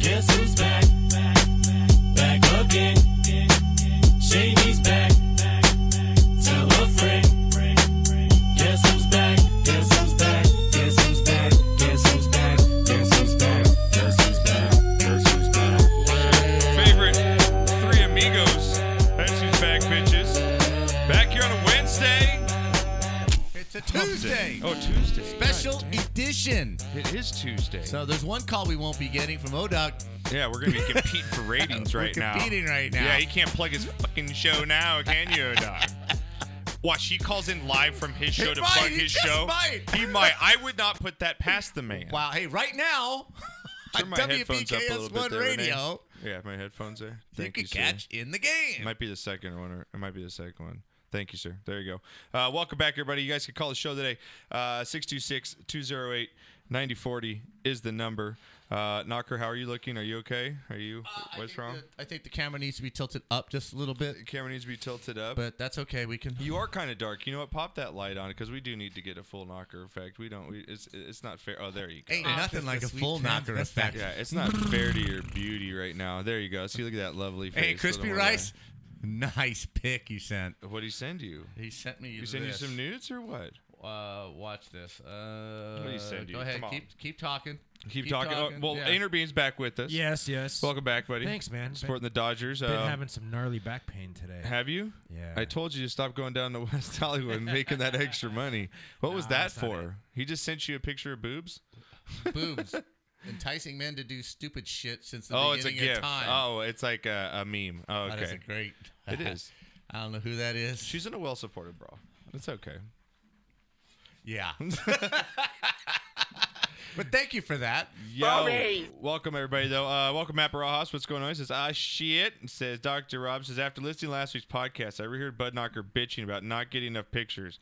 Guess who's back? Back again. Shady's back. Tell a friend. Guess who's back? Guess who's back? Guess who's back? Guess who's back? Guess who's back? Guess who's back? Guess who's back? Favorite three amigos. That's who's back, bitches. Back here on a Wednesday. It's a Tuesday. Oh, Tuesday. Special edition. It is Tuesday. So there's one call we won't be getting from O-Dog. Yeah, we're going to be competing for ratings right now. Competing right now. Yeah, he can't plug his fucking show now, can you, Doc? Watch, he calls in live from his show to plug his show. He might. I would not put that past the man. Wow. Hey, right now, Turn my headphones up a little bit WBKS1 there, Radio, yeah, my headphones there. you Thank can you, sir. catch in the game. It might be the second one, or it might be the second one. Thank you, sir. There you go. Welcome back, everybody. You guys can call the show today. 626-208-9040 is the number. Knocker, how are you looking? Are you okay? Are you? What's wrong? I think the camera needs to be tilted up just a little bit. The camera needs to be tilted up. But that's okay. We can. You are kind of dark. You know what? Pop that light on because we do need to get a full knocker effect. We don't. It's not fair. Oh, there you go. Ain't nothing like a full knocker effect. Yeah, it's not fair to your beauty right now. There you go. See, look at that lovely face. Hey, Crispy Rice. Nice pic you sent. What did he send you? He sent me. You send you some nudes or what? Watch this. What did he send you? Go ahead. Come on. Keep talking. Keep talking. Oh, well, yeah. Interbean's back with us. Yes. Welcome back, buddy. Thanks, man. Supporting the Dodgers. Been having some gnarly back pain today. Have you? Yeah. I told you to stop going down to West Hollywood and making that extra money. What was that for? He just sent you a picture of boobs? Boobs. Enticing men to do stupid shit since the Oh, it's a beginning gift. of time. Oh, it's like a meme. Oh, okay. That is a great. It is. I don't know who that is. She's in a well-supported bra. It's okay. Yeah. But thank you for that. Yo, welcome everybody though. Welcome Matt Barajas. What's going on? He says, shit. It says Dr. Rob says, after listening to last week's podcast, I overheard Bud Knocker bitching about not getting enough pictures.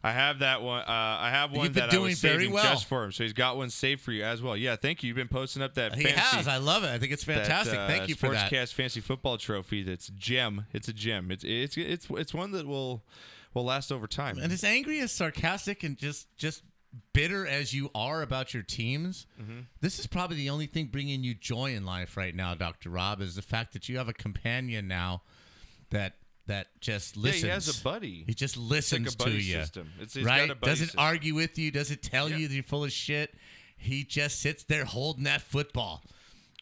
I have that one. I have one that I was saving just for him. So he's got one saved for you as well. Yeah, thank you. You've been posting up that. He has. I love it. I think it's fantastic. Thank you for that. Sportscast fancy football trophy. That's gem. It's a gem. It's one that will last over time. And as angry as sarcastic and just bitter as you are about your teams, this is probably the only thing bringing you joy in life right now, Dr. Rob, is the fact that you have a companion now that just listens. Yeah, he has a buddy. He just listens it's like a buddy to you. System. It's right? Got a buddy doesn't system. argue with you. Doesn't tell you that you're full of shit. He just sits there holding that football.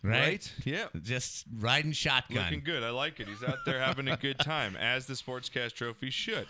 Right? Yeah. Just riding shotgun. Looking good. I like it. He's out there having a good time, as the Sportscast trophy should.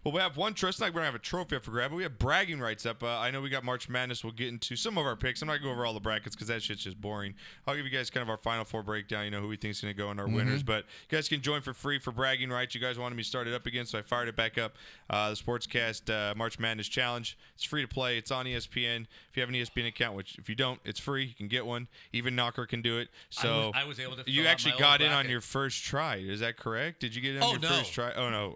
Well, we have one trophy. We're going to have a trophy up for grab, but we have bragging rights up. I know we got March Madness. We'll get into some of our picks. I'm not going to go over all the brackets because that shit's just boring. I'll give you guys kind of our Final Four breakdown, you know, who we think is going to go in our winners. But you guys can join for free for bragging rights. You guys wanted me to start it up again, so I fired it back up. The Sportscast March Madness Challenge. It's free to play. It's on ESPN. If you have an ESPN account, which if you don't, it's free. You can get one. Even Knocker can do it. So I was able to. you actually got in on your first try. Is that correct? Did you get in on your first try? Oh, no.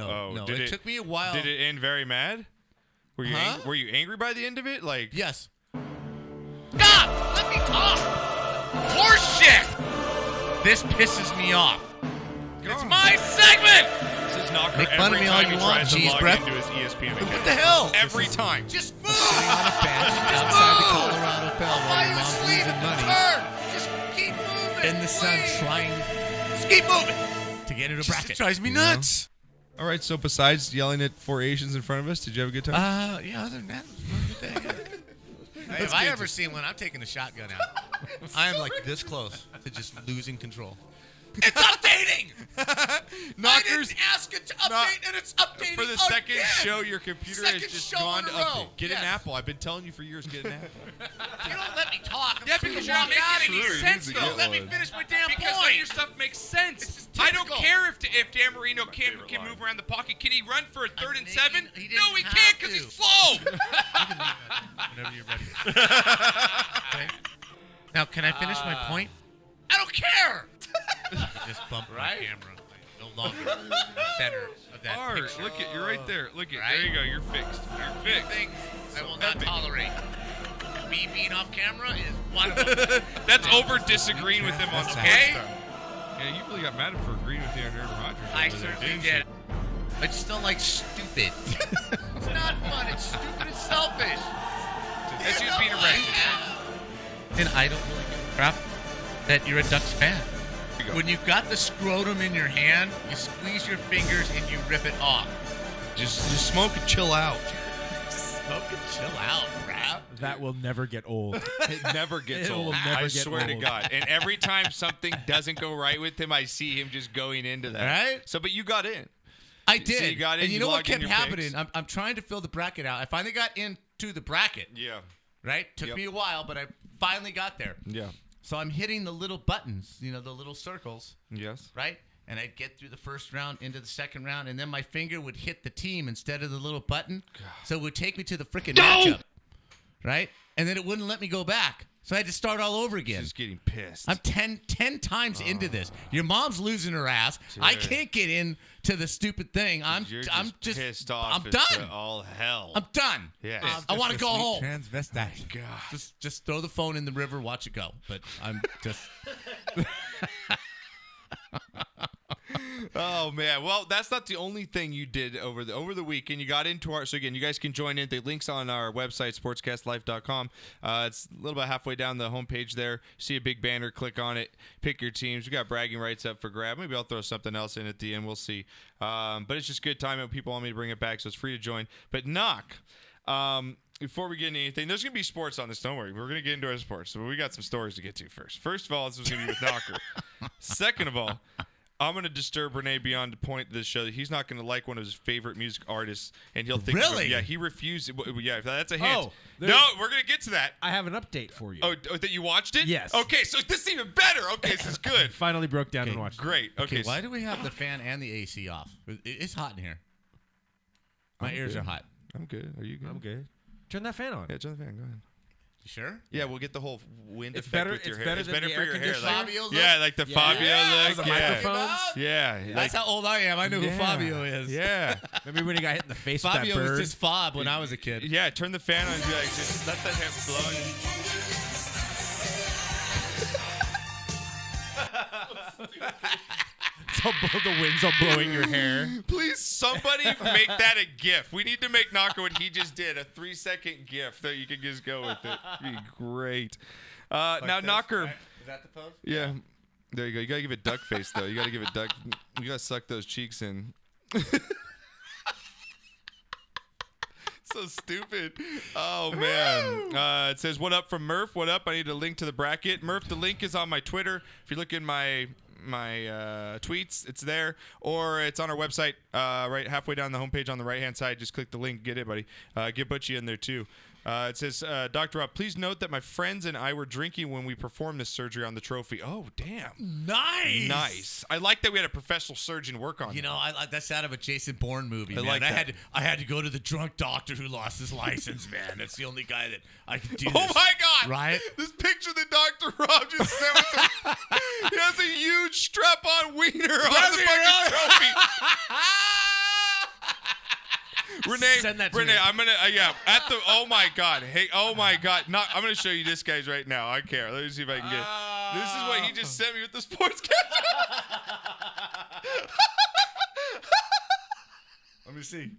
No. It took me a while. Did it end very mad? Were you were you angry by the end of it? Like yes. God, let me talk. Horse shit. This pisses me off. It's my segment. This is Knocker. Make fun of me all you want, cheese breath. Into his ESPN account. What the hell? Every time. Just move. Sitting on a bench outside the Colorado Bell while your mom's losing money. Just keep moving. In the sun, trying. Just keep moving to get into a bracket. It drives me nuts. All right. So besides yelling at four Asians in front of us, did you have a good time? Yeah. Other than that, it was a good day. Hey, if I ever see one, I'm taking the shotgun out. I am like this close to just losing control. It's updating! Knockers, I didn't ask it to update, and it's updating for the second show, your computer has just gone to update. Get an Apple. I've been telling you for years, get an Apple. You don't let me talk. Yeah, because you're not making any sense, though. Let me finish my damn point. Because none of your stuff makes sense. I don't care if Dan Marino can move around the pocket. Can he run for a 3rd and 7? No, he can't because he's slow. Whenever you're ready. Okay. Now, can I finish my point? I don't care. Just bump my camera. No longer in the center of that picture. Look at you're right there. Look at Right? there you go. You're fixed. You're fixed. Things I will not tolerate. Me being off camera is one of them. That's over disagreeing with him on That's okay? right. Yeah, you really got mad at him for agreeing with you on Aaron Rodgers. I certainly did. I just don't like stupid. It's not fun. It's stupid and selfish. That's just being a wreck. and I don't really give a crap that you're a Ducks fan. you go. When you've got the scrotum in your hand, you squeeze your fingers and you rip it off. Just smoke and chill out. Just smoke and chill out, crap. That will never get old. It never gets It old. will never I get swear to old. God. And every time something doesn't go right with him, I see him just going into that. Right? So, but you got in. I So did. you got in, and you you know what logged in kept your happening? picks. I'm trying to fill the bracket out. I finally got into the bracket, Yeah. right? Took Yep. me a while, but I finally got there. Yeah. So I'm hitting the little buttons, the little circles, Yes. right? And I'd get through the first round, into the second round, and then my finger would hit the team instead of the little button. So it would take me to the freaking matchup, right? And then it wouldn't let me go back. So I had to start all over again. Just getting pissed. I'm 10 times into this. Your mom's losing her ass. I Dude. can't get into the stupid thing. I'm You're just pissed off. I'm as done. to all hell. I'm done. Yeah. I want to go home. Transvestite. God. Just throw the phone in the river, watch it go. But I'm just Oh man, well that's not the only thing you did over the weekend. You got into our so again, you guys can join in. The link's on our website, sportscastlife.com. It's a little bit halfway down the homepage there. See a big banner, click on it, pick your teams. We got bragging rights up for grab. Maybe I'll throw something else in at the end. We'll see. But it's just good time and people want me to bring it back, so it's free to join. But Knock. Before we get into anything, there's going to be sports on this. Don't worry. We're going to get into our sports. So we got some stories to get to first. First of all, this was going to be with Knocker. Second of all, I'm going to disturb Renee beyond the point of this show that he's not going to like one of his favorite music artists, and he'll think, Really? yeah, he refused. Yeah, that's a hint. Oh, there's- no, we're going to get to that. I have an update for you. Oh, that you watched it? Yes. Okay, so this is even better. Okay, this is good. Finally broke down and watched. Great. Okay. why do we have the fan and the AC off? It's hot in here. My ears good. are hot. I'm good. Are you good? I'm good. Turn that fan on. Yeah, turn the fan. Go ahead. You sure? Yeah, we'll get the whole wind It's effect better- with your it's hair. better It's than better the for air your hair. conditioner. Like, Fabio look? yeah, like the Fabio The look. microphones. Yeah. That's how old I am. I knew who Fabio is. Yeah. Remember when he got hit in the face with that Fabio bird? was just Fob when I was a kid. Yeah, turn the fan on and be like, just let that hair blow. So the wind's all blowing your hair. Please, somebody make that a GIF. We need to make Knocker what he just did, a 3-second GIF that you can just go with it. It'd be great. Now, Knocker. Is that the pose? Yeah. There you go. You got to give it duck face, though. You got to give it duck. You got to suck those cheeks in. So stupid. Oh, man. It says, what up from Murph? What up? I need a link to the bracket. Murph, the link is on my Twitter. If you look in my tweets, it's there. Or it's on our website right halfway down the homepage on the right-hand side. Just click the link. Get it, buddy. Get Butchie in there, too. It says, Dr. Rob, please note that my friends and I were drinking when we performed this surgery on the trophy. Oh, damn. Nice. Nice. I like that we had a professional surgeon work on it. That's out of a Jason Bourne movie, I man. like that. I had to go to the drunk doctor who lost his license, man. That's the only guy that I could do Oh this. my God! Right? This picture that Dr. Rob just sent with he has a huge strap-on wiener on the fucking trophy. Renee, Send that to Renee, me. I'm gonna oh my God, hey, oh my God, I'm gonna show you this guy's right now. I care. Let me see if I can get. This is what he just sent me with the Sportscast. Let me see.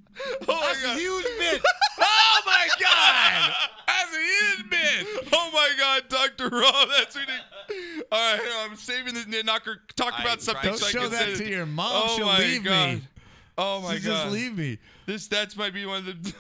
Oh my God. Huge bit. Oh my God. That's a huge bit. Oh my God, Dr. Rob, that's ridiculous. All right, I'm saving this. Knocker, talk about something. Don't so I show can that say to it. your mom. Oh She'll my leave God. me. Oh my She'll God. just leave me. That might be one of the. Dude,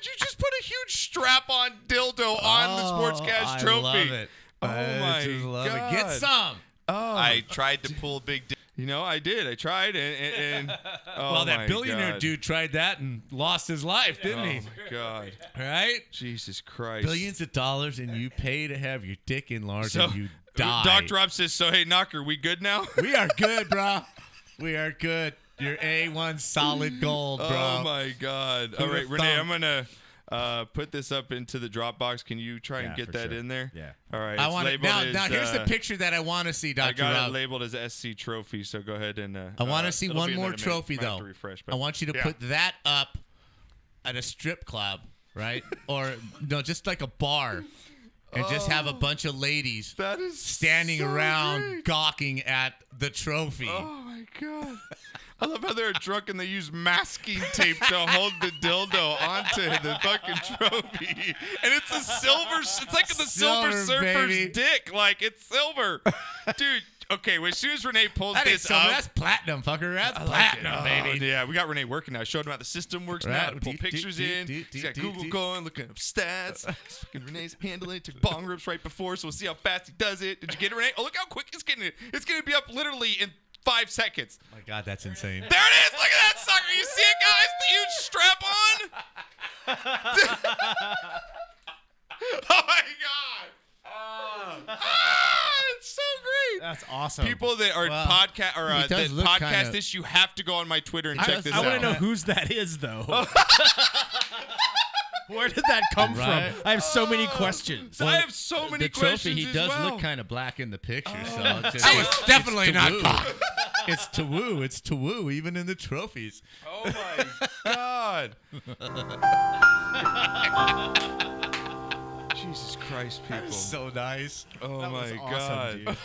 you just put a huge strap-on dildo on the Sportscast trophy. I love it. Oh I my just love God. it. Get some. Oh. I tried to pull a big. You know, I did. I tried, and oh Well, that my billionaire God. dude tried that and lost his life, didn't Oh he? my God, Right? Jesus Christ! Billions of dollars, and you pay to have your dick enlarged, So, and you die. Dr. Rob says, "So hey, Knocker, we good now?" We are good, bro. We are good. You're A1 solid gold, bro. Oh my God! Who'da All right, Renee, thunk? I'm gonna put this up into the Dropbox. Can you try and Yeah, get for that sure. in there? Yeah. All right. I it's want it labeled now. as, Here's the picture that I want to see, I Dr. got Rob. it labeled as SC Trophy, so go ahead and. I want to see it'll one be in more there in a minute. trophy, Might have though. to refresh, but I want you to yeah. put that up at a strip club, right? Or no, just like a bar, and just have a bunch of ladies That is standing so around great. gawking at the trophy. Oh my God! I love how they're drunk and they use masking tape to hold the dildo onto the fucking trophy. And it's a silver, it's like the Silver Surfer's baby. dick. Like, it's silver. Dude, okay, well, as soon as Renee pulls That is this silver. up. That's platinum, fucker. That's I like platinum, it. baby. Yeah, we got Renee working now. I showed him how the system works now. To pull pictures in. He's got Google going, looking up stats. Fucking Renee's handling it. Took bong rips right before, so we'll see how fast he does it. Did you get it, Renee? Oh, look how quick he's getting it. It's going to be up literally in 5 seconds. Oh my God, that's insane. There it is. Look at that sucker. You see it, guys? The huge strap on. Oh my God. It's so great. That's awesome. People that are Well, podcast or he does that look podcast kinda- this, you have to go on my Twitter and check this I out. want to know whose that is, though. Where did that come Right? from? I have so many questions. I have so many The trophy, questions he as does well. look kind of black in the picture, so it's That was definitely it's not to black. woo. It's to woo. It's to woo, even in the trophies. Oh my God. Jesus Christ, people. So nice. Oh That was my awesome, God. dude.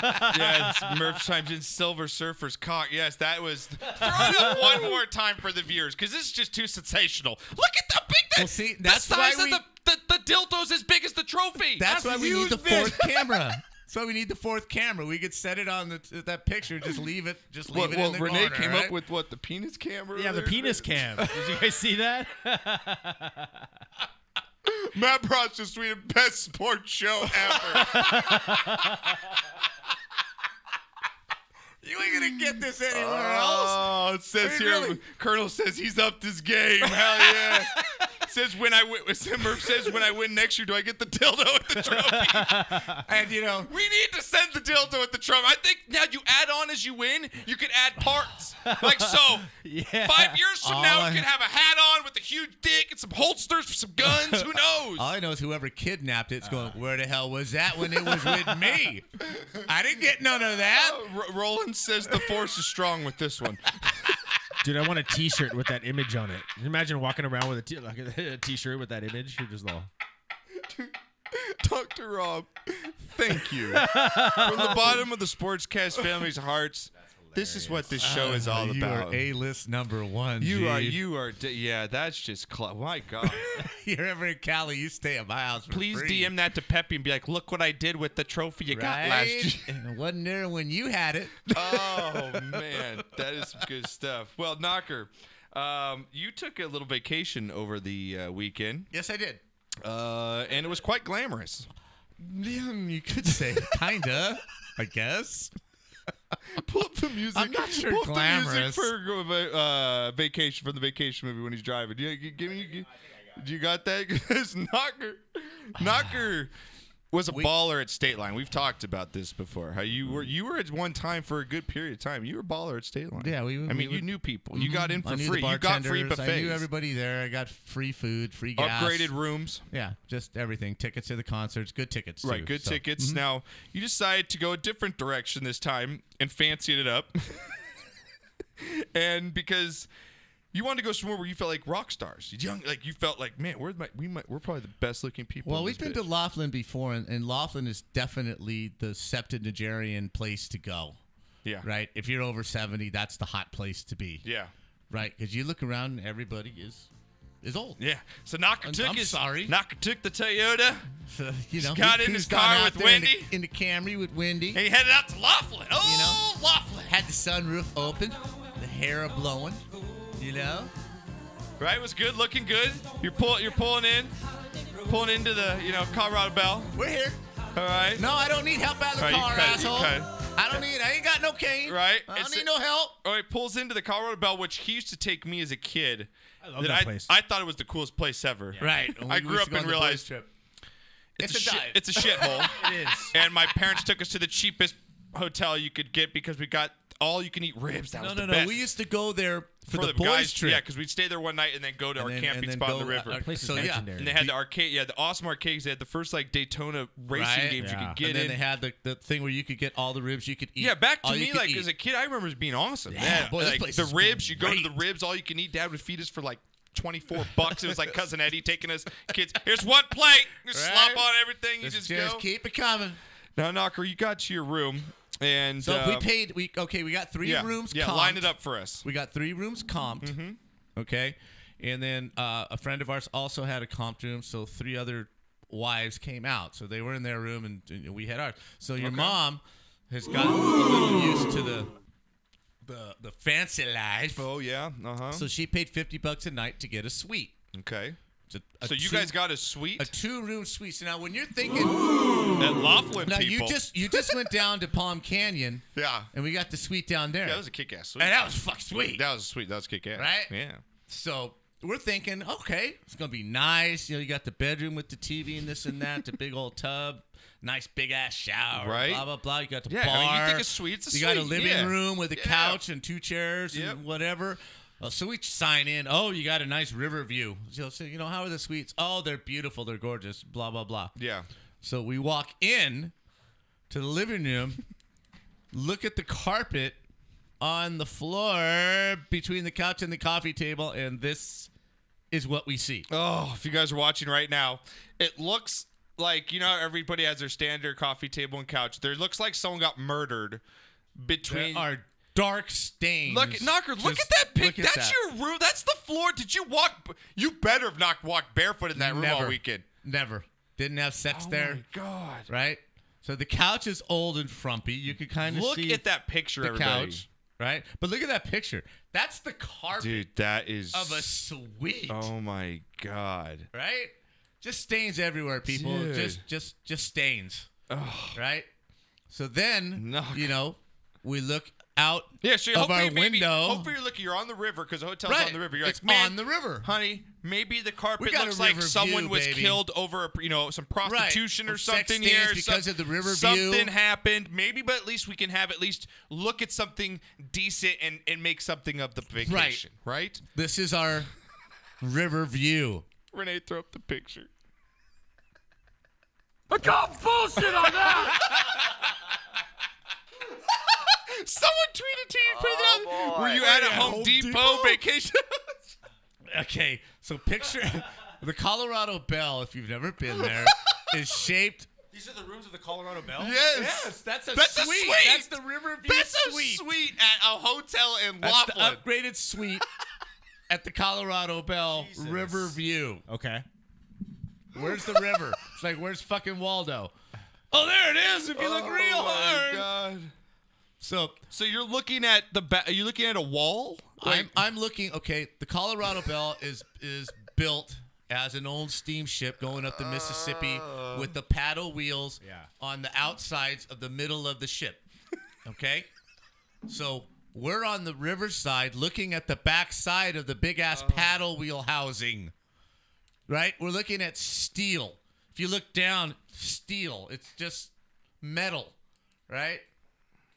Yeah, it's Murph chimes in Silver Surfer's cock. Yes, that was. Throw it up one more time for the viewers, because this is just too sensational. Look at the big. Well, see, that's the size why of the dildo's as big as the trophy. That's why we need huge, the bitch. fourth camera. That's why we need the fourth camera. We could set it on that picture. Just leave it. Just leave it in the Renee corner, came right? up with what, the penis camera? Yeah, the there? penis cam. Did you guys see that? Matt Broad's just tweeted best sports show ever. You ain't gonna get this anywhere else. Oh, it says I mean, here, really? Colonel says he's upped his game. Hell yeah. Says when I win, Murph says when I win next year, do I get the dildo at the trophy? And you know, We need to send the dildo at the trophy. I think now you add on as you win, you could add parts. Like so, Yeah. 5 years from All now, I- you could have a hat on with a huge dick and some holsters for some guns. Who knows? all I know is whoever kidnapped it's going, where the hell was that when it was with me? I didn't get none of that. Roland says the force is strong with this one. Dude, I want a T-shirt with that image on it. Can you imagine walking around with a T-shirt with that image? You're just all. Dr. Rob, thank you. From the bottom of the Sportscast family's hearts, this is what this show is all you about. are A-list number one. You are, yeah, that's just, my God. You're ever in Cali, you stay at my house for Please free. DM that to Peppy and be like, look what I did with the trophy you got last Right? year. And it wasn't there when you had it. Oh, man, that is some good stuff. Well, Knocker, you took a little vacation over the weekend, Yes, I did. and it was quite glamorous. Yeah, you could say kinda, I guess. Pull up the music. I'm not sure Pull up glamorous. the music for vacation, from the vacation movie when he's driving. Do you got that? Because Knocker was a baller at State Line. We've talked about this before. How you were at one time for a good period of time. You were a baller at State Line. Yeah, you knew people. You got in I for knew free. the You got free bartenders. buffets. I knew everybody there. I got free food, free gas. Upgraded rooms. Yeah, just everything. Tickets to the concerts. Good tickets, too. Right, good So, tickets. Now, you decided to go a different direction this time and fancied it up. And because you wanted to go somewhere where you felt like rock stars. You felt like, man, we're probably the best looking people. Well, in we've this been to bitch. Laughlin before, and Laughlin is definitely the septuagenarian place to go. Yeah. Right? If you're over 70, that's the hot place to be. Yeah. Right? Because you look around and everybody is old. Yeah. So Knocker I'm took sorry. took the Toyota So, you know, got in who's his gone car out with there in the- Wendy? in the Camry with Wendy. and he headed out to Laughlin. Oh, You know? Laughlin. Had the sunroof open, the hair a blowing. You know? Right, it was good, looking good. You're pulling into the Colorado Bell. We're here. All right. No, I don't need help out of the All right, you car, cut it, you asshole. cut it. I ain't got no cane. Right. I don't It's need a- no help. Oh, it pulls into the Colorado Bell, which he used to take me as a kid. I love that place. I thought it was the coolest place ever. Right. I grew up and realized It's a dive. It's a shithole. It is. And my parents took us to the cheapest hotel you could get because we got all you can eat ribs. That was the No. best. We used to go there for the boys guys trip. Yeah, because we'd stay there one night and then go to our camping spot on the river. Place is So, yeah. legendary. And they had the arcade, the awesome arcades. They had the first Daytona racing Right. games you Yeah. could get And then in. they had the thing where you could get all the ribs you could eat. Yeah, back to all you me, could eat. as a kid, I remember it being awesome. Yeah, boy, this like place the is ribs, you go to the great. ribs, all you can eat. Dad would feed us for like $24. It was like Cousin Eddie taking us kids. Here's one plate. You Right. slop on everything. You Just just go. keep it coming. Now, Knocker, you got to your room, And So we paid. We got 3 rooms. Yeah, comped. line it up for us. We got 3 rooms comped. Mm-hmm. Okay, and then a friend of ours also had a comped room, so 3 other wives came out. So they were in their room, and we had ours. So your mom has gotten a little used to the fancy life. Oh yeah. So she paid $50 a night to get a suite. Okay. A So you 2 guys got a suite a 2-room suite. So now when you're thinking, at Laughlin, now people. you just went down to Palm Canyon, Yeah. and we got the suite down there. Yeah, that was a kick-ass suite. And that was fuck sweet. That was sweet. That was kick-ass. Right? Yeah. So we're thinking, okay, it's gonna be nice. You know, you got the bedroom with the TV and this and that, the big old tub, nice big ass shower, Right. blah blah blah. You got the Yeah, bar. I mean, you think a suite, it's a You got a suite, living yeah. room with a Yeah. couch and 2 chairs Yep. and whatever. So we sign in. Oh, you got a nice river view. So you know, how are the suites? Oh, they're beautiful. They're gorgeous. Blah blah blah. Yeah. So we walk in to the living room, look at the carpet on the floor between the couch and the coffee table, and this is what we see. Oh, if you guys are watching right now, it looks like, you know, everybody has their standard coffee table and couch. There looks like someone got murdered between. There are dark stains. Look, Knocker, look Just at that pic. look at That's that. your room. That's the floor. Did you walk? You better have not walked barefoot in that room all Never. weekend. Never. Didn't have sex Oh there. my God. Right? So the couch is old and frumpy. You could kind of Look see at that picture, the everybody. couch. Right? But look at that picture. That's the carpet Dude, that is. of a suite. Oh my God. Right? Just stains everywhere, people. Dude. Just stains. Oh. Right? So then, No. you know, we look out Yeah, so of hopefully, our maybe, window. hopefully you're looking, you're on the river because the hotel's Right. on the river. You're It's like, man, on the river. honey, maybe the carpet got looks a like river someone view, was baby. killed over, you know, some prostitution Right. or Sex something stains here. because of the river view. Something happened. Maybe, but at least we can have at least look at something decent and make something of the vacation, right? This is our river view. Renee, throw up the picture. I got bullshit on that. Someone tweeted to you, put it out. Were you at a Home Depot vacation? Okay, so picture the Colorado Bell, if you've never been there, is shaped. These are the rooms of the Colorado Bell? Yes. That's a That's a suite. suite. That's the Riverview That's a suite. suite at a hotel in That's the Laughlin. upgraded suite at the Colorado Bell Jesus. Riverview. Okay. Where's the river? It's like, where's fucking Waldo? Oh, there it is. If you look real hard. God. So So you're looking at the are you looking at a wall? I'm looking. Okay, the Colorado Bell is built as an old steamship going up the Mississippi with the paddle wheels on the outsides of the middle of the ship. Okay, so we're on the riverside looking at the back side of the big ass paddle wheel housing. Right, we're looking at steel. If you look down, steel. It's just metal. Right.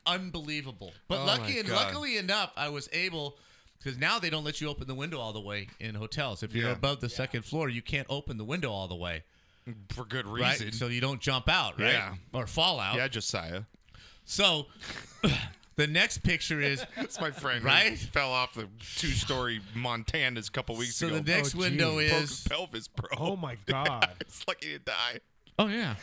Unbelievable. But Oh my God. luckily enough, I was able, because now they don't let you open the window all the way in hotels. If you're Yeah. above the second floor, you can't open the window all the way, For good right? reason. So you don't jump out, right? Yeah. Or fall out. Yeah, Josiah. So the next picture is, That's my friend. who Right? fell off the 2-story Montanas a couple weeks so ago. the next Oh, window geez. Broke his is, pelvis, bro. Oh, my God. It's lucky he didn't die. oh yeah,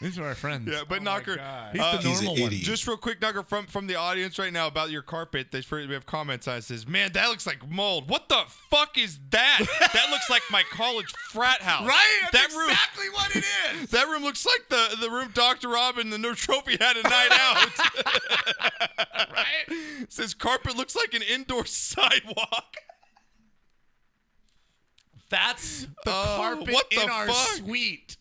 these are our friends. Yeah, but Oh my Knocker, God. He's the He's an normal one. idiot. just real quick, Knocker, from the audience right now about your carpet. We have comments on it. Says, man, that looks like mold. What the fuck is that? That looks like my college frat house. Right? That That's room. exactly what it is. That room looks like the room Dr. Rob and the No Trophy had a night out. Right? Says carpet looks like an indoor sidewalk. That's the Oh, carpet what the in our fuck? suite.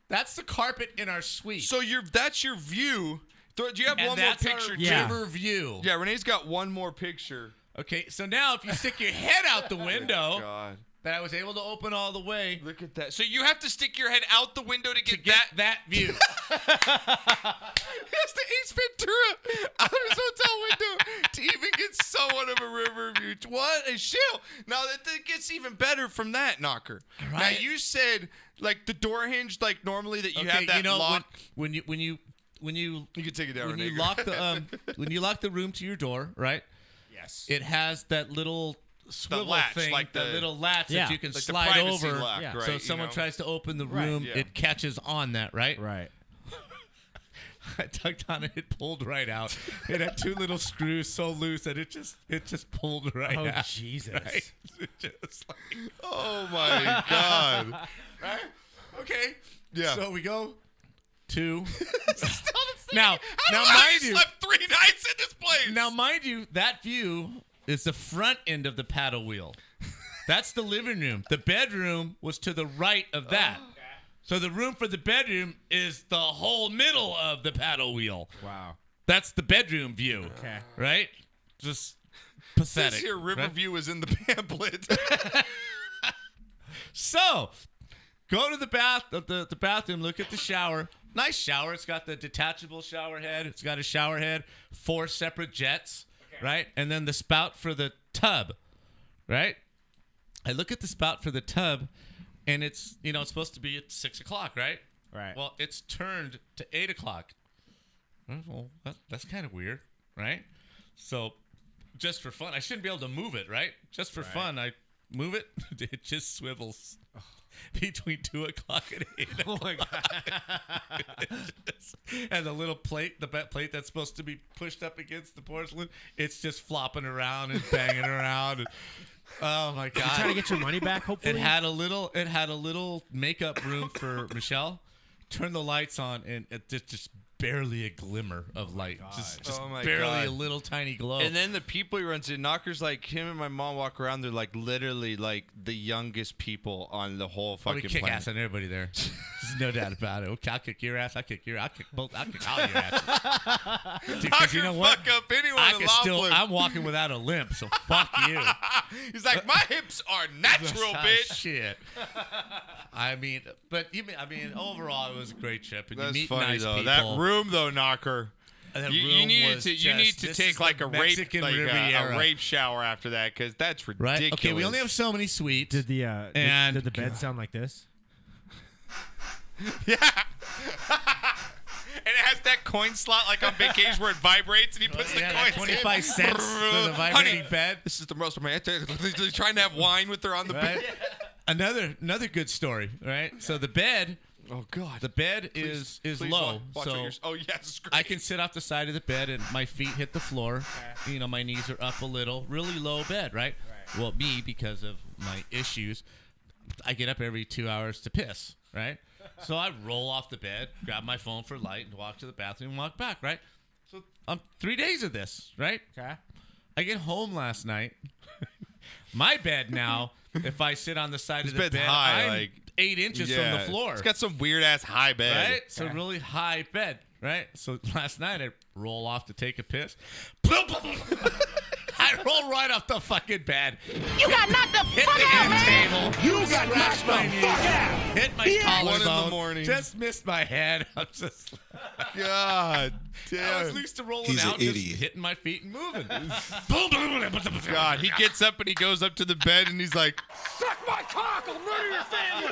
That's the carpet in our suite. So that's your view. Do you have and one more that's picture? our too? Yeah. river view. Yeah, Renee's got one more picture. Okay, so now if you stick your head out the window, God. that I was able to open all the way Look at that. So you have to stick your head out the window to to get, get that. that view. He has to Ace Ventura out of his hotel window to even get somewhat of a river view. What a shill. Now that gets even better from that, Knocker. Now Right. you said like the door hinge, like normally that you have Okay, that you know lock. when you You can take it down, when Renee. you lock the when you lock the room to your door, right? Yes. It has that little swivel latch, thing, like that the- little latch Yeah. that you can like the slide privacy over. lock, Yeah. right? So you if someone know? tries to open the Right, room, yeah. it catches on that, right? Right. I tugged on it. It pulled right out. It had 2 little screws so loose that it just pulled right Oh, out. Jesus. Right? It just like, Oh my God. right? Okay. Yeah. So we go to Now, mind you, slept 3 nights in this place. now mind you, that view is the front end of the paddle wheel. That's the living room. The bedroom was to the right of that. So the room for the bedroom is the whole middle of the paddle wheel. Wow. That's the bedroom view. Okay. Right? Just pathetic. This here right? Riverview was in the pamphlet. So, go to the bathroom, look at the shower. Nice shower. It's got the detachable shower head. It's got a shower head, 4 separate jets, right? And then the spout for the tub, right? I look at the spout for the tub, and it's, it's supposed to be at 6 o'clock, right? Right. Well, it's turned to 8 o'clock. Well, that's kind of weird, right? So, just for fun, I shouldn't be able to move it, right? Just for fun, I move it. It just swivels between 2 o'clock and 8 o'clock. Oh my God. And the little plate, the plate that's supposed to be pushed up against the porcelain, it's just flopping around and banging around. And, oh my God! You trying to get your money back? Hopefully. It had a little makeup room for Michelle. Turn the lights on, and it just barely a glimmer of light. Just Oh my barely God. a little tiny glow. And then the people he runs into, Knocker'S, like him and my mom walk around. They're like literally like the youngest people on the whole we fucking kick planet. ass on everybody there. There's no doubt about it. Okay, I'll kick your ass. I'll kick your. I'll kick both. I'll kick all your asses. Dude, 'cause you know what? Fuck up anyone I in can still. Loveland. I'm walking without a limp, so fuck you. He's like, my hips are natural, Ah, bitch. Shit. I mean, overall, it was a great trip. And That's you meet funny nice though. people. That room though, Knocker. That You room need was to just- take this is like the a rape Mexican like Riviera. a rape shower after that because that's Right? ridiculous. Okay, we only have so many suites. Did the And- did the bed sound like this? Yeah. And it has that coin slot like on big cage where it vibrates and he puts the Yeah, coins 25 in. cents for the vibrating Honey, bed. This is the most romantic. He's trying to have wine with her on the Right? bed. Another good story, right? So the bed Oh God. The bed is Please low, watch so what you're, oh yes, it's great. I can sit off the side of the bed and my feet hit the floor. You know, my knees are up a little. Really low bed, right? Well, me, because of my issues, I get up every 2 hours to piss, right? So I roll off the bed, grab my phone for light, and walk to the bathroom and walk back, right? So 3 days of this, right? Okay. I get home last night. My bed now, if I sit on the side This of the bed's bed, high, I'm like 8 inches from the floor. It's got some weird ass high bed. Right? So really high bed, right? So last night I roll off to take a piss. I roll right off the fucking bed. You got knocked the Hit fuck the out, end man! table. You got knocked my the knee. fuck out! Hit my Yeah. 1 in the collarbone. morning. Just missed my head. I'm just. God I was damn. used to rolling He's an out, just idiot. hitting my feet and moving. God, he gets up and he goes up to the bed and he's like, Suck my cock! I'll murder your family!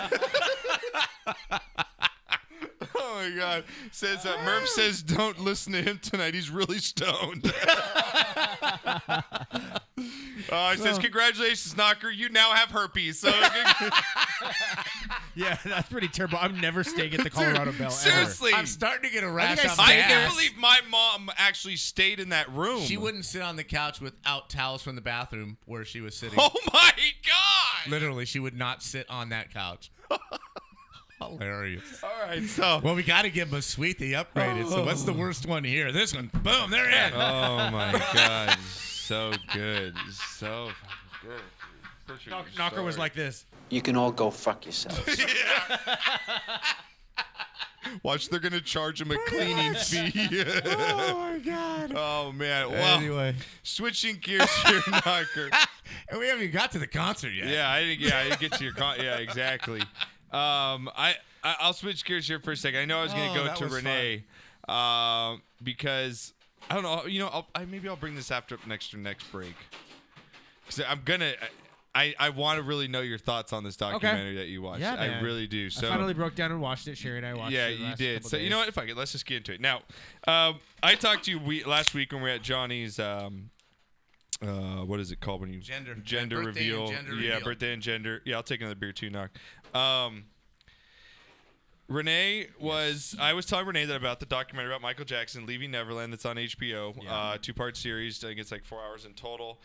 oh my God. Says Murph says don't listen to him tonight. He's really stoned. He says, congratulations, Knocker. You now have herpes. So Yeah, that's pretty terrible. I'm never staying at the Colorado Bell ever. seriously. I'm starting to get a rash I on my I ass. can't believe my mom actually stayed in that room. She wouldn't sit on the couch without towels from the bathroom where she was sitting. Oh my God. Literally, she would not sit on that couch. Hilarious. All right, so. Well, we got to give them a suite they upgraded. So what's the worst one here? This one. Boom, they're in. Oh my God. So good. So fucking good. Knocker was like this. You can all go fuck yourselves. Watch, they're going to charge him a cleaning fee. Oh, my God. Oh, man. Well, Anyway. switching gears here, Knocker. And we haven't even got to the concert yet. Yeah, I didn't get to your yeah, exactly. I'll switch gears here for a second. I know I was going to go that to was Renee because I don't know. You know, maybe I'll bring this after next break because I'm gonna. I want to really know your thoughts on this documentary that you watched. Yeah, I man. really do. So I finally broke down and watched it. Sherry and I watched yeah, it. the you last did. couple So you days. know what? Fuck it. Let's just get into it. Now, I talked to you last week when we were at Johnny's. What is it called when you Gender birthday and reveal? gender Yeah, reveal. birthday and gender. Yeah, I'll take another beer too, Knock. Renee was. I was telling Renee that about the documentary about Michael Jackson leaving Neverland that's on HBO. Yeah. 2-part series. I think it's like 4 hours in total.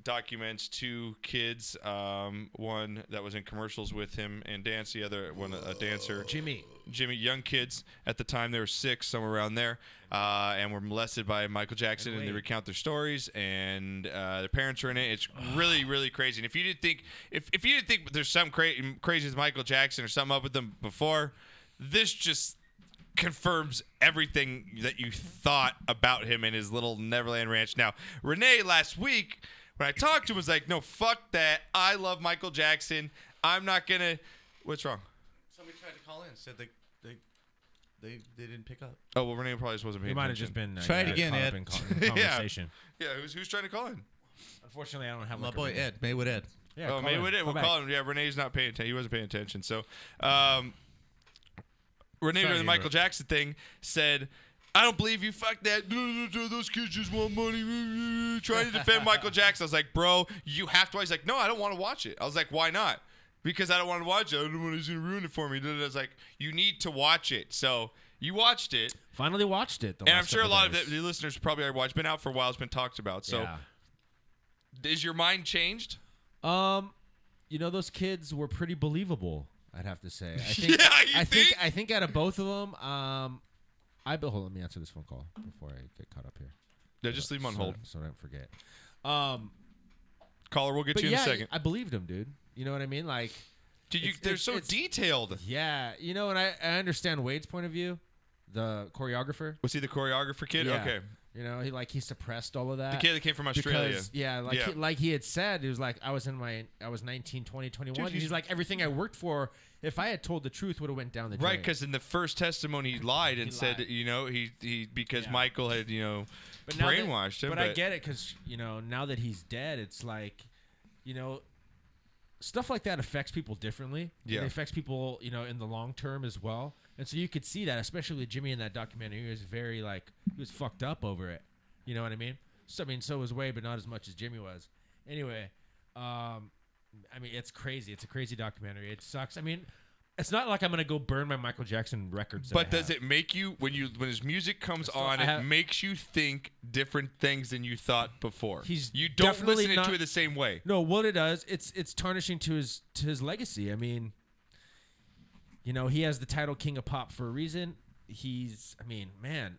Documents 2 kids. One that was in commercials with him and dance. The other one a dancer. Jimmy, young kids at the time. They were 6, somewhere around there, and were molested by Michael Jackson. And they recount their stories, and their parents are in it. It's really, really crazy. And if you didn't think, if you didn't think there's something crazy with Michael Jackson or something up with them before, this just confirms everything that you thought about him and his little Neverland ranch. Now, Renee last week, when I talked to him, was like, "No, fuck that. I love Michael Jackson. I'm not gonna." What's wrong? Somebody tried to call in, said they didn't pick up. Oh well, Renee probably just wasn't he paying might have attention. just been Try it again, caught Ed. up in conversation. Yeah, who's trying to call in? Unfortunately, I don't have My like, a boy ring. Ed, Maywood Ed. Yeah, Oh, call maybe in. we did. We'll back. call him. Yeah, Renee's not paying attention. He wasn't paying attention. So, Renee during the Michael Jackson thing said, "I don't believe you. Fuck that. Those kids just want money." Trying to defend Michael Jackson. I was like, "Bro, you have to." He's like, "No, I don't want to watch it." I was like, "Why not?" Because I don't want to watch it. I don't want to ruin it for me. I was like, "You need to watch it." So you watched it. Finally watched it. And I'm sure a lot of the listeners probably already watched. It's been out for a while. It's been talked about. So, is your mind changed? Those kids were pretty believable, I'd have to say. I think, I think out of both of them, hold on, let me answer this phone call before I get caught up here. Yeah, just leave him on hold. So I don't forget. Caller, we'll get you in a second. I believed him, dude. You know what I mean? Like, they're so detailed. Yeah, and I understand Wade's point of view, the choreographer. Was he the choreographer kid? Yeah. Okay. He suppressed all of that. The kid that came from Australia. Because, like he had said, it was like I was 19, 20, 21. Dude, and he's like, everything I worked for, if I had told the truth, would have went down the drain. Right, because in the first testimony he lied and said, he because Michael had, brainwashed him. But I get it because, now that he's dead, it's like, stuff like that affects people differently. Yeah. It affects people, in the long term as well. And so you could see that, especially with Jimmy in that documentary. He was very, he was fucked up over it. You know what I mean? So was Wade, but not as much as Jimmy was. Anyway, it's crazy. It's a crazy documentary. It sucks. It's not like I'm going to go burn my Michael Jackson records. But does it make you, when his music comes on, it makes you think different things than you thought before? You don't listen to it the same way. No, what it does, it's tarnishing to his legacy. He has the title King of Pop for a reason.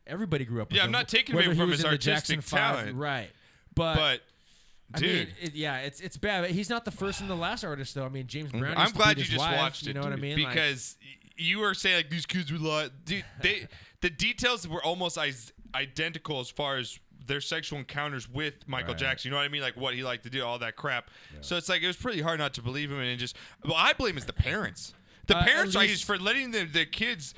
Everybody grew up with him. I'm not taking away from his artistic talent. Right. But dude. It's bad. He's not the first and the last artist, though. James Brown. I'm glad you just watched it. You know what I mean? Because you were saying these kids were lying. Dude, the details were almost identical as far as their sexual encounters with Michael Jackson. You know what I mean? Like what he liked to do, all that crap. Yeah. So it's like it was pretty hard not to believe him, and I blame is the parents. The parents are for letting the kids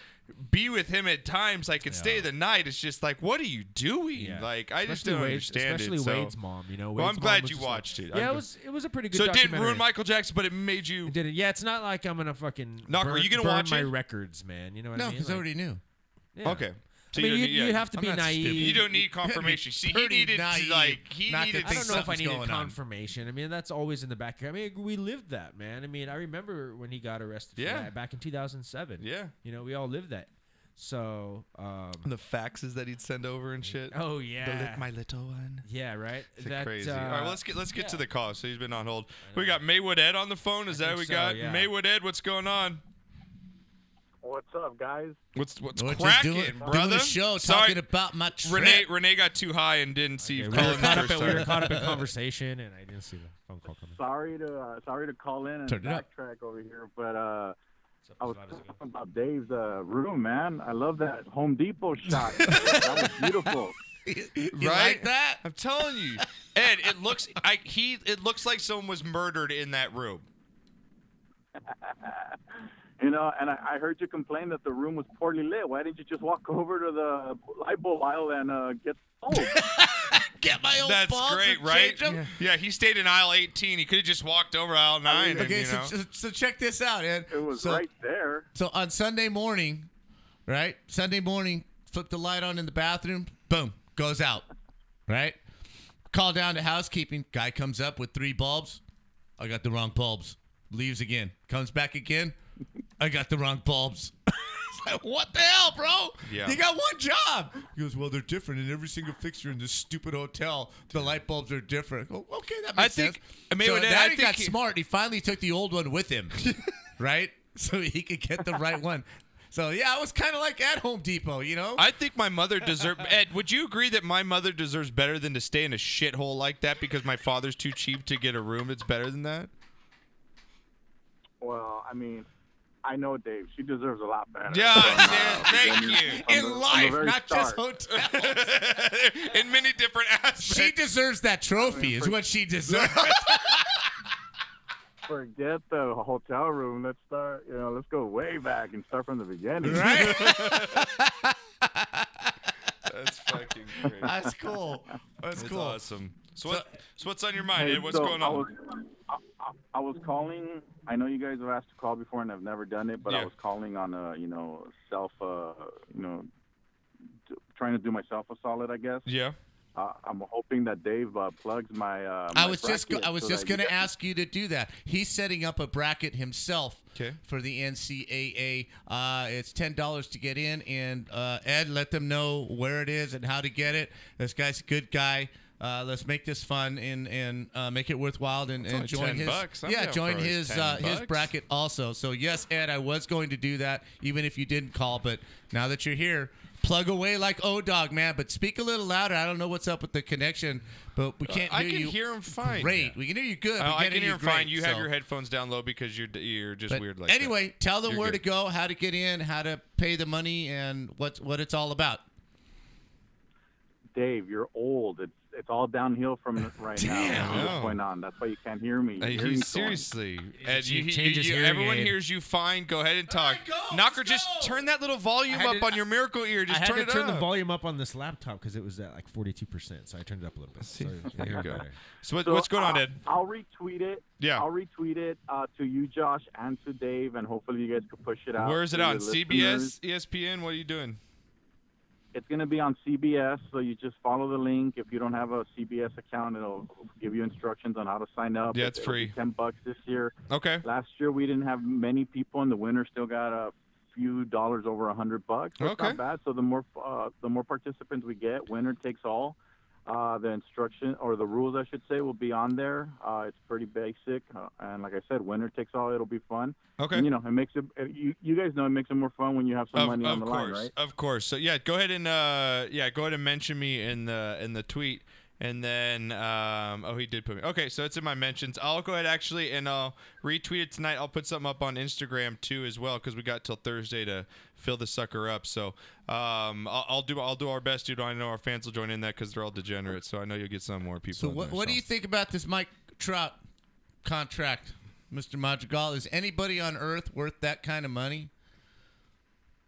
be with him at times, and stay the night. It's just like, what are you doing? Yeah. I just don't understand especially it. Especially Wade's mom. Well, I'm glad you watched it. Yeah, it was a pretty good. So it documentary. didn't ruin Michael Jackson, but it made you. It didn't. Yeah, it's not like I'm gonna fucking Knocker, are you gonna burn watch my it? records, man. You know what I No, mean? because I already knew. Yeah. Okay. So you have to be naive. You don't need confirmation. See, he needed naive not to to I don't know if I needed going on. confirmation. That's always in the back. We lived that, man. I remember when he got arrested for that back in 2007. Yeah. We all lived that. So the faxes that he'd send over and shit. Oh yeah. My little one. Yeah, right. It's crazy. All right, well, let's get to the call. So he's been on hold. We got Maywood Ed on the phone. Is that what we got? Yeah. Maywood Ed, what's going on? What's up, guys? What's We're just cracking, doing brother? a show Sorry. talking about my trip. Renee got too high and didn't see you we calling were caught the up. first We were time. caught up in conversation, and I didn't see the phone call coming. Sorry to call in and Turn it up. backtrack over here, but I was talking about Dave's room, man. I love that Home Depot shot. That was beautiful. You Right? like that? I'm telling you, Ed. It looks like someone was murdered in that room. And I heard you complain that the room was poorly lit. Why didn't you just walk over to the light bulb aisle and get the bulb? Get my own That's bulbs great, and right? change 'em? Yeah, he stayed in aisle 18. He could have just walked over aisle 9. Okay, and, so check this out, Ed. It was right there. So on Sunday morning, right? Sunday morning, flip the light on in the bathroom. Boom, goes out. Right? Call down to housekeeping. Guy comes up with 3 bulbs. I got the wrong bulbs. Leaves again. Comes back again. I got the wrong bulbs. It's like, what the hell, bro? Yeah. You got one job. He goes, well, they're different. In every single fixture in this stupid hotel, the light bulbs are different. I go, okay, that makes sense. So now he got smart. He finally took the old one with him, right? So he could get the right one. So, yeah, I was kind of like at Home Depot, you know? I think my mother deserves... Ed, would you agree that my mother deserves better than to stay in a shithole like that because my father's too cheap to get a room that's better than that? Well, I mean, I know Dave. She deserves a lot better. Yeah, thank you. In life, not just hotels. In many different aspects. She deserves that trophy is what she deserves. Forget the hotel room. Let's start, let's go way back and start from the beginning. Right? That's fucking great. That's cool. That's cool. Awesome. So what's on your mind, Ed? What's going on? I was calling. I know you guys have asked to call before, and I've never done it, but I was calling on trying to do myself a solid, I guess. Yeah. I'm hoping that Dave plugs my. I was just going to ask you to do that. He's setting up a bracket himself for the NCAA. It's $10 to get in, and Ed, let them know where it is and how to get it. This guy's a good guy. Let's make this fun and make it worthwhile and join his. Join his bracket also. So yes, Ed, I was going to do that even if you didn't call, but now that you're here. Plug away like O-Dog, man, but speak a little louder. I don't know what's up with the connection, but we can't hear you. I can hear him fine. Great. We can hear you good. I can hear him fine. You have your headphones down low because you're just weird like that. Anyway, tell them where to go, how to get in, how to pay the money, and what it's all about. Dave, you're old. It's all downhill from right now. What's going on? That's why you can't hear me. Seriously, Ed, hearing everyone aid. hears you fine. Go ahead and talk. Knocker, just turn that little volume up on your miracle ear. Just turn it up. I had to turn the volume up on this laptop because it was at like 42%, so I turned it up a little bit. So there you go. So what's going on, Ed? I'll retweet it. Yeah. I'll retweet it to you, Josh, and to Dave, and hopefully you guys can push it out. Where is it on? CBS, ESPN? What are you doing? It's going to be on CBS, so you just follow the link. If you don't have a CBS account, it'll give you instructions on how to sign up. Yeah, it's free. $10 this year. Okay. Last year we didn't have many people, and the winner still got a few dollars over $100. So it's not bad. So the more participants we get, winner takes all. The instruction or the rules, I should say, will be on there. It's pretty basic, and like I said, winner takes all. It'll be fun. Okay. And, it makes it. You guys know it makes it more fun when you have some money on the line, right? Of course. So yeah, go ahead and mention me in the tweet, and then he did put me. Okay, so it's in my mentions. I'll go ahead and I'll retweet it tonight. I'll put something up on Instagram too as well because we got till Thursday to fill the sucker up. So I'll do our best, dude. I know our fans will join in that because they're all degenerates. So I know you'll get some more people. So what do you think about this Mike Trout contract, Mr. Madrigal? Is anybody on earth worth that kind of money?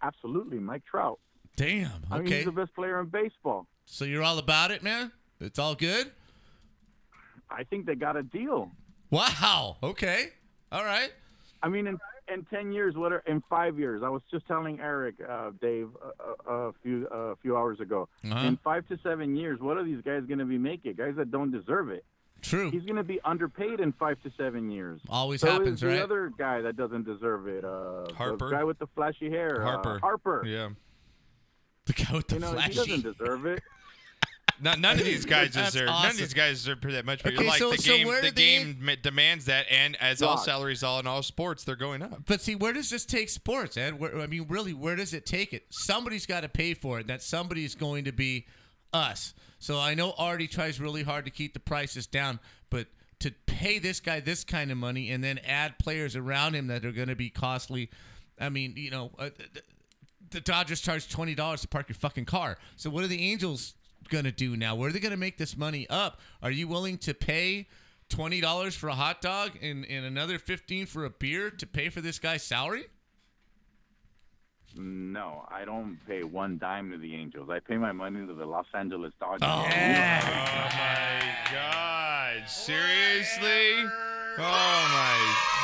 Absolutely, Mike Trout. Damn. Okay. I mean, he's the best player in baseball. So you're all about it, man? It's all good? I think they got a deal. Wow. Okay. All right. I mean, in 10 years, in 5 years, I was just telling Eric, Dave, a few hours ago. In 5 to 7 years, what are these guys going to be making? Guys that don't deserve it. True. He's going to be underpaid in 5 to 7 years. Always happens, right? The other guy that doesn't deserve it. Harper. The guy with the flashy hair. Harper. Yeah. The guy with the flashy hair. He doesn't deserve it. None of these guys deserve. Awesome. None of these guys deserve that much. But Okay, the game demands that, and as all salaries, in all sports, they're going up. But see, where does this take sports, Ed? Really, where does it take it? Somebody's got to pay for it. That somebody's going to be us. So I know Artie tries really hard to keep the prices down, but to pay this guy this kind of money and then add players around him that are going to be costly. I mean, the Dodgers charge $20 to park your fucking car. So what are the Angels going to do now? Where are they going to make this money up? Are you willing to pay $20 for a hot dog and another $15 for a beer to pay for this guy's salary? No, I don't pay one dime to the Angels. I pay my money to the Los Angeles Dodgers. Oh my God! Seriously? Oh my!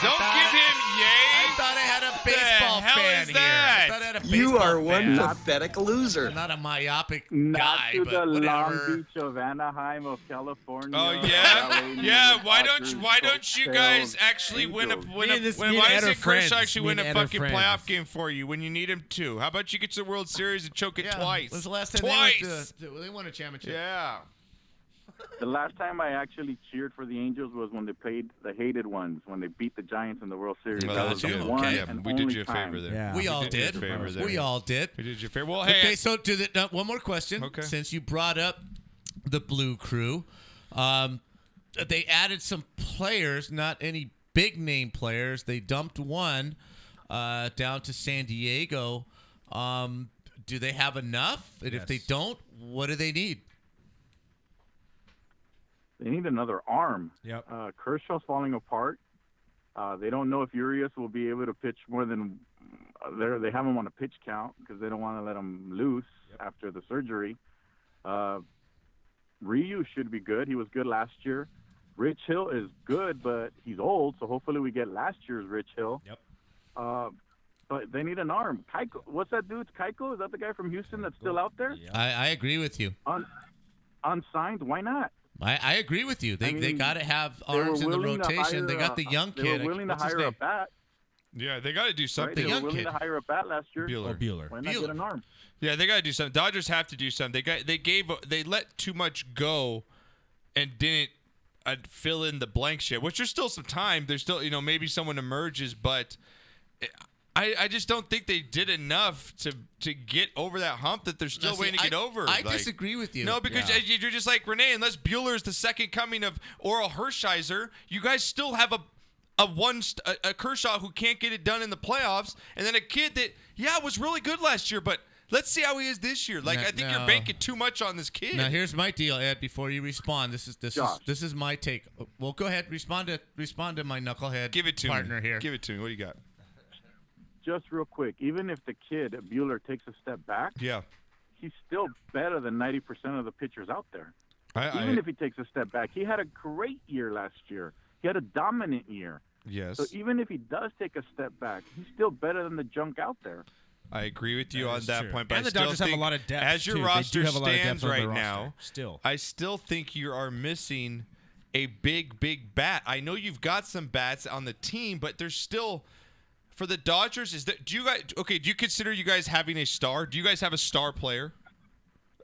Don't give him yay! I thought I had a baseball fan here. I thought I had a baseball are one fan. pathetic loser. I'm not a myopic Not guy, to but the Long whatever. Beach of Anaheim of California. Oh yeah, LA, yeah. Why Dodgers, don't you guys actually win a Angels. win Me a and this- when me and why Ed doesn't are Kershaw friends. actually Me win and a Ed are fucking friends. playoff game for you when you need him to? How about you get to the World Series and choke it Yeah. twice? When's the last time Twice. they won a championship? Yeah. The last time I actually cheered for the Angels was when they played the hated ones, when they beat the Giants in the World Series. Well, that that's was the good. one Okay, and we did only you a time. favor there. Yeah. We all did you a did. favor there. We all did. We did you a favor. Well, hey, Okay, so one more question. Okay. Since you brought up the Blue Crew, they added some players, not any big name players. They dumped one down to San Diego. Do they have enough? And if they Yes. don't, what do they need? They need another arm. Yep. Kershaw's falling apart. They don't know if Urias will be able to pitch more than they have him on a pitch count because they don't want to let him loose after the surgery. Ryu should be good. He was good last year. Rich Hill is good, but he's old, so hopefully we get last year's Rich Hill. Yep. But they need an arm. Keiko, what's that dude? Keiko? Is that the guy from Houston that's still out there? Yeah. I agree with you. Unsigned? Why not? I agree with you. They mean, got to have They were arms in the willing to rotation. They hire, got the young They kid. were willing to What's his hire a name? bat. yeah, they got to do Right? something. They were young willing kid. to hire a bat last year. Bueller. Oh, Bueller. Why not get an arm? Yeah, they got to do something. Dodgers have to do something. They let too much go, and didn't fill in the blanks yet. Which there's still some time. There's still maybe someone emerges, but I just don't think they did enough to get over that hump that they're still Now, see, waiting to get over. I disagree with you. No, because Yeah. you're just like Renee. Unless Bueller is the second coming of Oral Hershiser, you guys still have a Kershaw who can't get it done in the playoffs, and then a kid that was really good last year, but let's see how he is this year. Like I think you're banking too much on this kid. Now here's my deal, Ed. Before you respond, this Josh. is my take. Well, go ahead. Respond to my knucklehead Give it to partner me. here. Give it to me. What do you got? Just real quick, even if the kid Bueller takes a step back, Yeah. he's still better than 90% of the pitchers out there. I Even if he takes a step back, he had a great year last year. He had a dominant year. yes. So even if he does take a step back, he's still better than the junk out there. I agree with you That on is that true. point, but And I the still Dodgers have a think lot of depth, as your too. They roster do have a lot of depth stands on their right roster, now, still. I still think you are missing a big bat. I know you've got some bats on the team, but there's still for the Dodgers. Do you consider you guys having a star? Do you guys have a star player?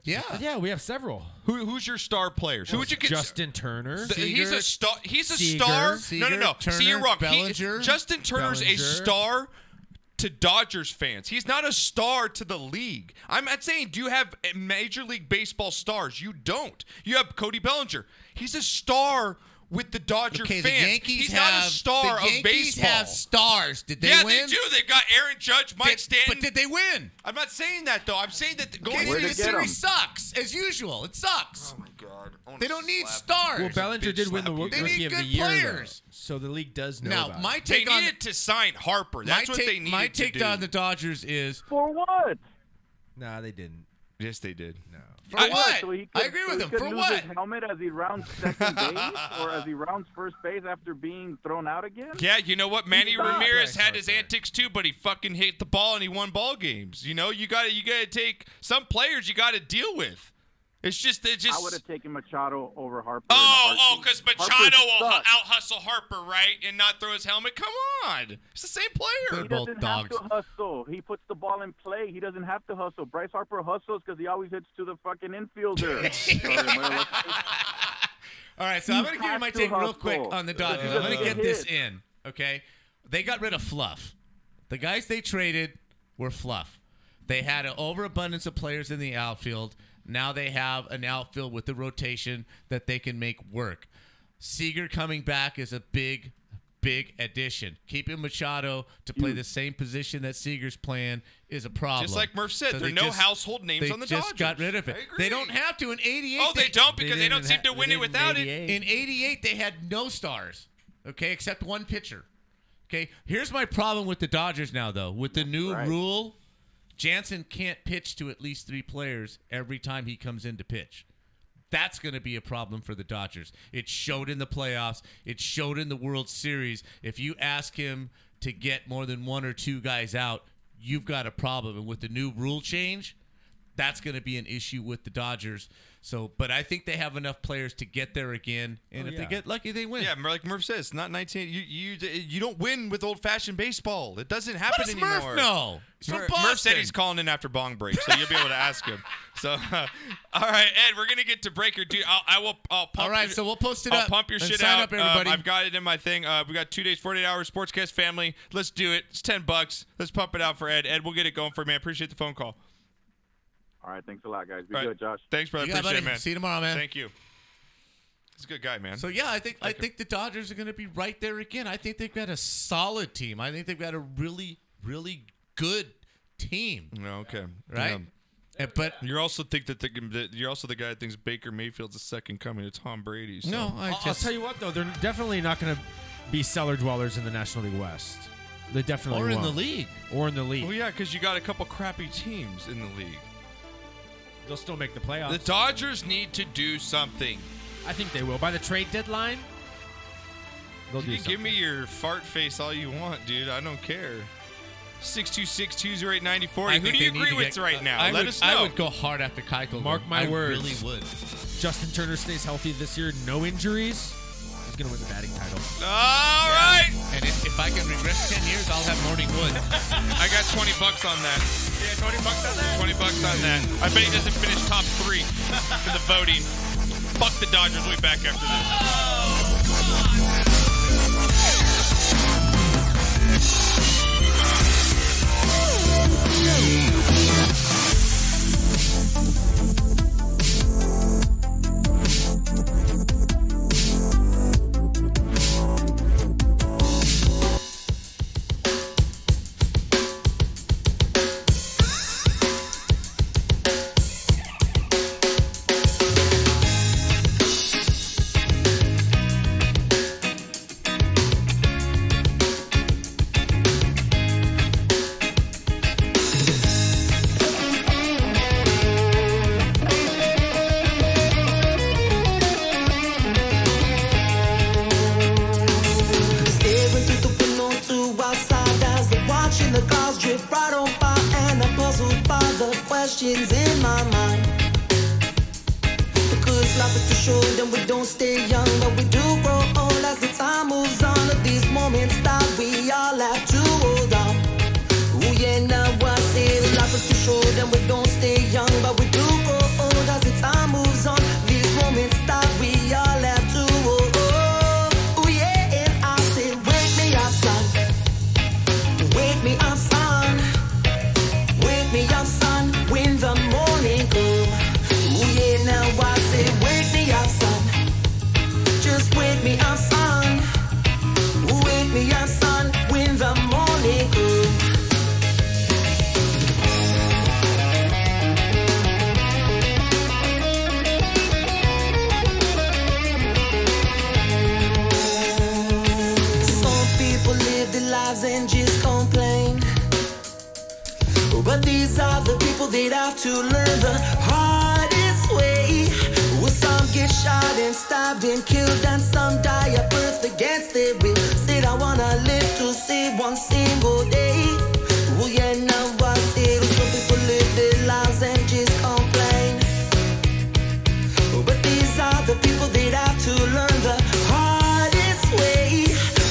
Yeah. Yeah, we have several. Who's your star players? Who would you consider? Justin Turner. He's a star. He's a Seager. star. Seager, No. Turner, See, you're wrong. Bellinger. Justin Turner's a Bellinger. star to Dodgers fans. He's not a star to the league. I'm not saying do you have Major League Baseball stars? You don't. You have Cody Bellinger. He's a star with the Dodger Okay, fans. the Yankees He's have not a star the Yankees of baseball. have stars. Did they yeah, win? they do. They got Aaron Judge, Mike Stanton. But did they win? I'm not saying that though. I'm saying that going Okay, Where'd into the they get series 'em? sucks as usual. It sucks. Oh my God! I wanna They don't need slap stars. Well, Bellinger did win the slap you They Rookie need of the good Year, players. though. So the league does know Now, about my it. They take on needed to sign Harper. That's what they needed my to take do. on the Dodgers is For what? Nah, they didn't. Yes, they did. No. for I- what? So he I agree with he him. could For lose what? His helmet as he rounds second base, or as he rounds first base after being thrown out again. Yeah, you know what? Manny Stop. Ramirez Right, had his right. antics too, but he fucking hit the ball and he won ball games. You know, you got to take some players you got to deal with. It's just I would have taken Machado over Harper. because Machado will out sucks. hustle Harper, right, and not throw his helmet. Come on, it's the same player. They're He both doesn't dogs. have to hustle. He puts the ball in play. He doesn't have to hustle. Bryce Harper hustles because he always hits to the fucking infielder. Sorry, Milo. All right, so I'm going to give you has my to take real hustle. quick on the Dodgers. He I'm going to doesn't get this hit. in, okay? They got rid of fluff. The guys they traded were fluff. They had an overabundance of players in the outfield. Now they have an outfield with the rotation that they can make work. Seager coming back is a big addition. Keeping Machado to play the same position that Seager's playing is a problem. Just like Murph said, So there are they no just- household names they on the just Dodgers. got rid of it. I agree. They don't have to. In 88, Oh, they don't because they don't didn't seem ha- to win they it without didn't it. 88. In 88, they had no stars, okay, except one pitcher. Okay, here's my problem with the Dodgers now, though. With the new right. rule, Jansen can't pitch to at least 3 players every time he comes in to pitch. That's going to be a problem for the Dodgers. It showed in the playoffs. It showed in the World Series. If you ask him to get more than 1 or 2 guys out, you've got a problem. And with the new rule change, that's going to be an issue with the Dodgers. So, but I think they have enough players to get there again, and if they get lucky, they win. Yeah, like Murph says, it's not 19. You don't win with old-fashioned baseball. It doesn't happen What does anymore. Murph know? He's from Boston. Murph said he's calling in after bong break, so you'll be able to ask him. So, all right, Ed, we're gonna get to breaker, dude. I'll pump. All right, so we'll post it I'll up. pump your and shit sign out. Up, everybody. I've got it in my thing. We got 2 days, 48 hours. Sportscast family. Let's do it. It's $10. Let's pump it out for Ed. Ed, we'll get it going for you, man. Appreciate the phone call. All right, thanks a lot, guys. Be All right. good, Josh. Thanks, brother. You got it, Appreciate it, buddy. man. See you tomorrow, man. Thank you. He's a good guy, man. So yeah, I think the Dodgers are going to be right there again. I think they've got a solid team. I think they've got a really, really good team. Okay. Right? Yeah. But you also think that you're also the guy that thinks Baker Mayfield's the second coming to Tom Brady. So. No, I'll tell you what though, they're definitely not going to be cellar dwellers in the National League West. They definitely or won't. in the league. Or in the league. Well, yeah, because you got a couple crappy teams in the league. They'll still make the playoffs. The Dodgers need to do something. I think they will. By the trade deadline, they'll do You something. give me your fart face all you want, dude. I don't care. 626-208-9040. Who do you agree with right now? Let us know. I would go hard after Keuchel. Mark my words. I really would. Justin Turner stays healthy this year, no injuries. He's going to win the batting title. All right. And if I can regress 10 years, I'll have Morning Wood. I got $20 on that. Yeah, $20 on that? $20 on that. I bet he doesn't finish top 3 for the voting. Fuck the Dodgers. We'll be back after Staring through the window to outside as the watching the cars drift right on by, and I'm puzzled by the questions in my mind. Because life is too short and we don't stay young, but we do grow old as the time moves on. At these moments that we all have to hold on. Ooh yeah, now I say life is too short and we don't stay young, but we do grow old as the time moves on. These moments that we all have to hold on. Ooh yeah, and I say wake me up, son. Wake me up, son. Wake me up, son. When the morning comes. Ooh yeah, now I say wake me up, son. Just wake me up, son. Wake me up, son. When the morning comes. Some people live their lives and just complain. But these are the people that have to learn the hardest way. Well, some get shot and stabbed and killed, and some die at birth against their will. Said I wanna live to see one single day. Well, yeah, now I say some people live their lives and just complain. But these are the people that have to learn the hardest way.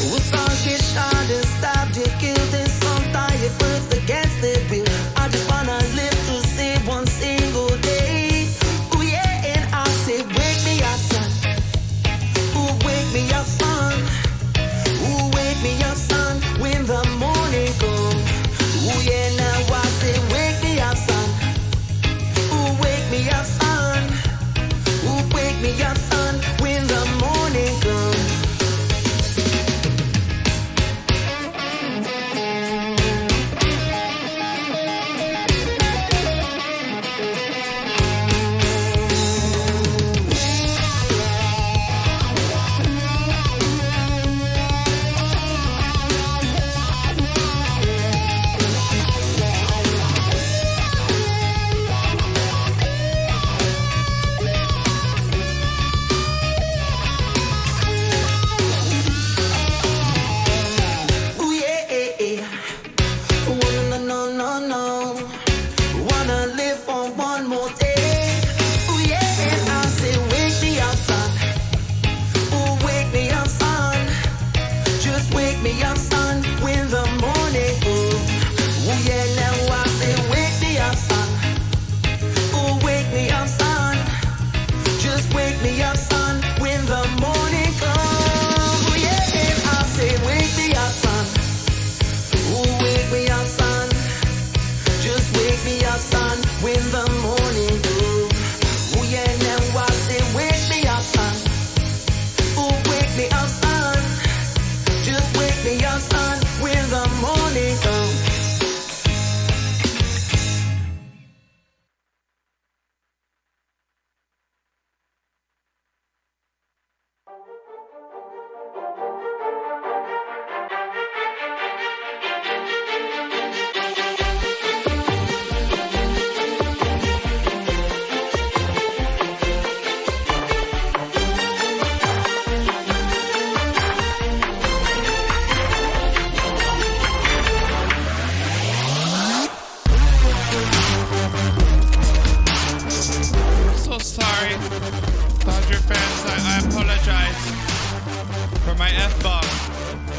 Well, some get shot and stabbed and killed, and some die at birth against their will. I just wanna live to see one single day. Ooh yeah, and I say wake me up, son. Ooh, wake me up, son. Ooh, wake me up, son. When the morning comes.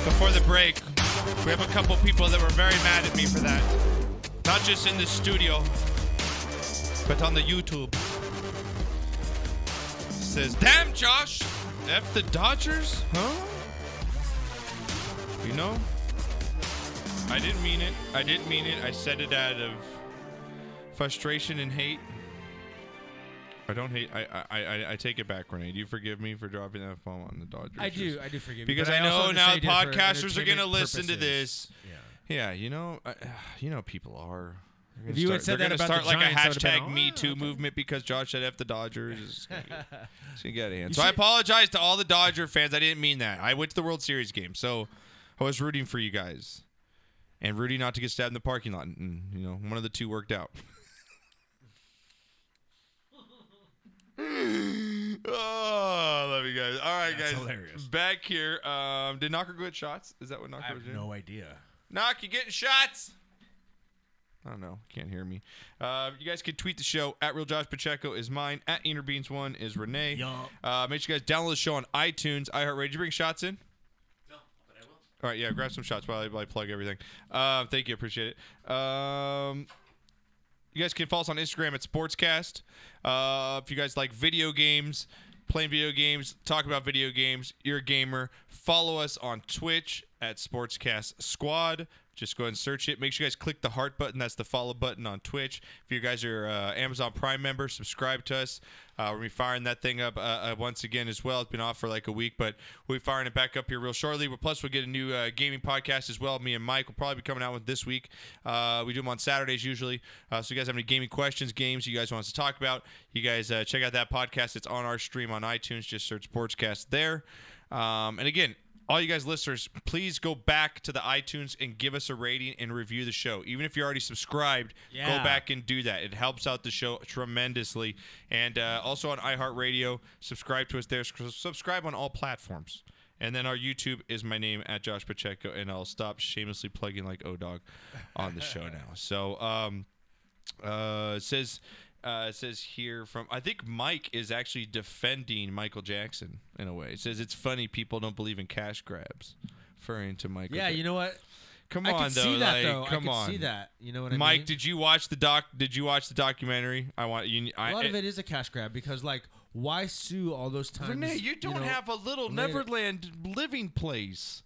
before the break, we have a couple people that were very mad at me for that. Not just in the studio, but on the YouTube. Says, damn, Josh, F the Dodgers? Huh? You know, I didn't mean it. I didn't mean it. I said it out of frustration and hate. I don't hate. I take it back, Renee. Do you forgive me for dropping that bomb on the Dodgers? I do forgive you. Because but I know now also podcasters are going to entertainment listen to purposes. this. Yeah, you know people are. If you had said they're that going to about start the like a Giants, I would've hashtag been, Me oh, Too okay. movement because Josh said F the Dodgers. It's going to get out of hand. You So I should- apologize to all the Dodger fans. I didn't mean that. I went to the World Series game, so I was rooting for you guys. And rooting not to get stabbed in the parking lot. And, you know, one of the two worked out. Oh, love you guys. All right, That's guys. hilarious. Back here. Did Knocker go get shots? Is that what Knocker I was have doing? no idea. Knock, you getting shots? I don't know. Can't hear me. You guys can tweet the show. At Real Josh Pacheco is mine. At Innerbeans1 is Renee. Make sure you guys download the show on iTunes, iHeartRadio. Did you bring shots in? No, but I will. All right, yeah, grab some shots while I plug everything. Thank you. Appreciate it. You guys can follow us on Instagram at Sportscast. If you guys like video games, playing video games, talk about video games, you're a gamer, follow us on Twitch at Sportscast Squad. Just go ahead and search it. Make sure you guys click the heart button. That's the follow button on Twitch. If you guys are Amazon Prime members, subscribe to us. We're going to be firing that thing up once again as well. It's been off for like a week, but we'll be firing it back up here real shortly. But plus, we'll get a new gaming podcast as well. Me and Mike will probably be coming out with this week. We do them on Saturdays usually. So you guys have any gaming questions, games you guys want us to talk about, you guys check out that podcast. It's on our stream on iTunes. Just search Sportscast there. And again, all you guys listeners, please go back to the iTunes and give us a rating and review the show. Even if you're already subscribed, go back and do that. It helps out the show tremendously. And also on iHeartRadio, subscribe to us there. Subscribe on all platforms. And then our YouTube is my name at Josh Pacheco, and I'll stop shamelessly plugging like O-Dog on the show now. So it says here from, I think Mike is actually defending Michael Jackson in a way. It says it's funny people don't believe in cash grabs, referring to Michael. Yeah, Jackson. you know what? Come I on, could though. see that, like, though. Come I on. could see that. You know what I Mike, mean? did you watch the Did you watch the documentary? I want you. A lot of it is a cash grab because, like, why sue all those times? Renee, you don't have a little later. Neverland living place.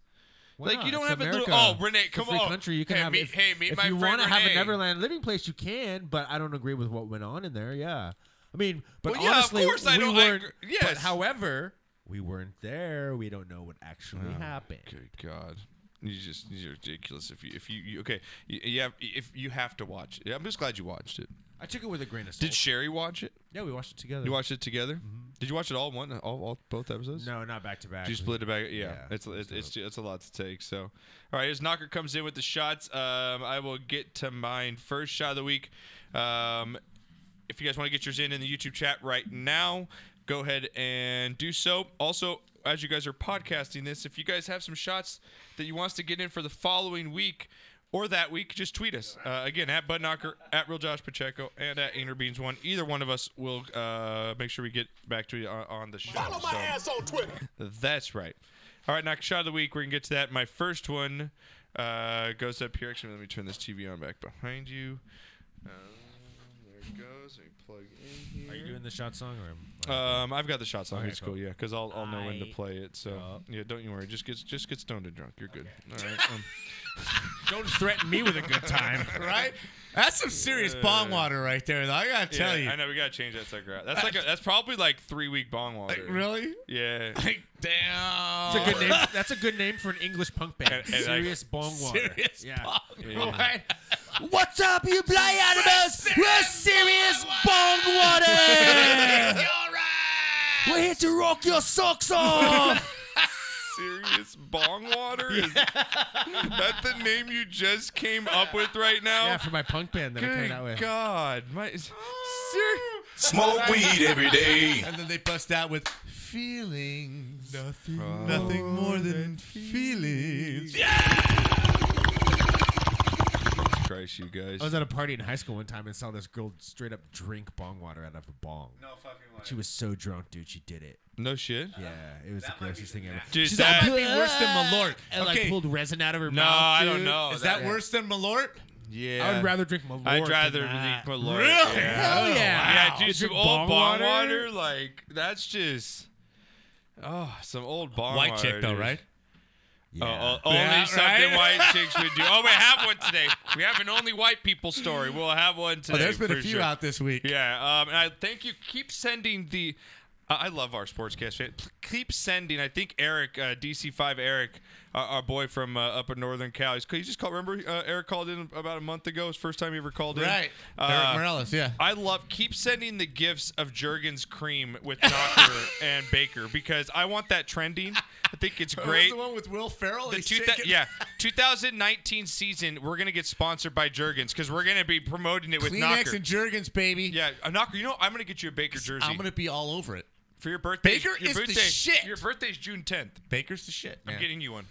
Why like not? you don't It's have America. a little. Oh, Renee, It's a come free on. country. You can hey, have. meet, If, hey, meet if my you friend want to have a Renee. Neverland living place, you can. But I don't agree with what went on in there. Yeah, I mean, but Well, yeah, of honestly, course I we don't- I weren't. agree. Yes. But however, we weren't there. We don't know what actually happened. Good God. You're ridiculous. If you okay, if you have to watch it. I'm just glad you watched it. I took it with a grain of salt. Did Sherry watch it? Yeah, we watched it together. You watched it together? Did you watch it all in one? All both episodes? No, not back to back. Did you split it back? Yeah, it's a lot to take. So, all right, as Knocker comes in with the shots, I will get to mine. First shot of the week. If you guys want to get yours in the YouTube chat right now, go ahead and do so. Also, as you guys are podcasting this, if you guys have some shots that you want us to get in for the following week or that week, just tweet us. Again, at Bud Knocker, at Real Josh Pacheco, and at Innerbeans1. Either one of us will make sure we get back to you on the show. Follow my ass on Twitter. That's right. All right, Knocker shot of the week. We're going to get to that. My first one goes up here. Actually, let me turn this TV on back behind you. There it goes. Let me plug in here. Are you doing the shot song or? I've got the shot song. Okay, It's cool, yeah, because I'll know when to Aight. play it. So yeah, don't you worry. Just get stoned and drunk. You're good. All right. Don't threaten me with a good time. Right? That's some serious bong water right there, though. I gotta tell you. I know we gotta change that sucker out. That's probably like 3-week bong water. Like, really? Yeah. Like, damn. That's a good name. That's a good name for an English punk band. And Serious bong water. Serious Yeah. bong Yeah. right? What's up, you play animals? We're serious bong water. We're here to rock your socks off. Serious bong water? Is that the name you just came up with right now? Yeah, for my punk band that I came out Good with. God. Smoke weed every day. And then they bust out with feelings. Nothing more than feelings. Christ, you guys. I was at a party in high school one time and saw this girl straight up drink bong water out of a bong. No fucking way. She was so drunk, dude. She did it. No shit. Yeah, it was the grossest thing ever. Dude, She's that like, might be worse than Malort. And like pulled resin out of her No, mouth. I dude. don't know. Is that worse than Malort? Yeah. I would rather drink Malort. I'd rather than that. drink Malort. Really? Yeah. Hell yeah. Yeah, dude, You some drink old bong bong water? water, like that's just some old bong White water. chick though, dude. right? Only Yeah, something right? white chicks would do. Oh, we have one today. We have an only white people story. We'll have one today. Oh, there's been a for few sure. out this week. Yeah, and I thank you. Keep sending the. I love our Sportscast fan. Keep sending. I think Eric, DC5 Eric, our boy from up in Northern Cal. He just called. Remember, Eric called in about a month ago. His first time he ever called in. Right. Eric Morales, yeah. I love. Keep sending the gifts of Jergens cream with Knocker and Baker because I want that trending. I think it's great. The one with Will Ferrell. The 2019 season, we're gonna get sponsored by Jergens because we're gonna be promoting it with Kleenex Knocker. and Jergens, baby. Yeah, Knocker. You know, I'm gonna get you a Baker jersey. I'm gonna be all over it. For your birthday. Baker your is the birthday, shit. Your birthday's June 10th. Baker's the shit. I'm man. getting you one.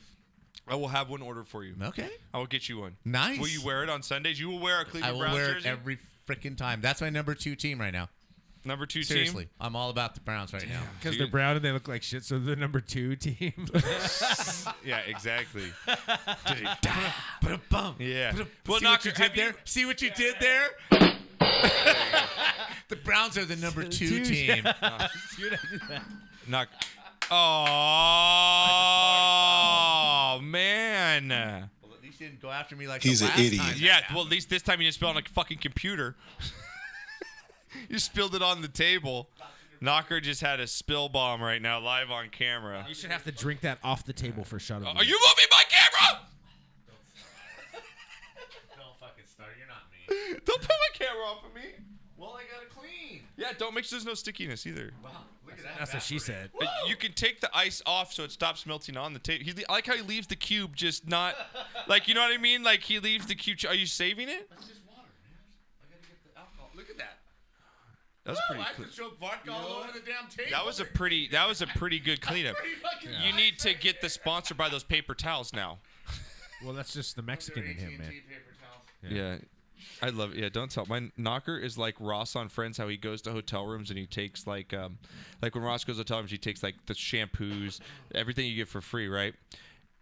I will have one ordered for you. Okay. I will get you one. Nice. Will you wear it on Sundays? You will wear a I Cleveland will Browns wear jersey? it every freaking time. That's my number 2 team right now. Number 2 Seriously, team? I'm all about the Browns right now. Because they're brown and they look like shit, so they're number 2 team. Yeah, exactly. Yeah. Well, See what Knocker, you did have there? you- See what you did there? The Browns are the number 2 team. Knock. Oh, man. Well, at least you didn't go after me like He's the an last idiot. time. Yeah, well, at least this time you didn't spill it on a fucking computer. You spilled it on the table. Knocker just had a spill bomb right now, live on camera. You should have to drink that off the table for shut up. Are you moving my camera? Don't fucking start. You're not me. Don't put my camera off of me. Well, I gotta clean. Yeah, don't make sure there's no stickiness either. Wow, look at that. That's what she said. But you can take the ice off so it stops melting on the table. I like how he leaves the cube just not, like, you know what I mean? Like, he leaves the cube. Are you saving it? That's just water, man. I gotta get the alcohol. Look at that. That was pretty I clean. could choke vodka all over the damn table. That was a pretty good cleanup. Pretty fucking You need to get the sponsor by those paper towels now. Well, that's just the Mexican in him, man. paper towels. Yeah. I love it. Yeah, don't tell. My Knocker is like Ross on Friends, how he goes to hotel rooms and he takes like when Ross goes to hotel rooms, he takes like the shampoos, everything you get for free, right?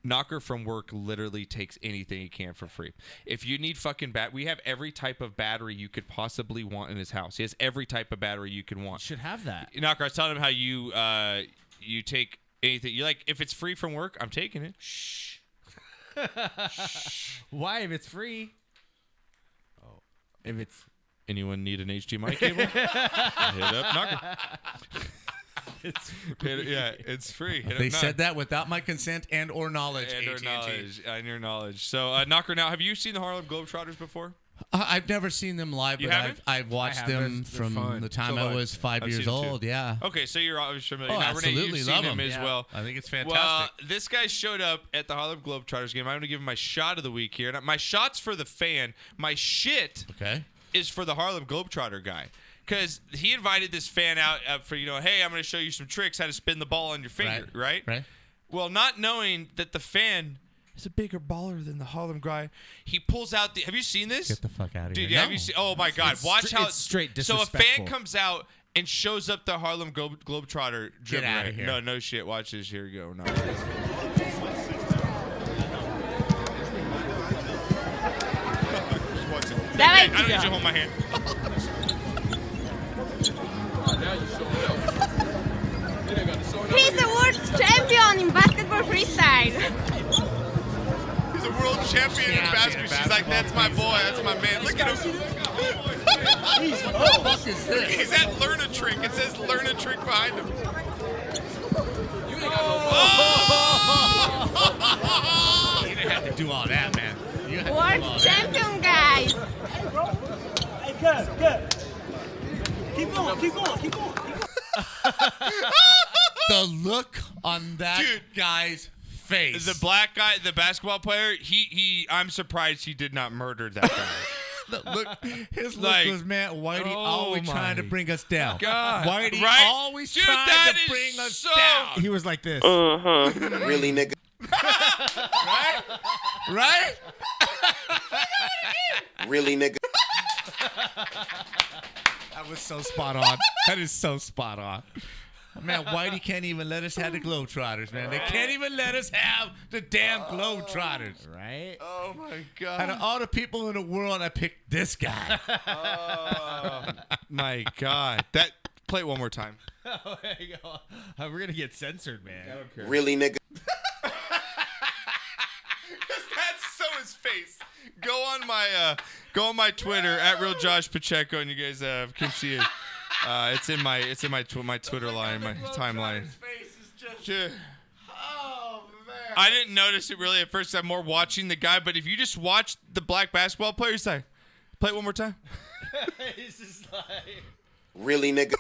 Knocker from work literally takes anything he can for free. If you need fucking we have every type of battery you could possibly want in his house. He has every type of battery you can want. Should have that. Knocker, I was telling him how you take anything. You like if it's free from work, I'm taking it. Shh. Why if it's free? Oh, if it's Anyone need an HDMI cable? Hit up Knocker. It's free. Hit They up said Knocker. that without my consent and or knowledge. And AT&T. your knowledge. So, Knocker, now, have you seen the Harlem Globetrotters before? I've never seen them live, You but haven't? I've watched have. them They're from fun. the time So I have was 5 I've years seen them too. old. Yeah. Okay, so you're obviously familiar. Oh, Now, Renee, absolutely. you've Love seen him them. as Yeah. well. I think it's Well, fantastic. this guy showed up at the Harlem Globetrotters game. I'm going to give him my shot of the week here. Now, my shot's for the fan. My shit Okay. is for the Harlem Globetrotter guy. Because he invited this fan out for, hey, I'm going to show you some tricks, how to spin the ball on your finger, right? Right. Well, not knowing that the fan is a bigger baller than the Harlem guy, he pulls out the. Have you seen this? Get the fuck out of Dude, here. yeah, have you seen? Oh my God! Watch how it's straight So a disrespectful. fan comes out and shows up the Harlem Globetrotter dribbling. outta here. No shit. Watch this. Here we go. No. I don't need you to hold my hand. He's the world champion in basketball freestyle. He's a world champion in basketball. She's like, that's my boy. That's my man. Look at him. What the fuck is this? He's at Learn a Trick. It says Learn a Trick behind him. You didn't have to do all that, man. You had to do all World that. champion, guys. Hey, good. Keep going. The look on that Dude. guy's face. The black guy, the basketball player, I'm surprised he did not murder that guy. His look Like, was, man, Whitey oh always my trying to bring us down. God. Whitey Right? always Dude, trying that to is bring us so- down. He was like this. Really, nigga? Right? Right? Really, nigga? That was so spot on. That is so spot on. Man, Whitey can't even let us have the Globetrotters, man. They can't even let us have the damn Globetrotters. Right? Oh, my God. Out of all the people in the world, I picked this guy. Oh, my God. Play it one more time. Oh, there you go. We're going to get censored, man. I don't care. Really, nigga? Because that's so his face. Go on my Twitter at Real Josh Pacheco, and you guys can see it. It's in my Twitter line, my timeline. Oh man! I didn't notice it really at first. I'm more watching the guy, but if you just watch the black basketball player, you say, "Play it one more time." He's just like, really, nigga?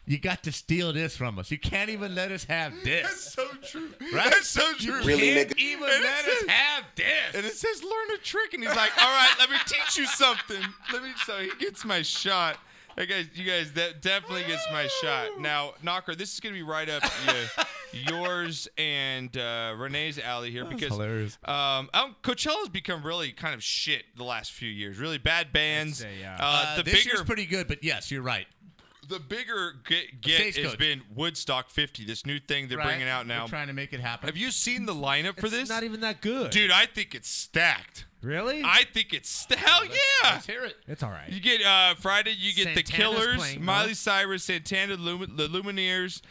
You got to steal this from us. You can't even let us have this. That's so true. Right? That's so true. Really, You can't nigga? even let us have this. And it says learn a trick, and he's like, "All right, let me teach you something." So he gets my shot. Hey guys, you guys, that definitely gets my shot. Now, Knocker, this is gonna be right up yours and Renee's alley here because hilarious. Coachella's become really kind of shit the last few years. Really bad bands. I'd say, yeah. This year's pretty good, but yes, you're right. The bigger get has Stagecoach. been Woodstock 50, this new thing they're bringing out now. We're trying to make it happen. Have you seen the lineup for it's this? not even that good. Dude, I think it's stacked. Really? I think it's hell yeah. Let's hear it. It's all right. You get Friday. You get the Santana's Killers, playing, Miley huh? Cyrus, Santana, the Lumineers.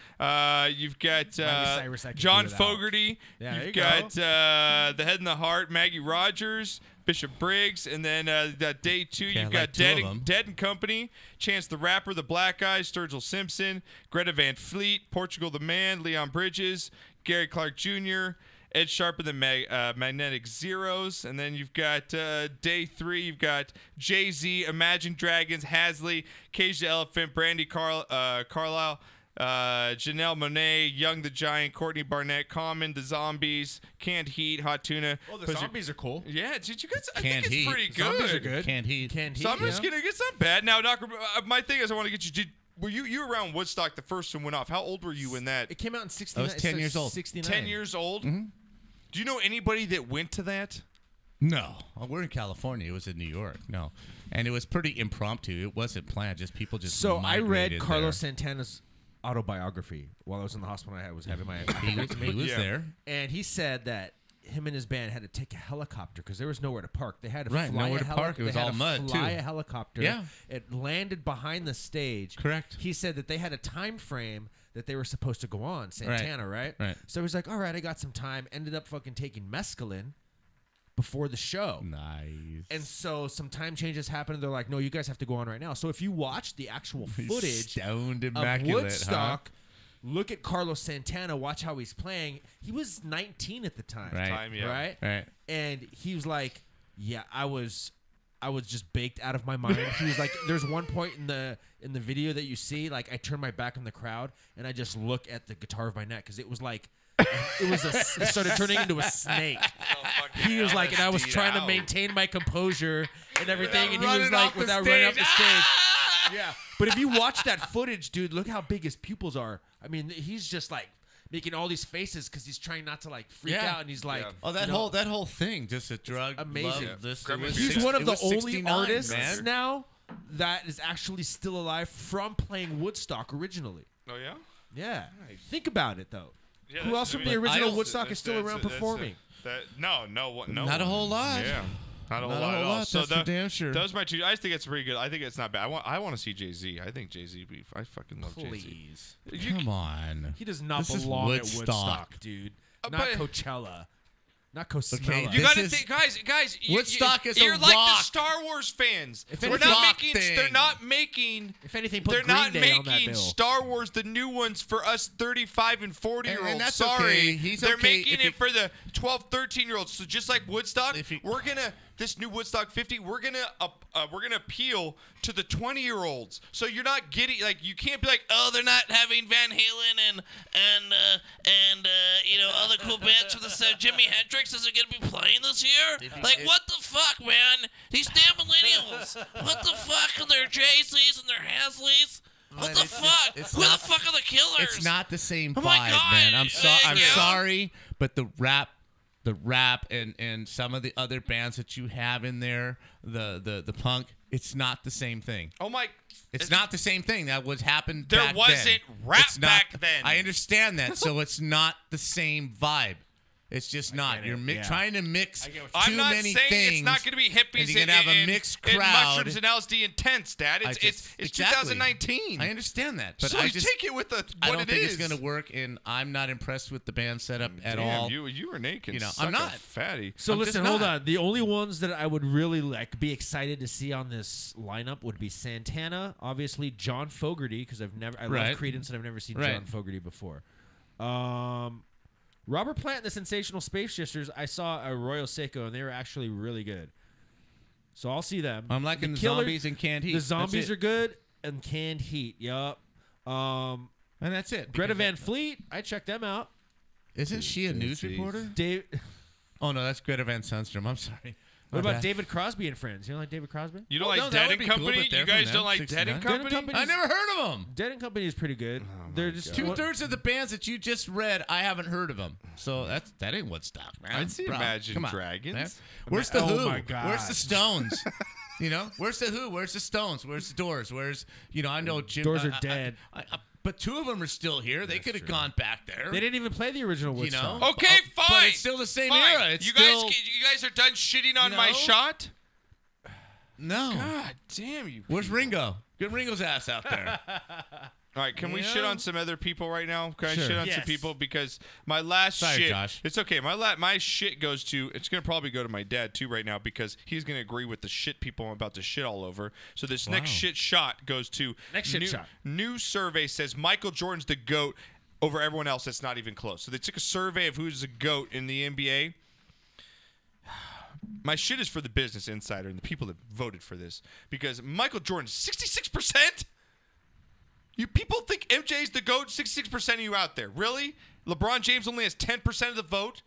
You've got Cyrus, I can John do without. Fogerty. Yeah, there You've you got the Head and the Heart, Maggie Rogers, Bishop Briggs, and then that day two. Okay, You've I got like two of them. Dead and Company, Chance the Rapper, the Black Guys, Sturgill Simpson, Greta Van Fleet, Portugal the Man, Leon Bridges, Gary Clark Jr., Ed Sharp and the Magnetic Zeros. And then you've got day three. You've got Jay-Z, Imagine Dragons, Hasley, Cage the Elephant, Brandy Carlisle, Janelle Monáe, Young the Giant, Courtney Barnett, Common, The Zombies, Canned Heat, Hot Tuna. Oh, the zombies are cool. Yeah, did you guys? I Canned think it's Heat. pretty good. Zombies are good. Canned Heat. Canned Heat. Zombies yeah. it's not bad. Now, Doc, my thing is I want to get you. Were you were around Woodstock the first one went off? How old were you in that? It came out in 69. I was 10 years old. 69. 10 years old? Mm-hmm. Do you know anybody that went to that? No. Well, we're in California. It was in New York. No. And it was pretty impromptu. It wasn't planned. Just people just So I read migrated Carlos there. Santana's autobiography while I was in the hospital. I was having my He was there. and he said that him and his band had to take a helicopter because there was nowhere to park. They had to Right, fly nowhere a to park. It was they had all to mud, fly too. a helicopter. Yeah. It landed behind the stage. Correct. He said that they had a time frame that they were supposed to go on, Santana, right? Right. So he's like, all right, I got some time. Ended up fucking taking mescaline before the show. Nice. And so some time changes happened. And they're like, no, you guys have to go on right now. So if you watch the actual footage Stoned of immaculate, Woodstock, look at Carlos Santana, watch how he's playing. He was 19 at the time. Right. Right? Right. And he was like, yeah, I was just baked out of my mind. He was like, there's one point in the video that you see, like I turn my back on the crowd and I just look at the guitar of my neck because it was like, it started turning into a snake. He was like, and I was trying to maintain my composure and everything, and he was like, without running off the stage. Yeah, but if you watch that footage, dude, look how big his pupils are. I mean, he's just like making all these faces because he's trying not to like freak out, and he's like, oh, that whole thing, just a drug. amazing. Love, this, He's one of the only 69, artists man. now that is actually still alive from playing Woodstock originally. Oh yeah. Yeah, think about it though. Yeah, Who else from the original Woodstock is still around performing? No. Not a whole lot. Yeah. Not a whole Not lot a at whole all. lot, So that's for damn sure. Those are my two. I think it's pretty good. I think it's not bad. I want to see Jay-Z. I think Jay-Z. I fucking love Jay-Z. Please. Come on. He does not This is belong at Woodstock. Woodstock, dude. Not but- Coachella. Not Coachella. Okay, You This got to is- think, guys. Woodstock is a you're like the rock. Star Wars fans. If We're anything- not rock making. thing. They're not making. If anything, put They're Green not Day on that making bill. Star Wars the new ones for us 35 and 40 year And olds. that's Sorry, okay. He's they're okay making if it he- for the 12, 13 year olds. So just like Woodstock, If he- we're gonna this new Woodstock 50. We're gonna appeal to the 20-year-olds. So you're not getting like you can't be like, oh, they're not having Van Halen and other cool bands from the set. Jimi Hendrix isn't gonna be playing this year. Like what the fuck, man? These damn millennials. What the fuck? And their Jay-Z's and their Hasleys. What the fuck? Who the fuck are the Killers? It's not the same Oh my vibe, God. man. I'm Thank you. sorry, but the rap and some of the other bands that you have in there, the punk, it's not the same thing. Oh my! It's not the same thing that was happened. There back wasn't then. rap It's not- back then. I understand that, so it's not the same vibe. It's just not. You're trying to mix too I'm not many saying things. it's not going to be hippies and you're gonna have a mixed and crowd. mushrooms and LSD intense, Dad. It's Exactly. 2019. I understand that, but so I just take it with what I don't it think is. it's going to work, and I'm not impressed with the band setup at Damn, all. You Renee can I'm suck not a fatty. So I'm listen, just hold not. on. The only ones that I would really be excited to see on this lineup would be Santana, obviously John Fogerty, because I Right. love Creedence and I've never seen Right. John Fogerty before. Robert Plant and the Sensational Space Shifters, I saw a Royal Seiko and they were actually really good. So I'll see them. I'm liking the Killers- Zombies and Canned Heat. The That's Zombies it. are good and Canned Heat. Yup. And that's it. Greta Van Fleet, I checked them out. Isn't she a news reporter? Dave. Oh no, that's Greta Van Sundstrom. I'm sorry. What My about bad. David Crosby and Friends? You don't like David Crosby? You don't Well, like no, that Dead would and be cool, Company? but they're You guys from don't them, like Dead and 69. Company? I never heard of them. Dead and Company is pretty good. They're just 2/3 of the bands that you just read, I haven't heard of them. So that ain't Woodstock, man. I'd see Bro, Imagine come on, Dragons. man. Where's the Oh Who? my God. Where's the Stones? Where's the Who? Where's the Stones? Where's the Doors? Where's I know Jim. Doors are dead. But two of them are still here. They could have gone back there. They didn't even play the original Woodstock. Okay, fine. But it's still the same Fine. era. It's you still, guys are done shitting on my shot? No. God damn you. Where's Ringo? Get Ringo's ass out there. All right, can we shit on some other people right now? Can I Sure. shit on some Yes. people? Because my last Sorry, shit. Josh. It's okay. My shit goes to. It's going to probably go to my dad, too, right now, because he's going to agree with the shit people I'm about to shit all over. So this next shit shot goes to. Next shit shot. New survey says Michael Jordan's the GOAT over everyone else that's not even close. So they took a survey of who's the GOAT in the NBA. My shit is for the Business Insider and the people that voted for this. Because Michael Jordan, 66%? You people think MJ's the GOAT? 66% of you out there. Really? LeBron James only has 10% of the vote?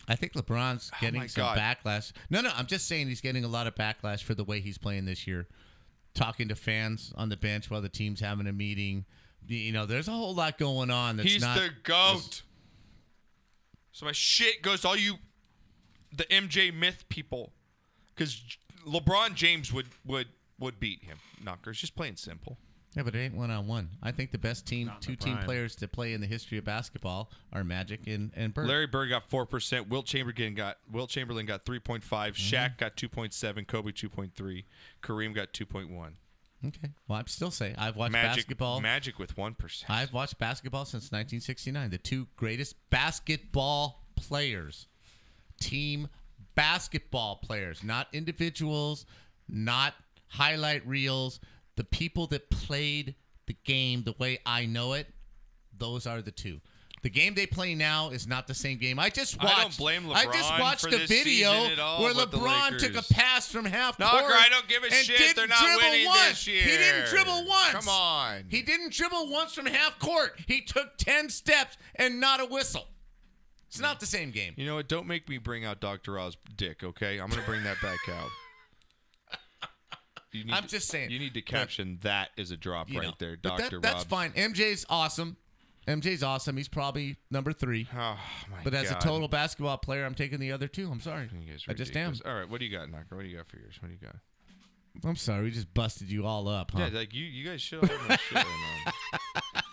I think LeBron's getting my some God. backlash. No, I'm just saying he's getting a lot of backlash for the way he's playing this year. Talking to fans on the bench while the team's having a meeting. There's a whole lot going on. That's He's not the GOAT. So my shit goes to all you, the MJ myth people. Because LeBron James would beat him. Knockers, just plain simple. Yeah, but it ain't one-on-one. I think the best team, two team players to play in the history of basketball are Magic and Bird. Larry Bird got 4%. Wilt Chamberlain got 3.5. Shaq got 2.7. Kobe 2.3. Kareem got 2.1. Okay. Well, I'm still saying I've watched Magic, basketball. Magic with 1%. I've watched basketball since 1969. The two greatest basketball players, team basketball players, not individuals, not highlight reels. The people that played the game the way I know it, those are the two. The game they play now is not the same game. I just watched. I don't blame LeBron I just watched for the this video season at all where with the LeBron took Lakers. a pass from half court. Knocker, I don't give a and shit. didn't They're not dribble winning once. this year. He didn't dribble once. Come on. He didn't dribble once from half court. He took 10 steps and not a whistle. It's not the same game. You know what? Don't make me bring out Dr. Oz dick, okay? I'm going to bring that back out. I'm just saying. You need to caption that as a drop right there, But Dr. That's Rob. fine. MJ's awesome. MJ's awesome. He's probably number 3. Oh, my But as a God. total basketball player, I'm taking the other 2. I'm sorry. You guys are I just am. ridiculous. All right, what do you got, Knocker? What do you got for yours? What do you got? I'm sorry. We just busted you all up, huh? Yeah, like you guys should have my shit right now.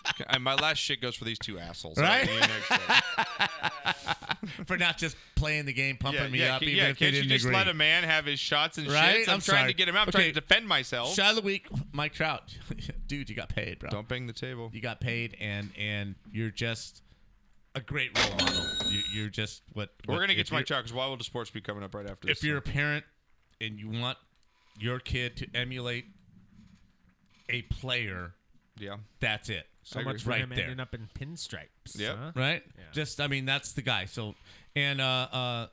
Okay, and my last shit goes for these two assholes. Right? All next For not just playing the game, pumping me up, even if they can't you didn't just agree. let a man have his shots and Right? shits? I'm trying to get him out. I'm trying to defend myself. Shot of the week, Mike Trout. Dude, you got paid, bro. Don't bang the table. You got paid, and you're just a great role model. You're just what We're going to get if to my you're- chat because Why Will the Sports be coming up right after this. If you're a parent and you want your kid to emulate a player, yeah, that's it. So I much agree. for right him there. ending up in pinstripes. Yep. Huh? Right? Yeah. Just, I mean, that's the guy. So, and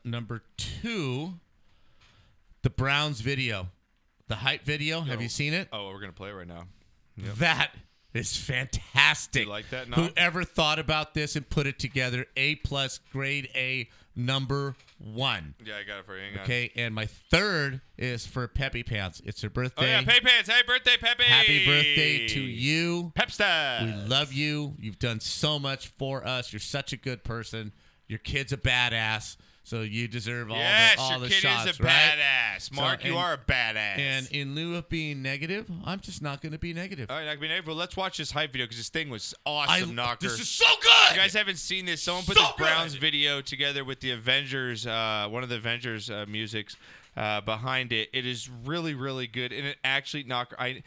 number 2, the Browns video, the hype video. Have you seen it? Oh, we're going to play it right now. Yep. That is fantastic. You like that, Nog? Whoever thought about this and put it together, A+, grade A, number 1. Yeah, I got it for you. Hang on. Okay, and my third is for Peppy Pants. It's her birthday. Oh, yeah, Peppy Pants. Happy birthday, Peppy. Happy birthday to you. Pepsta. We love you. You've done so much for us. You're such a good person. Your kid's a badass, so you deserve all the shots, your kid is a right? badass. Mark, you are a badass. And in lieu of being negative, I'm just not going to be negative. All right, not gonna be negative. Well, let's watch this hype video because this thing was awesome, Knocker. This is so good. You guys haven't seen this. Someone put this Browns video together with the Avengers, one of the Avengers musics behind it. It is really, really good, and it actually Knocker. I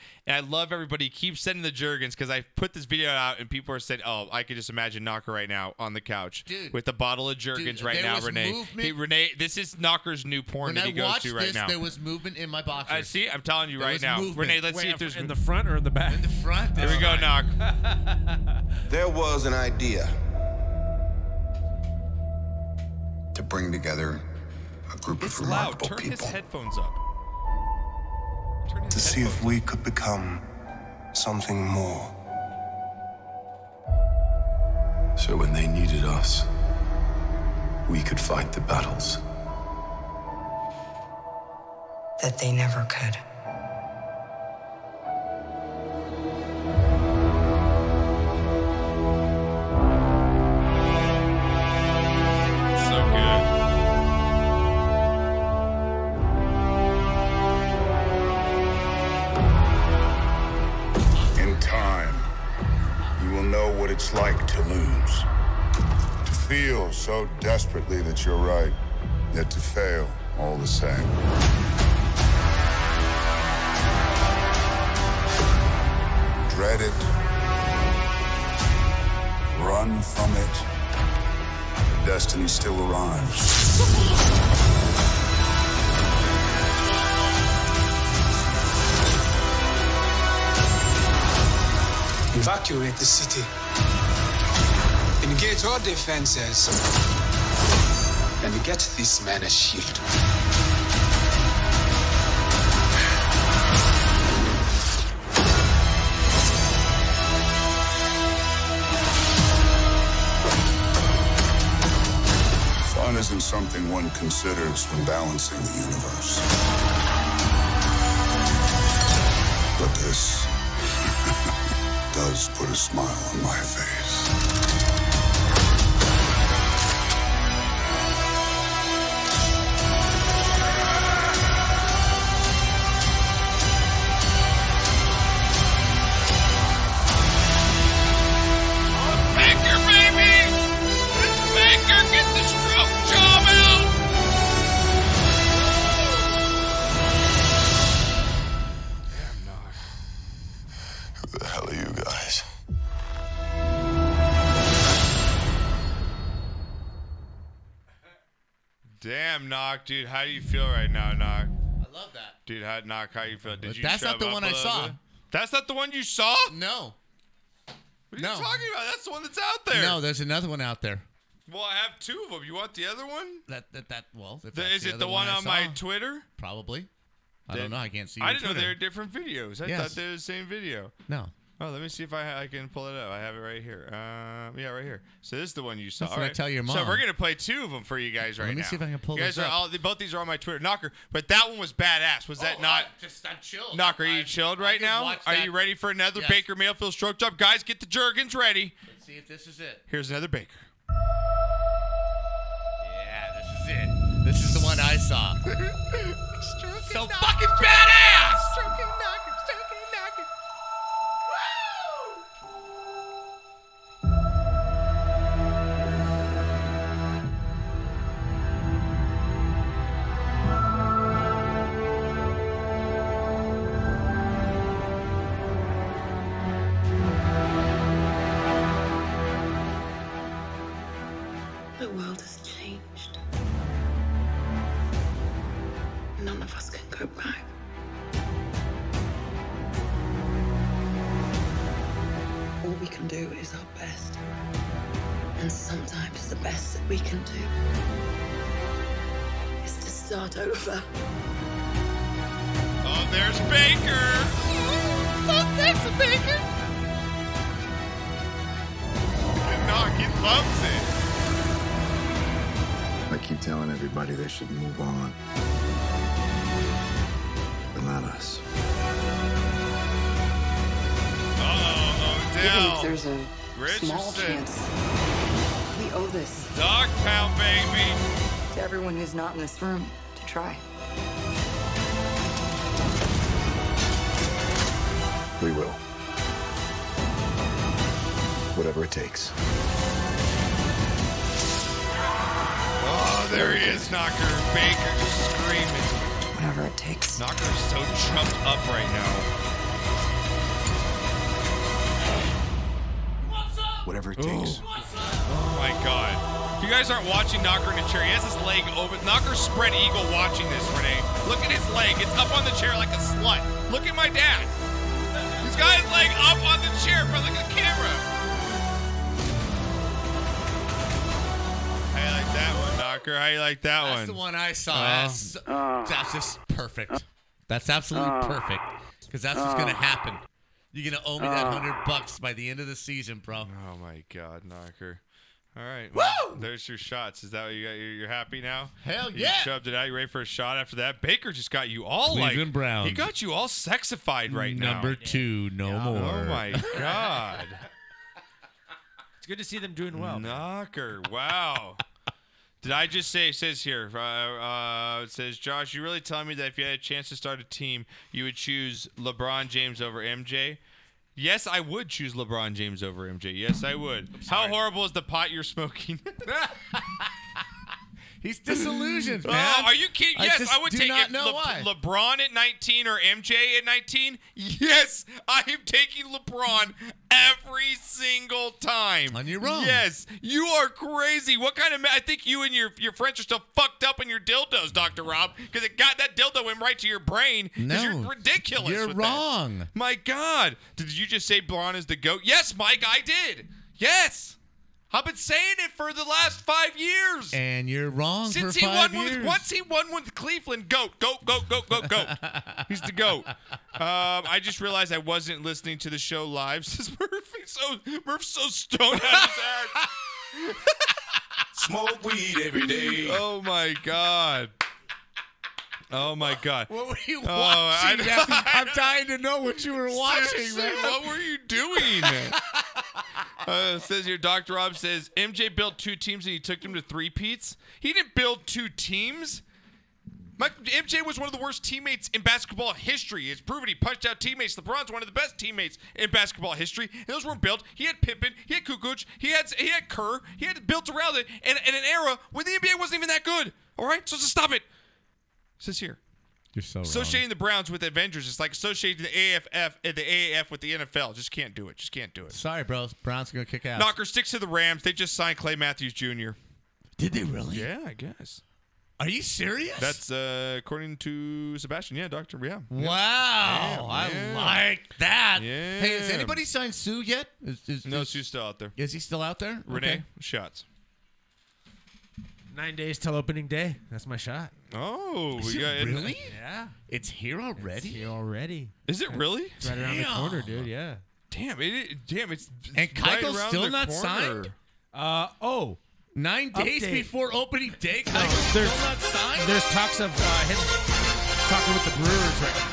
love everybody keeps sending the Jergens because I put this video out and people are saying, "Oh, I could just imagine Knocker right now on the couch with a bottle of Jergens right now." Renee, this is Knocker's new porn that he goes to right now. There was movement in my boxers. I see. I'm telling you right now, Renee. Let's see if there's in the front or in the back. In the front. There we go, Knock. There was an idea to bring together a group It's of loud. remarkable Turn people his headphones up. to see if we could become something more. So when they needed us, we could fight the battles that they never could. So good. In time, you will know what it's like to lose. To feel so desperately that you're right, yet to fail all the same. Dread it. Run from it. Destiny still arrives. Evacuate the city. Engage all defenses. And get this man a shield. Fun isn't something one considers when balancing the universe. But this does put a smile on my face. Baker, baby! Baker, get the stroke job out! Who the hell are you guys? Damn, Knock, dude. How do you feel right now, Knock? I love that. Dude, Knock, how you feel? Did you That's not shove the up one a I little saw. bit? That's not the one you saw? No. What are you talking about? That's the one that's out there. No, there's another one out there. Well, I have two of them. You want the other one? If Is it the one on my Twitter? Probably. I don't know. I can't see. I your didn't know Twitter. they were different videos. I thought they were the same video. No. Oh, let me see if I can pull it up. I have it right here. Yeah, right here. So this is the one you saw. That's what I tell your So mom. we're gonna play two of them for you guys right now. Let me see if I can pull you guys this are up. both these are on my Twitter. Knocker, but that one was badass. Was that not? I'm chilled. Knocker, are you chilled right now? Are you ready for another Baker Mayfield stroke job? Guys, get the Jergens ready. Let's see if this is it. Here's another Baker. Yeah, this is it. This is the one I saw. So fucking badass! Stroking, knocking, stroking, knocking. The world has changed. None of us can go back. All we can do is our best. And sometimes the best that we can do is to start over. Oh, there's Baker. Oh, there's a Baker. He loves it. I keep telling everybody they should move on. But not us. Even Odell. if there's a small Richardson. chance, we owe this Dog pound, baby. to everyone who's not in this room to try. We will. Whatever it takes. Oh, there he is, Knocker. Baker just screaming. Whatever it takes. Knocker's so chumped up right now. Whatever it takes. Oh my God. If you guys aren't watching Knocker in a chair, he has his leg over. Knocker's spread eagle watching this, Renee. Look at his leg. It's up on the chair like a slut. Look at my dad. He's got his leg up on the chair in front of the camera. How you like that one, Knocker? How you like that one? That's the one I saw. That's just perfect. That's absolutely perfect. Because that's what's going to happen. You're going to owe me that $100 by the end of the season, bro. Oh, my God, Knocker. All right. Well, there's your shots. Is that what you got? You're happy now? Hell You yeah. shoved it out. You ready for a shot after that? Baker just got you all Cleveland Browns. He got you all sexified right now. Number 2, no more. Oh, my God. It's good to see them doing well. Knocker. Wow. Did I just say, it says here, it says, Josh, you really telling me that if you had a chance to start a team, you would choose LeBron James over MJ? Yes, I would choose LeBron James over MJ. Yes, I would. How horrible is the pot you're smoking? He's disillusioned, man. Oh, are you kidding? Yes, I would take not it. know why. LeBron at 19 or MJ at 19? Yes, I am taking LeBron every single time. And you're wrong. Yes, you are crazy. What kind of I think you and your friends are still fucked up in your dildos, Dr. Rob, because it got that dildo went right to your brain. Because you're ridiculous. You're with wrong. That. My God. Did you just say LeBron is the GOAT? Yes, Mike, I did. Yes. I've been saying it for the last 5 years. And you're wrong Since for he 5 won years. once he won with Cleveland, GOAT. He's the GOAT. I just realized I wasn't listening to the show live. Says Murph's so stoned out of his ass. Smoke weed every day. Oh my God. Oh my God. What were you watching? I'm dying to know what you were watching, Seriously, man. what were you doing? Says here, Dr. Rob says, MJ built 2 teams and he took them to 3-peats. He didn't build 2 teams. MJ was one of the worst teammates in basketball history. It's proven he punched out teammates. LeBron's one of the best teammates in basketball history. And those weren't built. He had Pippen. He had Kukoc. He had Kerr. He had built around it in an era when the NBA wasn't even that good. All right? So just stop it. It says here. You're so wrong. Associating the Browns with Avengers is like associating the AAF with the NFL. Just can't do it. Just can't do it. Sorry, bro. Browns are going to kick ass. Knocker sticks to the Rams. They just signed Clay Matthews Jr. Did they really? Yeah, I guess. Are you serious? That's according to Sebastian. Yeah, Doctor. Yeah. Wow. I like that. Yeah. Hey, has anybody signed Sue yet? No, Sue's still out there. Is he still out there? Renee, Okay. shots. 9 days till opening day. That's my shot. Oh, Is we it got really? Yeah. It's here already? It's here already. Is it really? It's right around the corner, dude. Yeah. Damn it's And right Keiko's around still the not corner. signed? 9 days Update. before opening day, No, Keiko's there's- still not signed? There's talks of him talking with the Brewers right now.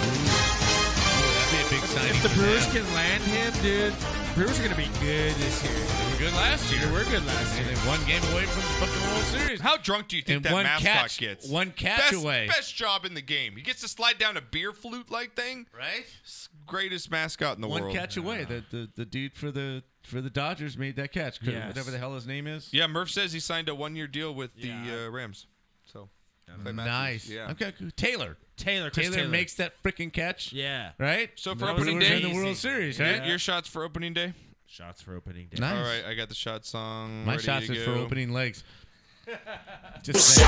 That'd be a big signing. If the for Brewers them. can land him, dude, Brewers are going to be good this year. They were good last year. They were good last year. And they one game away from the fucking World Series. How drunk do you think And that one mascot catch- gets? one catch best, away. Best job in the game. He gets to slide down a beer flute-like thing. Right? Greatest mascot in the One world. catch away. The dude for the Dodgers made that catch. Yes. Whatever the hell his name is. Yeah, Murph says he signed a 1-year deal with the Rams. So Clay Matthews. Nice. Yeah. Okay. Cool. Taylor Chris Taylor makes that freaking catch. Yeah. Right. So for The opening Brewers day, are in the World Series, right? Your shots for opening day. Shots for opening day. Nice. All right, I got the shot song. My ready shots to is go. for opening legs. Just saying.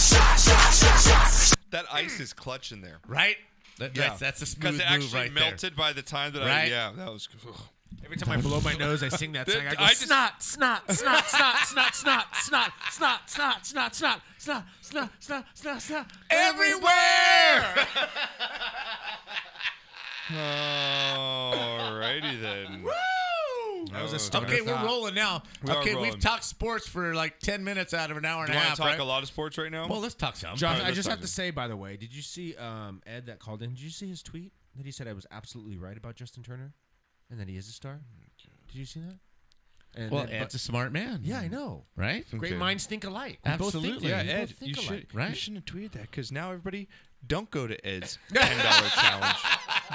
Here's that ice is clutch in there. Right? That's a smooth because it move actually right melted by the time that Right? that was. Ugh. Every time I blow my nose, I sing that song. I go, I just- snot, snot, snot, snot, snot, snot, snot, snot, snot, snot, snot, snot, snot, snot, snot, snot, everywhere. Alrighty then. Woo! That was a stupid Okay, we're thought. rolling now. We are Okay, rolling. we've talked sports for like 10 minutes out of an hour Do and you a want half, to talk right? a lot of sports right now? Well, let's talk some. Josh, Alright, I let's just talk have to it. say, by the way, did you see Ed that called in? Did you see his tweet that he said I was absolutely right about Justin Turner, and that he is a star? Did you see that? And Well, then- Ed's a smart man. yeah, I know. Right? Great Okay. minds think alike. We both think Absolutely. Yeah, we both Ed, think you should alike. right? you shouldn't have tweeted that because now everybody don't go to Ed's $10 challenge.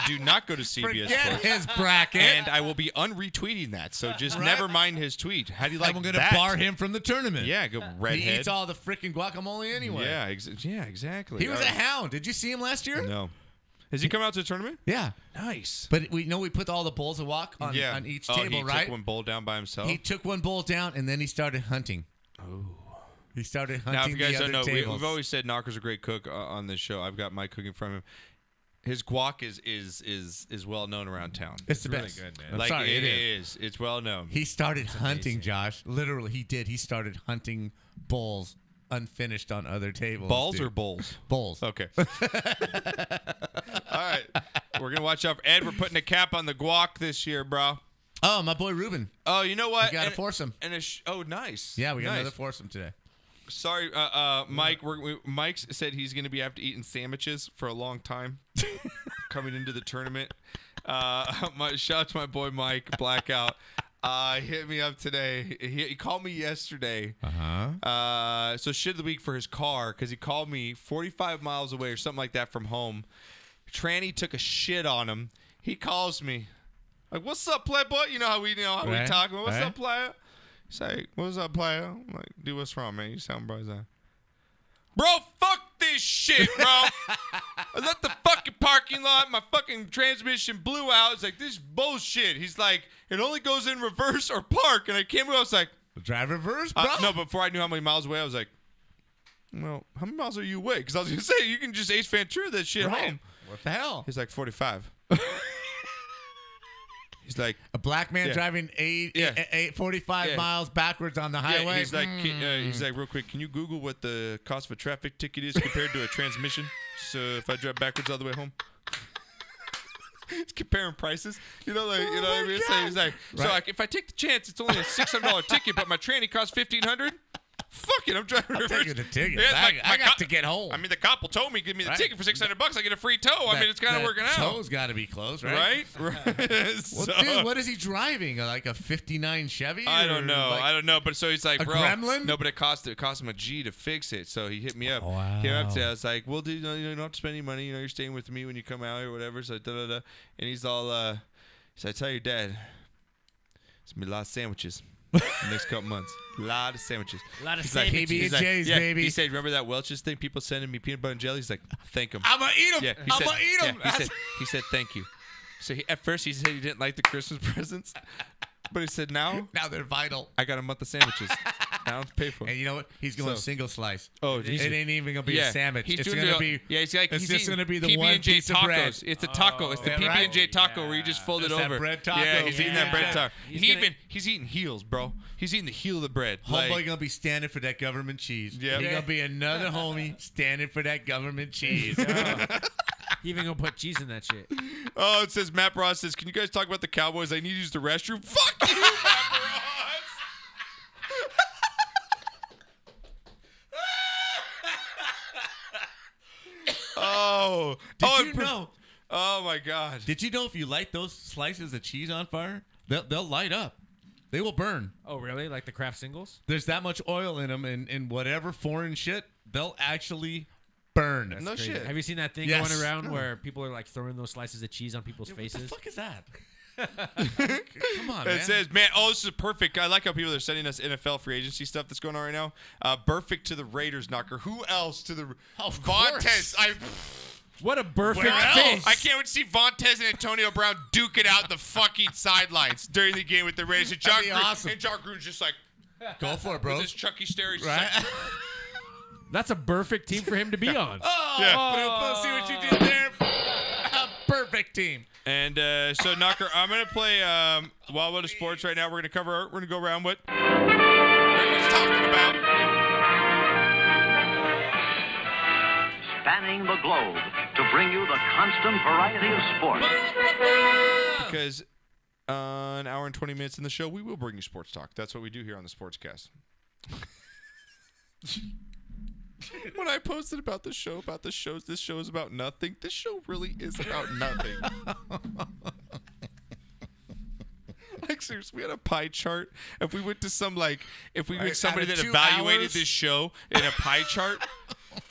Do not go to CBS Forget Sports. his bracket. And I will be unretweeting that. So just Right. never mind his tweet. How do you like I'm going to that? bar him from the tournament. Yeah, go He redhead. eats all the freaking guacamole anyway. Yeah, exactly. He was a All right. hound. Did you see him last year? No. Has he come out to the tournament? Yeah. Nice. But we put all the bowls of wok on each table, he right? took one bowl down by himself. He took one bowl down and then he started hunting. Oh. He started hunting Now, if you guys the don't other know, tables. we've always said Knocker's a great cook on this show. I've got my cooking from him. His guac is well known around town. It's the really best. good, man. I'm Like sorry, it it is. is. It's well known. He started hunting, amazing. Josh. Literally, he did. He started hunting bowls unfinished on other tables. Balls dude. or bowls? Bowls. Okay. All right. We're going to watch out for Ed. We're putting a cap on the guac this year, bro. Oh, my boy Ruben. Oh, you know what? We got a And- foursome. And oh, nice. Yeah, we got nice. another foursome today. Sorry, Mike. Mike said he's going to be after eating sandwiches for a long time coming into the tournament. Shout out to my boy Mike Blackout. Hit me up today. He called me yesterday. So shit of the week for his car because he called me 45 miles away or something like that from home. Tranny took a shit on him. He calls me like, "What's up, playboy?" You know how we Right, talk. What's right. up, player? He's like, "What's up, player?" I'm like, "Dude, what's wrong, man? You sound bright as that." Bro, fuck this shit, bro. I left the fucking parking lot. My fucking transmission blew out. It's like, this is bullshit. He's like, it only goes in reverse or park. And I came up, I was like, Drive reverse, bro. no, before I knew how many miles away, I was like, well, how many miles are you away? Because I was going to say, you can just Ace Ventura that shit Right. home. What the hell? He's like, 45. He's like, A black man Yeah. driving 45 Yeah. miles backwards on the yeah, highway. he's like, real quick, can you Google what the cost of a traffic ticket is compared to a transmission? So if I drive backwards all the way home. It's comparing prices, you know what I mean? So he's like, so Right. like, if I take the chance, it's only a $600 ticket, but my tranny costs $1,500. Fuck it, I'm driving reverse. taking the ticket. Yeah, I got to get home. I mean, the cop will tow me, give me the Right. ticket for $600. I get a free tow. I mean, it's kind of working out, Tow's got to be close, right? right? Well, So- dude, what is he driving? Like a 59 Chevy? I or don't know. like- I don't know. But so he's like, a bro. Gremlin? No, but it cost him a G to fix it. So he hit me up. Wow. Came up to me. I was like, well, dude, you don't have to spend any money. You know, you're staying with me when you come out or whatever. So da da da. And he's all, so I tell your dad, it's gonna be a lot of sandwiches the next couple months. A lot of sandwiches. A lot of He's like, sandwiches. he's like, PB&Js, yeah, baby. He said, remember that Welch's thing? People sending me peanut butter and jelly. He's like, thank him. I'm going to eat them. Yeah, I'm going to eat them. yeah, he said, thank you. So at first he said he didn't like the Christmas presents, but he said now they're vital. I got a month of sandwiches. Now I don't have to pay for them. And you know what? He's going So- single slice. Oh, it Jesus. ain't even going to be a sandwich. He's It's doing going to the- be. Yeah, he's like it's he's just eating going to be the one PB&J piece of bread. tacos. It's a taco. It's the yeah, PB&J right? taco where you just fold it Just that over. bread taco. Yeah, he's eating that bread Yeah. taco. He's He's eating heels, bro. He's eating the heel of the bread. Homeboy Like, gonna be standing for that government cheese. Yep. He gonna be another homie standing for that government cheese. He even gonna put cheese in that shit. oh, it says Matt Ross says, "Can you guys talk about the Cowboys? I need to use the restroom." Fuck you, Matt Ross. Oh, Did you know? Oh my God! Did you know if you light those slices of cheese on fire, they'll light up. They will burn. Oh, really? Like the Kraft singles? There's that much oil in them, and whatever foreign shit, they'll actually burn. That's No crazy. shit. Have you seen that thing Yes. going around where people are like throwing those slices of cheese on people's faces? What the fuck is that? Come on, man. It says, man, oh, this is perfect. I like how people are sending us NFL free agency stuff that's going on right now. Perfect to the Raiders, Knocker. Who else to the Of Vontez? What a perfect Where else? face. I can't wait to see Vontez and Antonio Brown duke it out the fucking sidelines during the game with the Raiders. And John That'd be Gruden, awesome. and John Gruden's just like, Go for it, bro. with his Chucky stare. He's Right? just like, That's a perfect team for him to be on. Oh, Yeah. see what you did there? Perfect Brick team. And so, Knocker, I'm going to play Wild World of Sports right now. We're going to go around what everyone's talking about. Spanning the globe to bring you the constant variety of sports. Because an hour and 20 minutes in the show, we will bring you sports talk. That's what we do here on the Sportscast. When I posted about this show is about nothing. This show really is about nothing. Like, seriously, we had a pie chart. If we went to somebody that evaluated this show in a pie chart,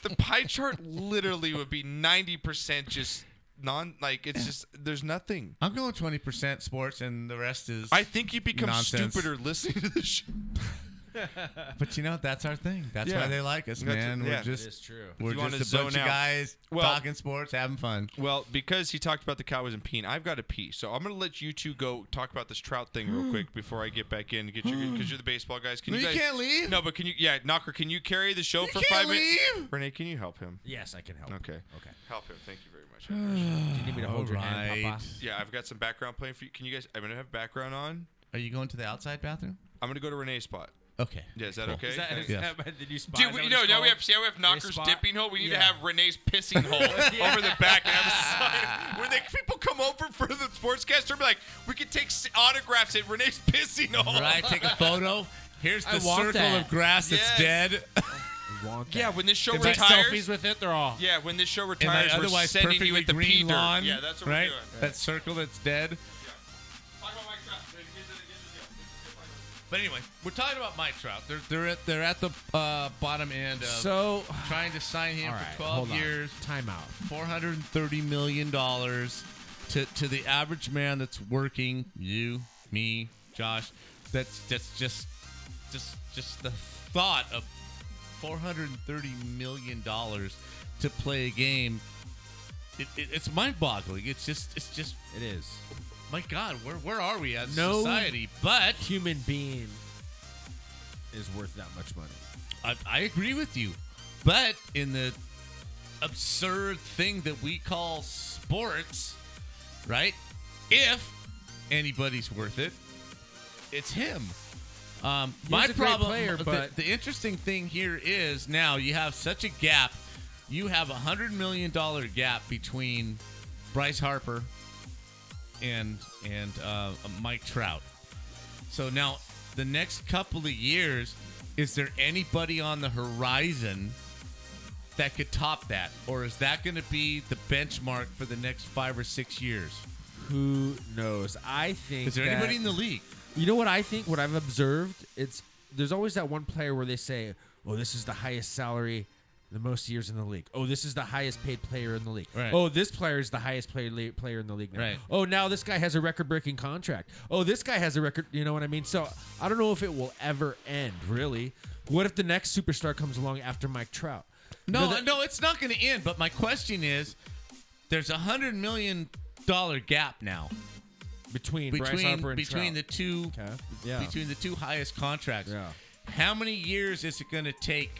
the pie chart literally would be 90% just it's just, there's nothing. I'm going 20% sports and the rest is I think you become nonsense. stupider listening to this show. But that's our thing. That's why they like us, man. We're just, it's true. We're just a bunch of guys talking sports, having fun. Well, because he talked about the Cowboys and peeing, I've got to pee. So I'm going to let you two go talk about this Trout thing real quick before I get back in. Because you're the baseball guys. Can you guys, can't leave. No, but can you? Yeah, Knocker, can you carry the show for 5 minutes? Renee, can you help him? Yes, I can help. Okay. Help him. Thank you very much. I Do you need me to hold your hand, Papa? Yeah, I've got some background playing for you. Can you guys? I'm going to have background on. Are you going to the outside bathroom? I'm going to go to Renee's spot. Okay. Yeah, is that okay? Is that did you spy? Dude, now we have Knocker's dipping hole. We need to have Renee's pissing hole over the back. And have a sign. When people come over for the Sportscast, they'll be like, we could take autographs at Renee's pissing hole. Right, take a photo. Here's the circle of grass that's dead. Yeah, when this show They take retires, selfies with it. They're all. Yeah, when this show retires, we're otherwise sending you perfectly at the green pee lawn. Yeah, that's what right? we're doing. That circle that's dead. But anyway, we're talking about Mike Trout. They're at the bottom end of trying to sign him for 12 years. Timeout. $430 million to the average man that's working. You, me, Josh. That's just the thought of $430 million to play a game. It's mind-boggling. It is. My God, where are we as a society? But human being is worth that much money. I agree with you. But in the absurd thing that we call sports, right? If anybody's worth it, it's him. My a great problem, player, but the interesting thing here is now you have such a gap. You have $100 million gap between Bryce Harper and Mike Trout. So now the next couple of years, is there anybody on the horizon that could top that? Or is that going to be the benchmark for the next 5 or 6 years? Who knows? I think. Is there anybody in the league? You know what I think? What I've observed, there's always that one player where they say, "Oh, this is the highest salary, the most years in the league. Oh, this is the highest paid player in the league. Right. Oh, this player is the highest paid player in the league now. Right. Oh, now this guy has a record-breaking contract. Oh, this guy has a record. You know what I mean? So I don't know if it will ever end. Really, what if the next superstar comes along after Mike Trout? No, it's not going to end. But my question is, there's $100 million gap now between Bryce Harper and between Trout. the two Yeah. between the two highest contracts. Yeah. How many years is it going to take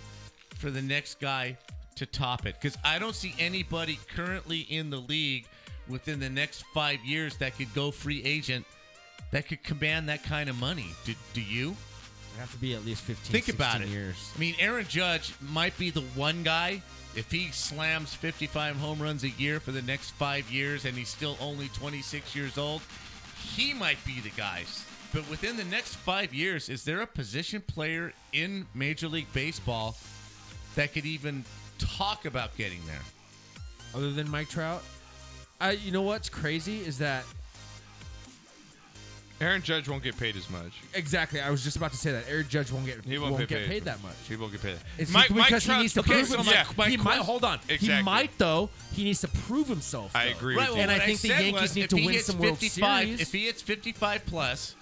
for the next guy to top it? Because I don't see anybody currently in the league within the next 5 years that could go free agent that could command that kind of money. Do you? It'd have to be at least 15, Think about 16 it. years. I mean, Aaron Judge might be the one guy. If he slams 55 home runs a year for the next 5 years and he's still only 26 years old, he might be the guy. But within the next 5 years, is there a position player in Major League Baseball that could even talk about getting there? Other than Mike Trout? You know what's crazy is that Aaron Judge won't get paid as much. Exactly. I was just about to say that. Aaron Judge won't get paid that much. He won't get paid. It's Trout's because he needs to prove so himself. Mike- He might, hold on. Exactly. He might, though. He needs to prove himself. I though. agree with you. And I What think the said Yankees was, need if to he win hits some World 55 Series. If he hits 55 plus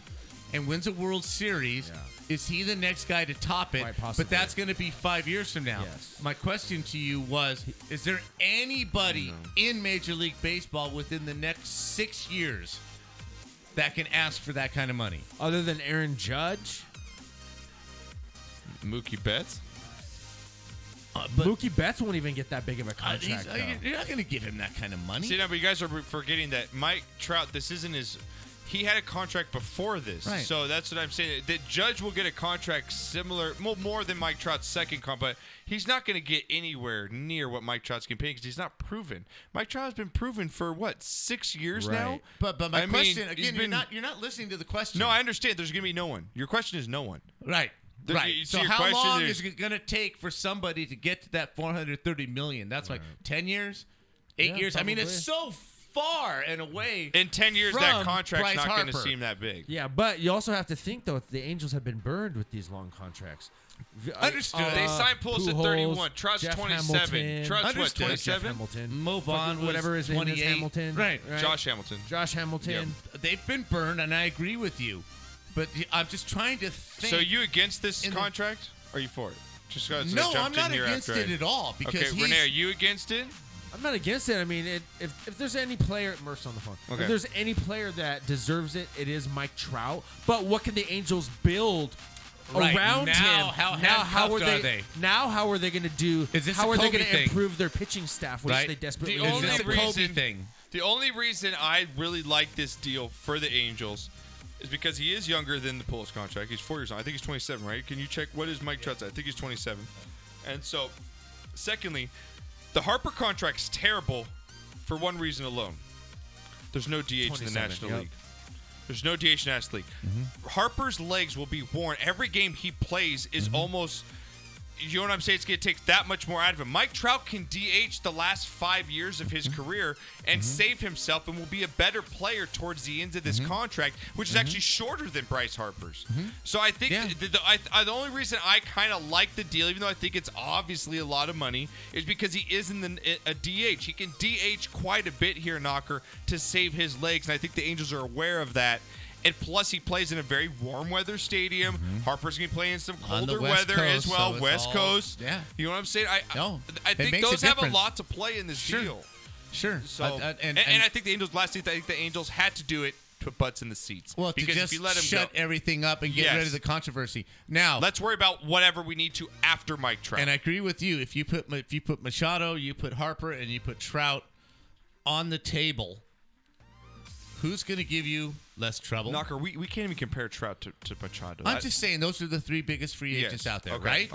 and wins a World Series, is he the next guy to top it? Quite possibly. But that's going to be 5 years from now. Yes. My question to you was, is there anybody in Major League Baseball within the next 6 years that can ask for that kind of money? Other than Aaron Judge? Mookie Betts? But Mookie Betts won't even get that big of a contract. you're not going to give him that kind of money. See, no, but you guys are forgetting that Mike Trout, this isn't his. He had a contract before this. Right. So that's what I'm saying. The Judge will get a contract similar, more than Mike Trout's second contract, but he's not going to get anywhere near what Mike Trout's getting paid because he's not proven. Mike Trout has been proven for, 6 years now? But my question, again, you're not listening to the question. No, I understand. There's going to be no one. Your question is no one. Right. Right. So how long is it going to take for somebody to get to that $430 million? That's like 10 years, 8 years. Probably. I mean, it's so far and away. In 10 years, from that contract's Bryce not going to Harper. seem that big. Yeah, but you also have to think, though, the Angels have been burned with these long contracts. Understood. They signed Pujols at 31. Trout's Jeff 27. Hamilton. Trout's what, Understood. 27? Jeff Hamilton. Mo Vaughn was whatever his name is, 28. Hamilton. Right. Josh Hamilton. Josh Hamilton. They've been burned, and I agree with you. But I'm just trying to think. So you against this contract? Or are you for it? Just because No, I'm not against it at all. Because okay, Renee, are you against it? I'm not against it. I mean, if there's any player, Merce on the phone. Okay. If there's any player that deserves it, it is Mike Trout. But what can the Angels build Right. around Now, him? how how are handcuffed they? are they? Now, how are they going to do? Is this how a are they Kobe going to thing? improve their pitching staff, which Right. they desperately The need? only Is this a Kobe thing? The only reason I really like this deal for the Angels is because he is younger than the Pujols contract. He's 4 years old. I think he's 27, right? Can you check what is Mike Trout's? I think he's 27. And so, secondly, the Harper contract's terrible for one reason alone. There's no DH in the National League. There's no DH in the National League. Harper's legs will be worn. Every game he plays is almost, you know what I'm saying? It's going to take that much more out of him. Mike Trout can DH the last 5 years of his career and save himself and will be a better player towards the end of this contract, which is actually shorter than Bryce Harper's. So I think the only reason I kind of like the deal, even though I think it's obviously a lot of money, is because he is in a DH. He can DH quite a bit here, Knocker, to save his legs, and I think the Angels are aware of that. And plus, he plays in a very warm weather stadium. Harper's going to be playing in some colder weather as well. West Coast. Yeah. You know what I'm saying? I think makes a those have a difference. lot to play in this deal. Sure. So, and I think the Angels, last thing, I think the Angels had to do it to put butts in the seats. Well, because to just if you let him shut go, everything up and get rid of the controversy. Now, let's worry about whatever we need to after Mike Trout. And I agree with you. If you put Machado, you put Harper, and you put Trout on the table, who's going to give you less trouble? Knocker, we can't even compare Trout to Machado. I'm just saying those are the three biggest free agents out there, right?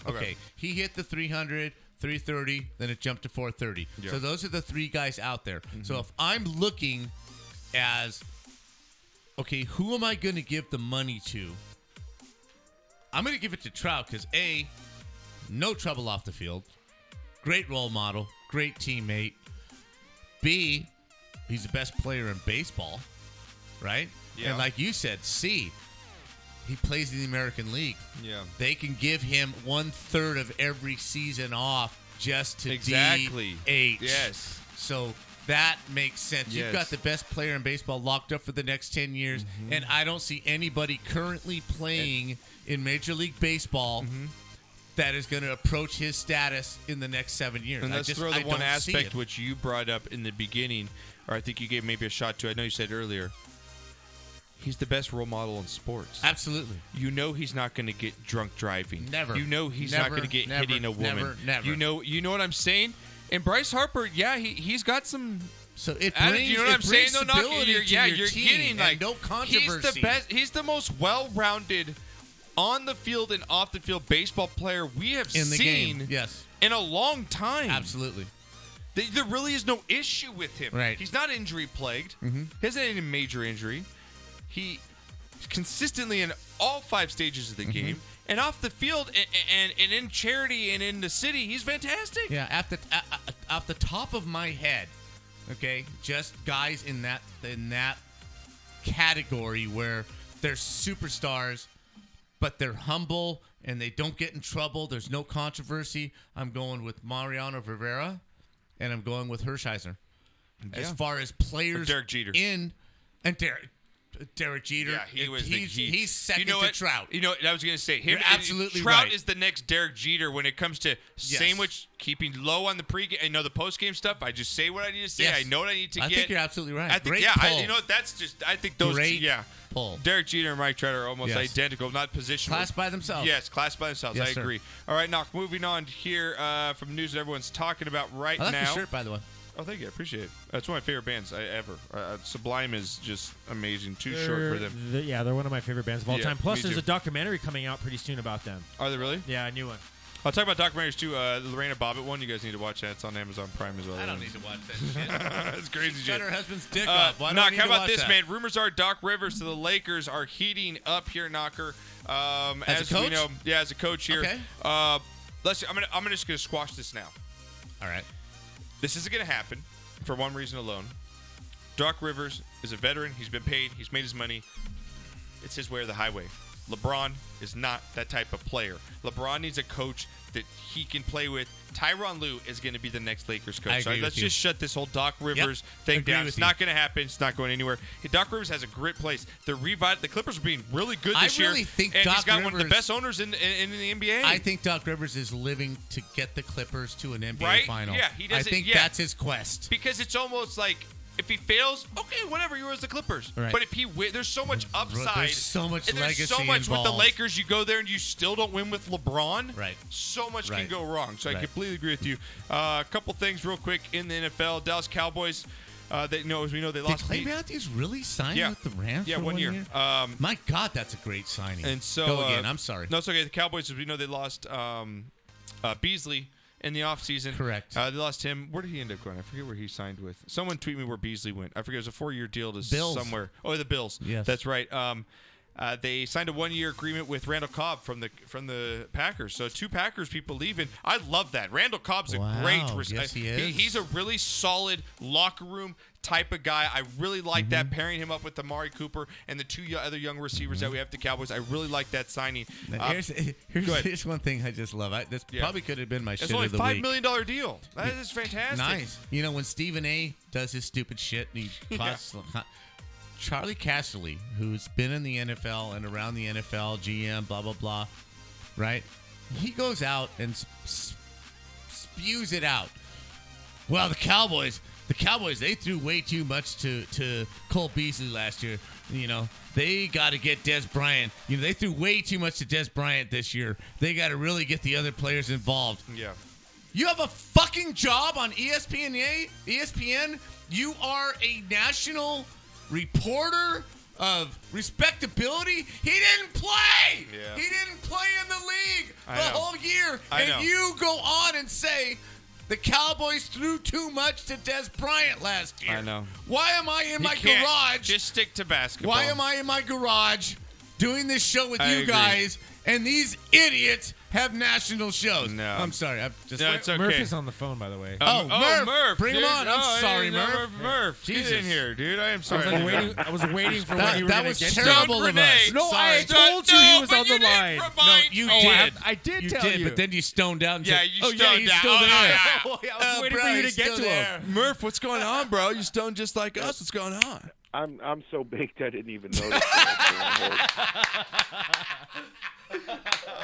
Okay. He hit the 300, 330, then it jumped to 430. Yeah. So those are the three guys out there. So if I'm looking as, okay, who am I going to give the money to? I'm going to give it to Trout because, A, no trouble off the field, great role model, great teammate. B, he's the best player in baseball, right? Yeah. And like you said, C, he plays in the American League. Yeah. They can give him 1/3 of every season off just to Exactly. DH. Yes. So that makes sense. Yes. You've got the best player in baseball locked up for the next 10 years, and I don't see anybody currently playing in Major League Baseball that is going to approach his status in the next 7 years. And let's throw the I one don't see aspect it. which you brought up in the beginning, or I think you gave maybe a shot to. I know you said earlier. He's the best role model in sports. Absolutely. You know he's not going to get drunk driving. Never. You know he's not going to get hitting a woman. Never. You know what I'm saying? And Bryce Harper, yeah, he's got some. So it added, brings, you know what I'm saying? No, not stability you're, to yeah, your you're team getting and like no controversy. He's the best. He's the most well-rounded on the field and off the field baseball player we have in the seen game. Yes. in a long time. Absolutely. There really is no issue with him. Right. He's not injury plagued. He hasn't had any major injury. He's consistently in all 5 stages of the game. And off the field and in charity and in the city, he's fantastic. Yeah, off the top of my head, okay, just guys in that category where they're superstars, but they're humble and they don't get in trouble. There's no controversy. I'm going with Mariano Rivera, and I'm going with Hershiser. As far as players Derek Jeter. and Derek. Derek Jeter. Yeah, He's second you know to Trout. You know what I was going to say? You're absolutely Trout right. is the next Derek Jeter when it comes to sandwich, keeping low on the pregame. I know the postgame stuff. I just say what I need to say. Yes. I know what I need to I get. think you're absolutely right. I think, Great pull. you know, that's just. I think those. Great yeah. pull. Derek Jeter and Mike Trout are almost identical, not positional. Class by themselves. Yes, class by themselves. Yes, I sir. agree. All right, Knock. Moving on here from news that everyone's talking about right I like now. your shirt, by the way. Oh, thank you. I appreciate it. That's one of my favorite bands ever. Sublime is just amazing. Too short for them. They're one of my favorite bands of all Yeah, time. Plus, me there's too. a documentary coming out pretty soon about them. Are they really? Yeah, a new one. I'll talk about documentaries too. The Lorena Bobbitt one. You guys need to watch that. It's on Amazon Prime as well. I don't need to watch that shit. It's crazy Shut shit. her husband's dick up. Why do I Knock, need how to about watch this, that? man? Rumors are Doc Rivers to the Lakers are heating up here, Knocker. As a coach? we know, as a coach here. Okay. I'm just gonna squash this now. All right. This isn't gonna happen for one reason alone. Doc Rivers is a veteran. He's been paid. He's made his money. It's his way or the highway. LeBron is not that type of player. LeBron needs a coach that he can play with. Tyronn Lue is going to be the next Lakers coach. I agree Let's with you. just shut this whole Doc Rivers thing Agree down. with It's you. not going to happen. It's not going anywhere. Doc Rivers has a great place. The Clippers are being really good this year. I really think and Doc he's got one of the Rivers- best owners in the NBA. I think Doc Rivers is living to get the Clippers to an NBA Right? final. Yeah, he doesn't. I think that's his quest. Because it's almost like if he fails, okay, whatever. You were as the Clippers. Right. But if he there's so much upside. There's so much and there's legacy so much with the involved. Lakers. You go there and you still don't win with LeBron. Right. So much can Right. go wrong. So I Right. completely agree with you. A couple things real quick in the NFL. Dallas Cowboys. As we know, they Did lost. Clay Matthews really sign Yeah. with the Rams? Yeah, for 1 year. My God, that's a great signing. And so Go again. I'm sorry. No, it's okay. The Cowboys, as we know, they lost Beasley in the offseason. Correct. They lost him. Where did he end up going? I forget where he signed with. Someone tweet me where Beasley went. I forget. It was a 4-year deal to Bills. somewhere. Oh, the Bills. Yes. That's right. They signed a 1-year agreement with Randall Cobb from the Packers. So 2 Packers people leaving. I love that. Randall Cobb's a great. Yes, he is. He's a really solid locker room type of guy. I really like that, pairing him up with Amari Cooper and the 2 other young receivers that we have at the Cowboys. I really like that signing. Now, here's one thing I just love. This probably could have been my shit It's only of the $5 week. million deal. That is fantastic. Nice. You know, when Stephen A. does his stupid shit and he costs Charlie Casserly, who's been in the NFL and around the NFL, GM, blah, blah, blah, right? He goes out and spews it out. Well, the Cowboys, they threw way too much to Cole Beasley last year. You know, they got to get Des Bryant. You know, they threw way too much to Des Bryant this year. They got to really get the other players involved. Yeah. You have a fucking job on ESPN. You are a national reporter of respectability. He didn't play. Yeah. He didn't play in the league I the know. whole year. I know. And you go on and say the Cowboys threw too much to Des Bryant last year. I know. Why am I in You my can't garage? Just stick to basketball. Why am I in my garage doing this show with I you agree. guys and these idiots have national shows? No. I'm sorry. I'm just No, it's okay. Murph is on the phone, by the way. Murph. Bring him dude. on. I'm Oh, sorry, hey, Murph. Murph, get in Jesus. here, dude. I am sorry. I was waiting for when you were That gonna was get terrible to of it. us. No, Sorry. I told you he was on the line. No, you did. I did You tell did, you. but then you stoned out and Yeah, said, you "Oh stoned yeah, he's out. still Oh, there." yeah. I was waiting for you to get to him. Murph, what's going on, bro? You stoned just like us. What's going on? I'm so baked I didn't even notice.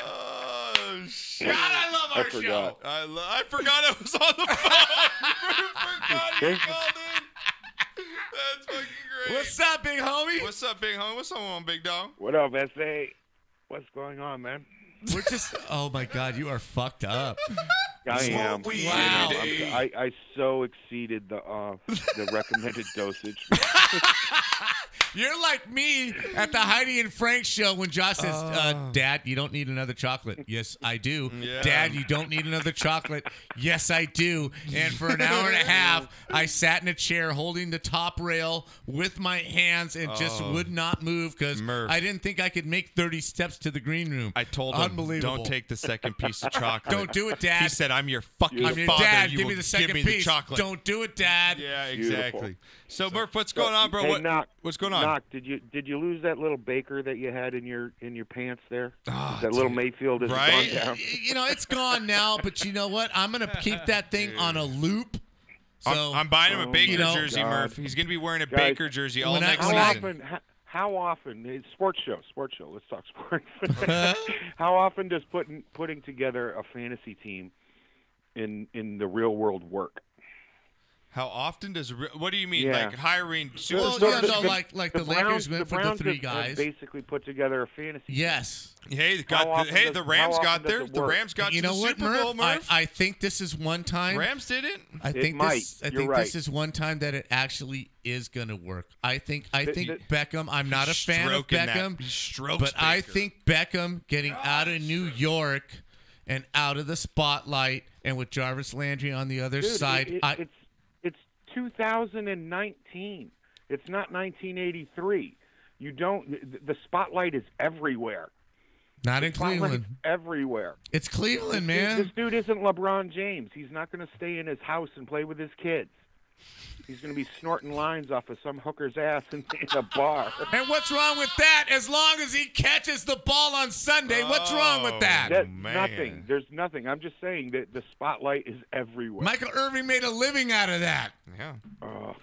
Oh shit! God, I love our forgot. show. I forgot I was on the phone. forgot you called in. That's fucking great. What's up, big homie? What's up, big homie? What's up, on, big dog? What up, SA? What's going on, man? We're just. Oh my God, you are fucked up. I am. weed Wow. every day. I so exceeded the recommended dosage. You're like me at the Heidi and Frank show when Josh says, Dad, you don't need another chocolate. Yes, I do. Yeah. Dad, you don't need another chocolate. Yes, I do. And for an hour and a half, I sat in a chair holding the top rail with my hands and just would not move because Murph. I didn't think I could make 30 steps to the green room. I told him, Unbelievable. don't take the second piece of chocolate. Don't do it, Dad. He said, I'm your fucking I'm your father. dad. You Give will me the second give me piece. the chocolate. Don't do it, Dad. Yeah, Beautiful. exactly. So, Murph, what's going on, bro? Hey, Knock, what's going on? Knock, did you lose that little baker that you had in your pants there? Oh, that little Mayfield is right? gone down. You know, it's gone now, but you know what? I'm going to keep that thing on a loop. So I'm buying him a Baker you know, jersey, God. Murph. He's going to be wearing a Guys, Baker jersey all when I- next when How I- season. often? How often? It's sports show. Let's talk sports. How often does putting together a fantasy team in the real world work? How often does what do you mean? Yeah. Like hiring like the Lakers went for the Browns three have guys. Basically put together a fantasy. Yes. Hey, the Rams got there. The Rams got to the Super Bowl, Murph. I think this is one time. Rams didn't. I think might. You're this is one time that it actually is going to work. I think Beckham. I'm not a fan of Beckham, but I think Beckham getting out of New York and out of the spotlight, and with Jarvis Landry on the other side, it's 2019. It's not 1983. You don't. The spotlight is everywhere. Not in Cleveland. Everywhere. It's Cleveland, man. This dude isn't LeBron James. He's not going to stay in his house and play with his kids. He's going to be snorting lines off of some hooker's ass in a bar. And what's wrong with that? As long as he catches the ball on Sunday, what's wrong with that? Nothing. There's nothing. I'm just saying that the spotlight is everywhere. Michael Irvin made a living out of that. Yeah. Oh.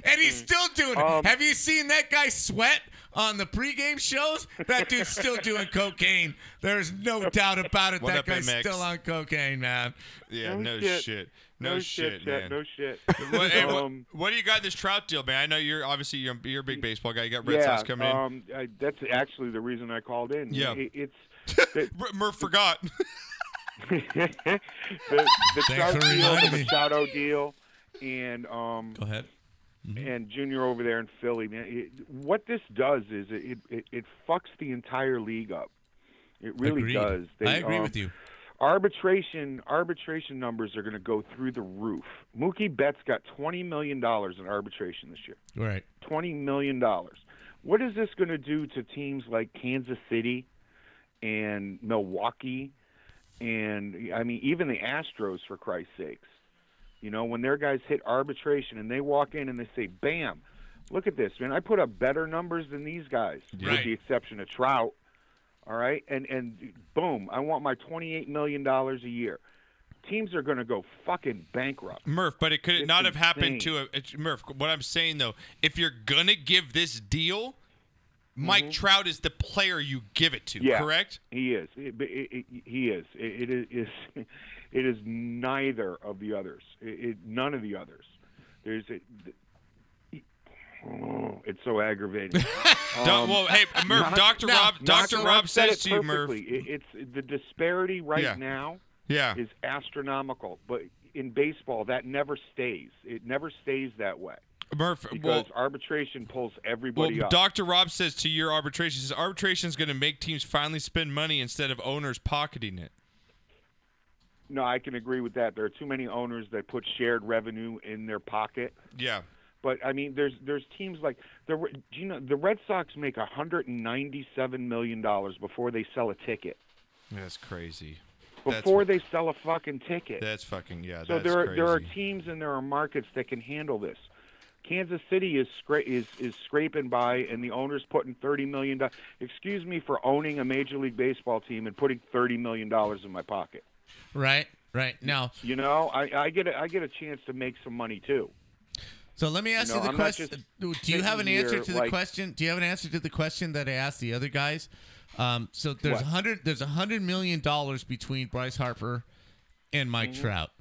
And he's still doing it. Have you seen that guy sweat on the pregame shows? That dude's still doing cocaine. There's no doubt about it. That guy's still on cocaine, man. Yeah, no shit. No shit, man. No shit. What do you got in this Trout deal, man? I know you're a big baseball guy. You got Red Sox coming in. That's actually the reason I called in. Yeah. Murph forgot. the Trout deal, the Machado deal, and go ahead. And Junior over there in Philly, man. What this does is it fucks the entire league up. It really does. I agree with you. Arbitration numbers are going to go through the roof. Mookie Betts got $20 million in arbitration this year. Right. $20 million. What is this going to do to teams like Kansas City and Milwaukee and, I mean, even the Astros, for Christ's sakes? You know, when their guys hit arbitration and they walk in and they say, bam, look at this, man. I put up better numbers than these guys, with the exception of Trout. All right? And boom, I want my $28 million a year. Teams are going to go fucking bankrupt. Murph, but it could not have happened to Murph, what I'm saying, though, if you're going to give this deal, Mike Trout is the player you give it to, correct? He is. He is. It is neither of the others. None of the others. It's so aggravating. Hey, Murph, Dr. Rob says to you, Murph. It's the disparity now is astronomical. But in baseball, that never stays. It never stays that way. Murph, because arbitration pulls everybody up. Dr. Rob says to your arbitration, arbitration is going to make teams finally spend money instead of owners pocketing it. No, I can agree with that. There are too many owners that put shared revenue in their pocket. Yeah. But I mean, there's teams like the Red Sox make $197 million before they sell a ticket. That's crazy. Before they sell a fucking ticket. That's fucking So that's crazy. there are teams and there are markets that can handle this. Kansas City is scraping by, and the owner's putting $30 million. Excuse me for owning a Major League Baseball team and putting $30 million in my pocket. Right. Now, you know, I get a chance to make some money too. So let me ask you the question: do you have an answer to the question? Do you have an answer to the question that I asked the other guys? So there's $100 million between Bryce Harper and Mike Trout.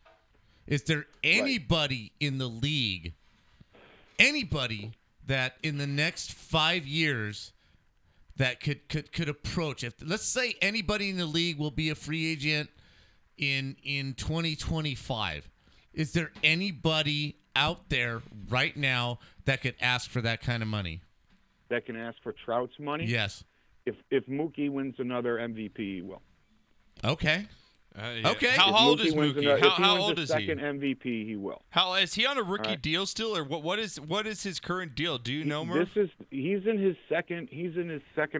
Is there anybody in the league, anybody that in the next 5 years that could approach? If let's say anybody in the league will be a free agent in 2025, is there anybody out there right now that could ask for that kind of money? That can ask for Trout's money? Yes. If Mookie wins another MVP, he will. Okay. Okay. How old is Mookie? How old is he? Second MVP, he will. How is he on a rookie deal still, or what is his current deal? Do you know, Murph? He's in his second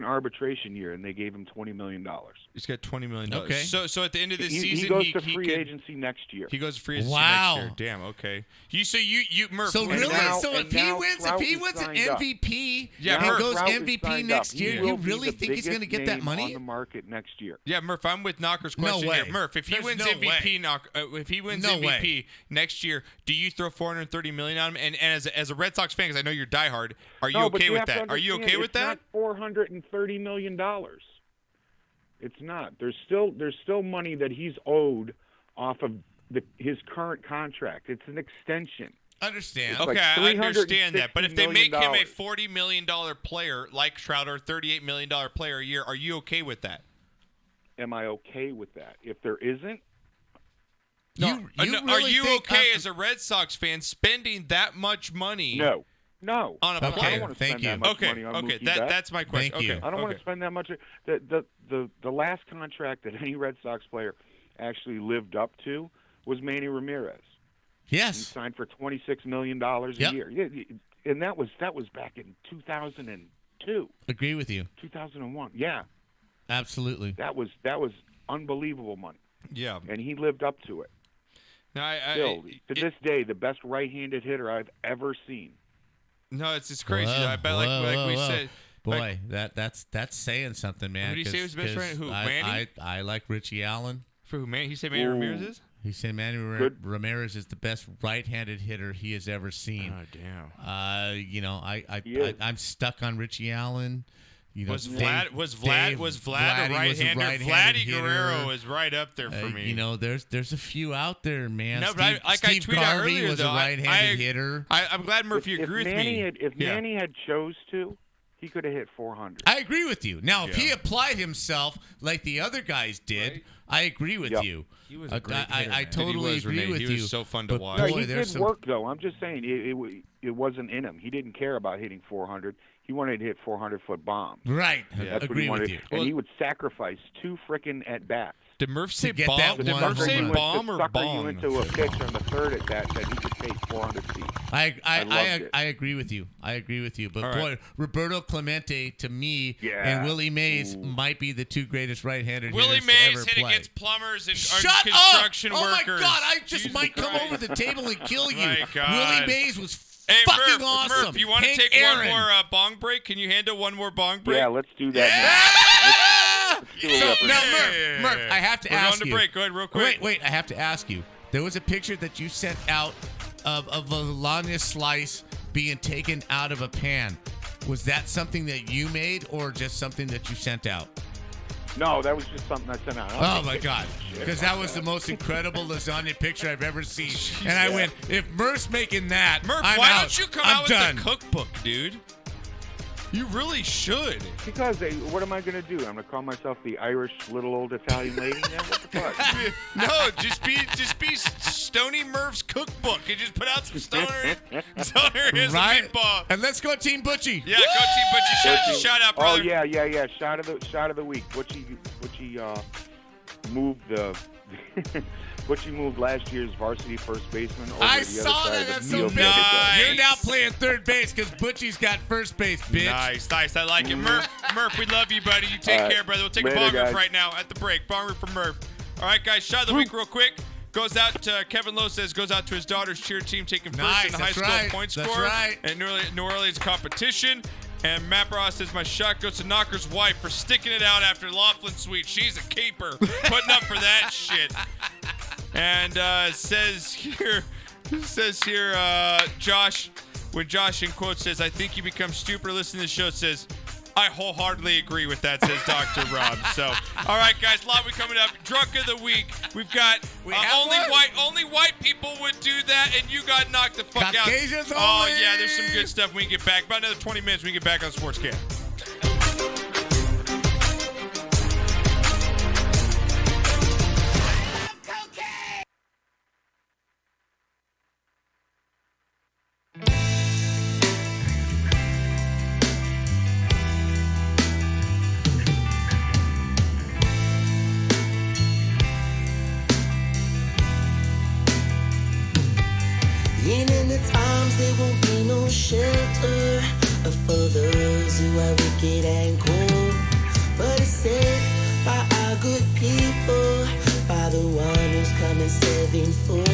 arbitration year, and they gave him $20 million. He's got $20 million. Okay. So at the end of this season, he goes to free agency next year. He goes to free agency next year. Damn. Okay. You Murph. So really, if he wins an MVP, and goes MVP next year, you really think he's going to get that money on the market next year? Yeah, Murph. I'm with Knocker's question here. Murph, if he There's wins no MVP, way. if he wins No MVP way. next year, do you throw $430 million on him? And as a Red Sox fan, because I know you're diehard, are you No, but okay you with have to that? Are you understand, okay with that? It's not $430 million. It's not. There's still money that he's owed off of his current contract. It's an extension. Understand. It's Okay, like I understand that. But if they $360 make him a million. $40 million player like Trout or $38 million player a year, are you okay with that? Am I okay with that? If there isn't, No. Are really you think okay as a Red Sox fan spending that much money? no. On a I don't player. want to spend that much money on Mookie Betts. That's my question. Thank you. Okay, I don't want okay. to spend that much. The last contract that any Red Sox player actually lived up to was Manny Ramirez. He Yes. signed for $26 million a Yep. year. Yeah, and that was back in 2002, Agree with you. 2001. Yeah, Absolutely. that was unbelievable money, Yeah. and he lived up to it. No, Still, to this day, the best right-handed hitter I've ever seen. no, it's crazy. Whoa, I bet, like whoa, we whoa. said, Boy, that's saying something, man. Who did he say was the best 'cause right- who, I, Manny? I like Richie Allen. for who? Man, he said Manny Ramirez is. He said Manny Good. Ramirez is the best right-handed hitter he has ever seen. Oh damn. You know, He is. I'm stuck on Richie Allen. You know, Was Vlad a right-hander? was a right-handed Vladdy hitter. Guerrero is right up there for me. You know, there's a few out there, man. No, Steve, but I Steve tweeted out Garvey earlier, was though, a right-handed hitter. I'm glad Murphy If agreed with Manny me. if Manny had chose to, he could have hit 400. I agree with you. Now, if he Yeah. applied himself like the other guys did, I agree with Yep. you. He was a great hitter, I man. totally He was, agree Renee. with He you. was so fun to but watch. No, boy, he there's did some work though. I'm just saying it wasn't in him. He didn't care about hitting 400. He wanted to hit 400-foot bombs. right. Yeah. That's what Agree he wanted, with you. and he would sacrifice 2 frickin' at bats. Did Murph say get bomb? that Did one Murph home say run. bomb or sucker you bomb? into a pitch on the third at bat that he could take 400 feet. I loved it. I agree with you. I agree with you. But All boy, right. Roberto Clemente to me Yeah. and Willie Mays Ooh. might be the two greatest right-handed Willie hitters to Mays ever hit play. against plumbers and Shut construction up! workers. Oh my God! I just Jesus might come Christ. over the table and kill you. My God. Willie Mays was Hey, fucking Murph, awesome. Murph, you want to Hank take Aaron. one more bong break? Can you handle one more bong break? Yeah, let's do that. Ah! Let's do a So, representative. now, Murph, I have to We're ask going to you. break. Go ahead, real quick. Wait, I have to ask you. There was a picture that you sent out of a lasagna slice being taken out of a pan. Was that something that you made or just something that you sent out? No, that was just something I sent out. Oh, my God. Because that was the most incredible lasagna picture I've ever seen. And I went, if Murph's making that, Murph, I'm why out. don't you come I'm out done. with the cookbook, dude? You really should. Because what am I going to do? I'm going to call myself the Irish little old Italian lady? Now, what the fuck? No, just be Stony Murph's cookbook and just put out some stoner his Right? meatball. And let's go Team Butchie. Yeah, go Team Butchie. Shout out, brother. Oh yeah. Shot of the week. Butchie moved the. Butchie moved last year's varsity first baseman over I to the saw other that. side That's of the so field. big. Nice. You're now playing third base because Butchie's got first base, bitch. Nice. I like it. Murph, we love you, buddy. You take All right. care, brother. We'll take Later, a bonger guys. right now at the break. Bonger from Murph. All right, guys. Shot of the week real quick. Goes out to Kevin Lowe says goes out to his daughter's cheer team taking first Nice, in the high that's school right, point that's score right. and New Orleans competition. And Matt Ross says my shot goes to Knocker'S wife for sticking it out after Laughlin Sweet. She's a keeper, putting up for that shit. And says here, Josh, when Josh in quotes says, I think you become stupid listening to the show, says, I wholeheartedly agree with that, says Dr. Rob. So, all right, guys, a lot we coming up. Drunk of the week. We've got only white people would do that, and you got knocked the fuck out. Caucasians Oh, only. yeah, there's some good stuff when we get back. About another 20 minutes when we get back on Sportscast. In the times there won't be no shelter for those who are wicked and cold. But it's said by our good people, by the one who's coming sevenfold.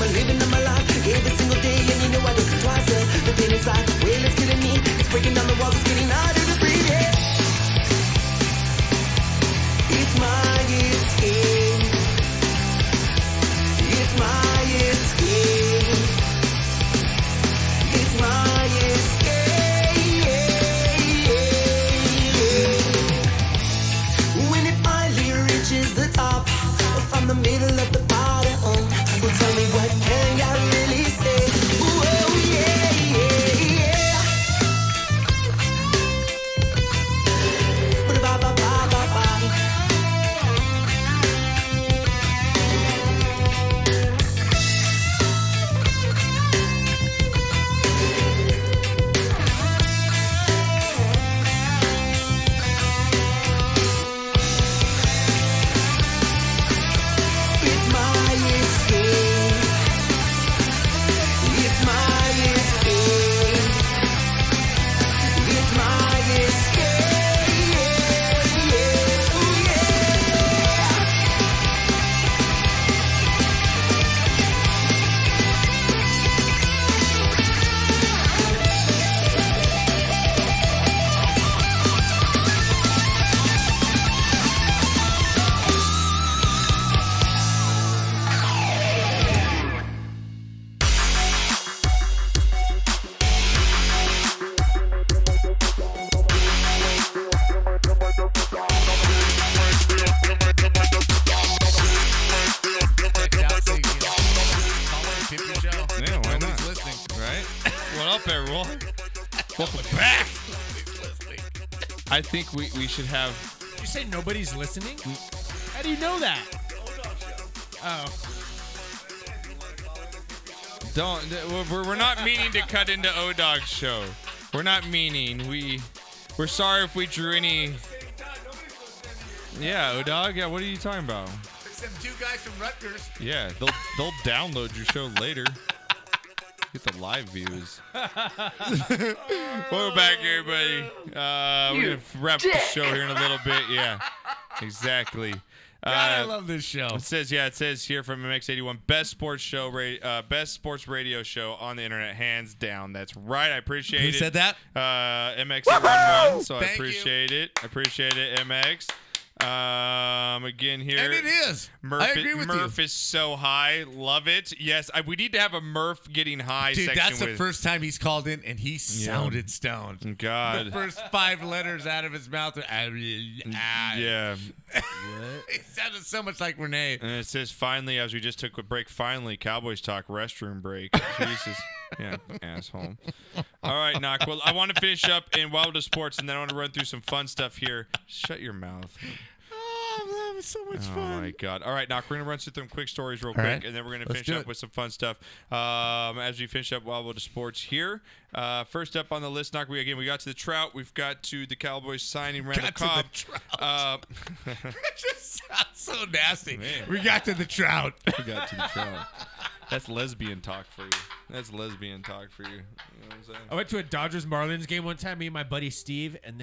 I'm living on my life every single day, and you know I do it twice. The pain inside, well, it's killing me. It's breaking down the walls, it's getting harder to breathe. Yeah. It's my escape. It's my escape. It's my escape. When it finally reaches the top, from the middle of the bottom, well, tell me what can I really say? Ooh, oh, yeah, yeah, yeah. Ba-da-ba-ba-ba-ba-ba. It's my escape. It's my escape. It's my escape. Yeah, why not? Right? What up, everyone? Welcome back. I think we should have. Did you say nobody's listening? How do you know that? Oh. Don't. We're not meaning to cut into O-Dog's show. We're not meaning. We're sorry if we drew any. Yeah, O-Dog. Yeah, what are you talking about? Some two guys from Rutgers. Yeah, they'll download your show later. Get the live views. Welcome back, everybody. We're gonna wrap up the show here in a little bit. Yeah, exactly. God, I love this show. It says here from MX81, best sports radio show on the internet, hands down. That's right. I appreciate it. Who said that? MX81. So I Thank appreciate it. I appreciate it, MX. Again here. And it is. I agree with Murph you. is so high. Love it. Yes, we need to have a Murph getting high Dude, section. that's the first time he's called in, and he sounded stoned. God. The first 5 letters out of his mouth were, yeah. It sounded so much like Renee. And it says, finally, as we just took a break, finally, Cowboys talk restroom break. Jesus. Yeah, asshole. All right, Knock. Well, I want to finish up in Wild Sports, and then I want to run through some fun stuff here. Shut your mouth. Oh, that was so much fun. Oh, my God. All right, Knock, we're going to run through some quick stories real All quick, right. and then we're going to Let's finish do up it. with some fun stuff as we finish up Wild Sports here. First up on the list, Knock, we got to the Trout. We've got to the Cowboys signing Randall Cobb. Trout. It just sounds so nasty. Man. We got to the Trout. We got to the Trout. That's lesbian talk for you. That's lesbian talk for you. You know what I'm saying? I went to a Dodgers Marlins game one time, me and my buddy Steve, and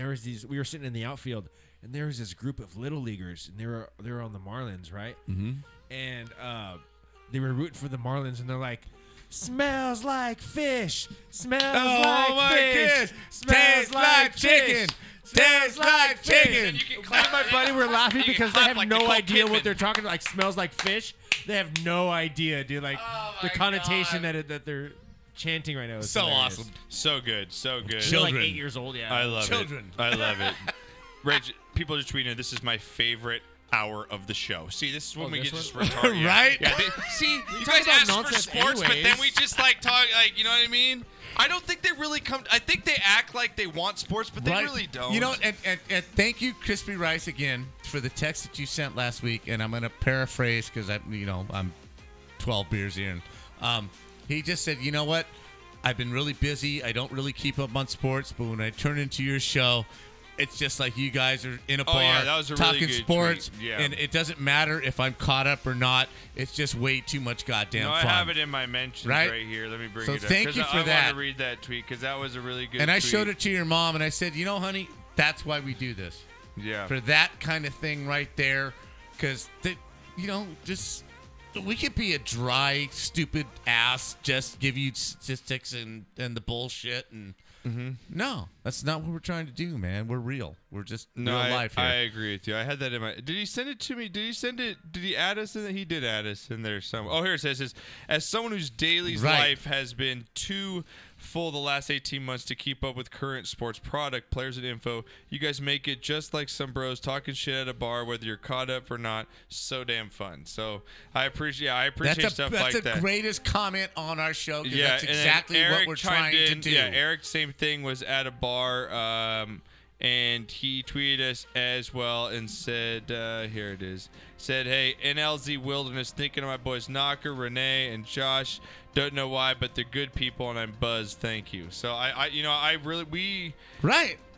we were sitting in the outfield, and there was this group of little leaguers, and they were on the Marlins, right? Mm-hmm. And they were rooting for the Marlins, and they're like, "Smells like fish, smells like fish, smells like chicken, tastes like chicken." And you can Me clap. and my buddy were laughing You can because they clap have like no Nicole idea what Kidman. they're talking about. Like, smells like fish. They have no idea, dude. Like the connotation that they're chanting right now is So hilarious. awesome. So good. So good. They're like Children. 8 years old, yeah. I love Children. it. I love it. Reg, people are tweeting, this is my favorite hour of the show. See, this is when we this get just one? retarded. Right? Yeah, see, you talk guys about ask for nonsense sports, but then anyways. we just like talk, like, you know what I mean? I don't think they really come. I think they act like they want sports, but they Right. really don't. You know, and thank you, Crispy Rice, again for the text that you sent last week. And I'm going to paraphrase because I'm 12 beers in. He just said, you know what? I've been really busy. I don't really keep up on sports, but when I turn into your show, it's just like you guys are in a bar that was a really talking good sports, tweet. Yeah. and it doesn't matter if I'm caught up or not. It's just way too much goddamn No, I fun. have it in my mentions right, Right? here. Let me bring So it up. thank 'cause you for I that. want to read that tweet because that was a really good And I tweet. showed it to your mom, and I said, you know, honey, that's why we do this. Yeah. For that kind of thing right there, because, just we could be a dry, stupid ass, just give you statistics and the bullshit. And no, that's not what we're trying to do, man. We're real. We're just real life here. I agree with you. I had that in my. Did he send it to me? Did he send it? Did he add us in it? He did add us in there. Oh, here it says, as someone whose daily life has been too full the last 18 months to keep up with current sports product, players, and info, you guys make it just like some bros talking shit at a bar, whether you're caught up or not. So damn fun. So I appreciate stuff like that. That's the greatest comment on our show. Yeah, that's exactly what we're trying to do. Yeah, Eric, same thing, was at a bar, and he tweeted us as well and said, here it is, said, hey, NLZ Wilderness, thinking of my boys Knocker, Renee, and Josh. Don't know why, but they're good people, and I'm buzzed. Thank you. So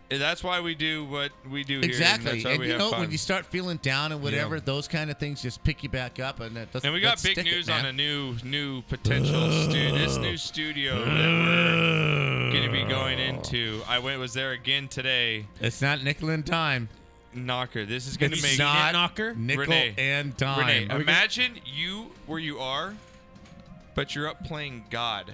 that's why we do what we do here. Exactly. And you know, when you start feeling down and whatever, those kind of things just pick you back up. And we got big news on a new potential studio. This new studio that we're going to be going into. I was there again today. It's not nickel and dime. Knocker. This is going to make it's not Knocker. Nickel Renee, and dime. Renee, imagine you where you are, but you're up playing God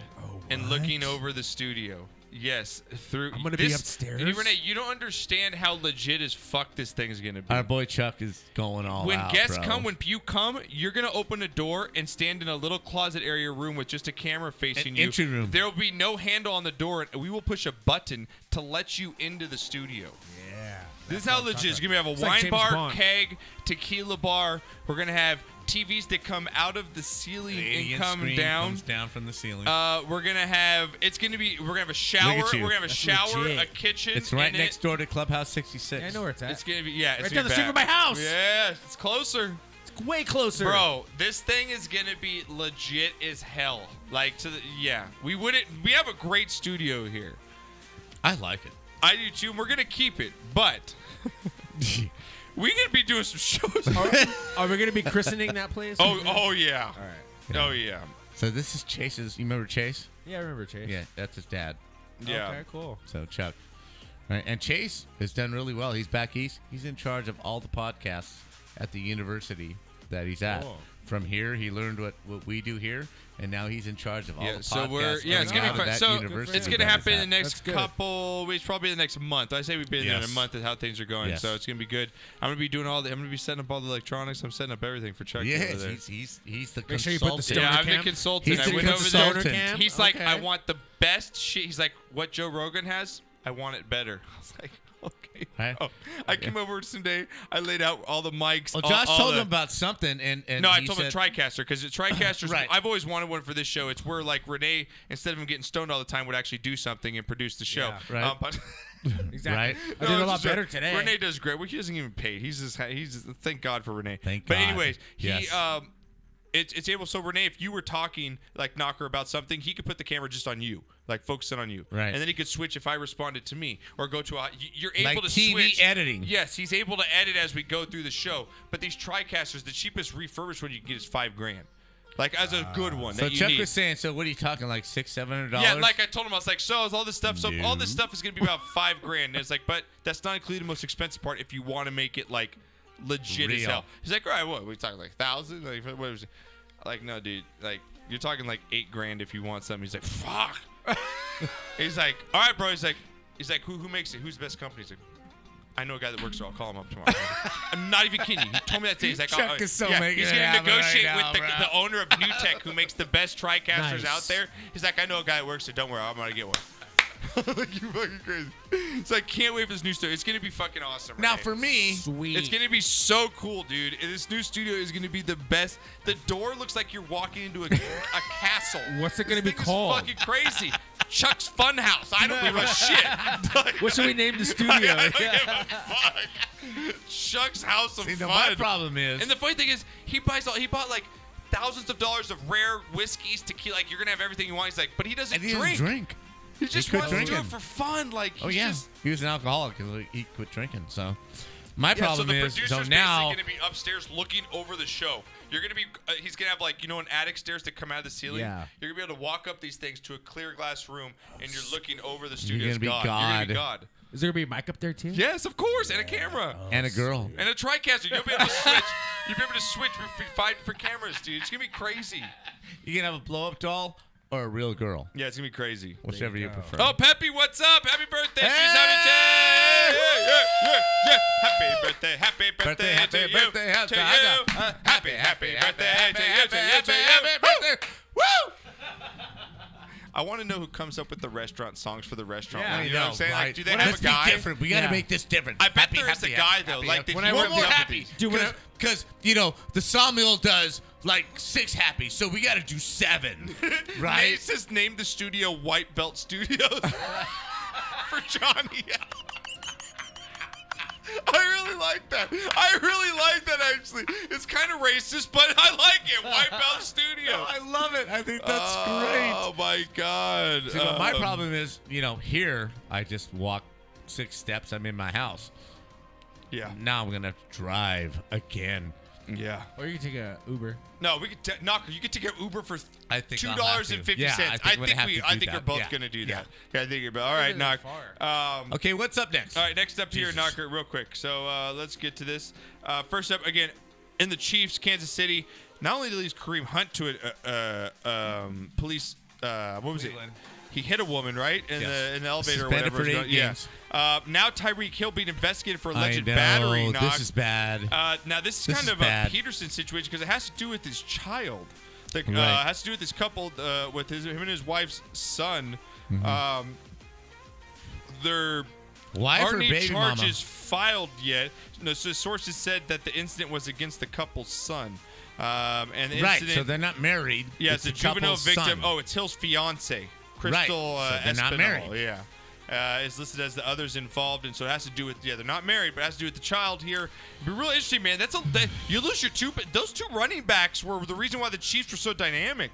and looking over the studio. Yes, I'm gonna be upstairs. Renee, you don't understand how legit as fuck this thing is gonna be. Our boy Chuck is going all when out. Guests come, when you come, you're gonna open a door and stand in a little closet area room with just a camera facing you. Entry room. There will be no handle on the door, and we will push a button to let you into the studio. Yeah. This is how legit. It's gonna have a wine like bar, keg, tequila bar. We're gonna have TVs that come out of the ceiling and come down. Comes down from the ceiling. We're gonna have. We're gonna have a shower. We're gonna have a shower, a kitchen. It's right next door to Clubhouse 66. Yeah, I know where it's at. It's gonna be right down the street from my house. Yeah, it's closer. It's way closer, bro. This thing is gonna be legit as hell. Like we wouldn't. We have a great studio here. I like it. I do too. And we're gonna keep it, but. We're going to be doing some shows. Are we going to be christening that place? Oh, yeah. All right. Yeah. Oh, yeah. So this is Chase's. You remember Chase? Yeah, I remember Chase. Yeah, that's his dad. Yeah. Okay, cool. So Chuck. Right. And Chase has done really well. He's back east. He's in charge of all the podcasts at the university that he's at. Cool. From here, he learned what we do here, and now he's in charge of all the podcasts. It's gonna be fun. So it's gonna happen in the next That's couple weeks, probably the next month. I say we've been there in a month of how things are going, so it's gonna be good. I'm gonna be doing I'm gonna be setting up all the electronics. I'm setting up everything for Chuck. Yeah, over there. he's the consultant. Make sure you put the stoner I'm cam. the consultant. He's I the went over there. consultant. He's like, I want the best shit. He's like, what Joe Rogan has, I want it better. I was like, okay. Right. Oh, I came over today. I laid out all the mics. Well, Josh told him about something, and no, I he told him said, TriCaster because TriCaster's. Right. I've always wanted one for this show. It's where like Renee, instead of him getting stoned all the time, would actually do something and produce the show. Yeah, right. But exactly. Right. I did a lot better today. Renee does great. Well, he doesn't even pay. He's just thank God for Renee. Thank but God. anyways, Yes. he it's able. So Renee, if you were talking like Knocker about something, he could put the camera just on you, like focusing on you, Right. and then he could switch if I responded to me or go to a. You're able Like to TV switch editing. Yes, he's able to edit as we go through the show. But these TriCasters, the cheapest refurbished one you can get is $5,000. Like as a good one. So that you Chuck need. was saying, so what are you talking, like $600-$700? Yeah, like I told him, I was like, so is all this stuff. So all this stuff is gonna be about $5,000. And it's like, but that's not including the most expensive part. If you want to make it like legit as Real. hell. He's like, all right, what? We talking like 1,000? Like what was it? Like no, dude. Like you're talking like $8,000 if you want something. He's like, fuck. He's like, all right, bro. He's like, who makes it? Who's the best company? He's like, I know a guy that works there. I'll call him up tomorrow. I'm not even kidding you. He told me that today. He's like, Chuck is so making he's it gonna happen negotiate right now, with bro. the owner of New Tech, who makes the best TriCasters Nice. out there. He's like, I know a guy that works there. Don't worry, I'm gonna get one. Like you fucking crazy. So I can't wait for this new studio. It's gonna be fucking awesome. Now Renee. for me, Sweet. It's gonna be so cool, dude. This new studio is gonna be the best. The door looks like you're walking into a castle. What's it gonna This be thing is called? fucking crazy. Chuck's Funhouse. I don't give a shit. What should we name the studio? I don't give a fuck. Chuck's House of see, Fun. now my problem is, And the funny thing is, he bought like thousands of dollars of rare whiskeys, tequila. Like you're gonna have everything you want. He's like, but he doesn't and he drink. doesn't drink. He just quit wants to do drinking. it for fun. Like Oh he's yeah, just, he was an alcoholic and he quit drinking. So my yeah, problem so the is, producer's so now basically gonna be upstairs looking over the show. You're gonna be, he's gonna have like an attic stairs that come out of the ceiling. Yeah. You're gonna be able to walk up these things to a clear glass room, and you're looking over the studio. gonna be You're gonna be God. God. Is there gonna be a mic up there too? Yes, of course, and a camera. and a girl. And a TriCaster. You'll be able to switch. You'll be able to switch fight for cameras, dude. It's gonna be crazy. You can have a blow up doll or a real girl. Yeah, it's gonna be crazy. Whichever you prefer. Oh, Peppy, what's up? Happy birthday! She's having yeah. Happy birthday! Happy birthday! Happy to birthday! you, Happy to you. Happy birthday! To you. birthday! Woo! I want to know who comes up with the restaurant songs for the restaurant. Yeah, you know what I'm saying? right. Like, do they Let's have a guy? be different. We got to make this different. I bet there is a guy though. Like when I work more happy, because the Sawmill does like 6 happy, so we got to do 7, right? It says name the studio White Belt Studios for Johnny. I really like that. Actually. It's kind of racist, but I like it. White Belt Studio. I love it. I think that's great. Oh my God. See, but my problem is, here I just walk 6 steps. I'm in my house. Yeah. Now I'm gonna drive again. Yeah. Or you can take a Uber. No, we could Knocker. You could take an Uber for $2.50. Yeah, I think we're both gonna do that. Yeah, I think you're. All right, Knock. Okay, what's up next? All right, next up here, Knocker, real quick. So let's get to this. First up, again, in the Chiefs, Kansas City. Not only did he lose Kareem Hunt to police. What was it? He hit a woman, right, in the elevator or whatever. For 8 games. Now Tyreek Hill being investigated for alleged battery. This is bad. Now this is kind of a Peterson situation because it has to do with his child. Has to do with this couple, with him and his wife's son. Mm-hmm. There aren't any charges filed yet. No, so sources said that the incident was against the couple's son. And the right, incident, so they're not married. Yeah, it's a juvenile victim. Son. Oh, it's Hill's fiance, Crystal right. So they're not married. Yeah. Is listed as the others involved, and so it has to do with they're not married, but it has to do with the child here. It'd be really interesting, man. You lose your those 2 running backs were the reason why the Chiefs were so dynamic.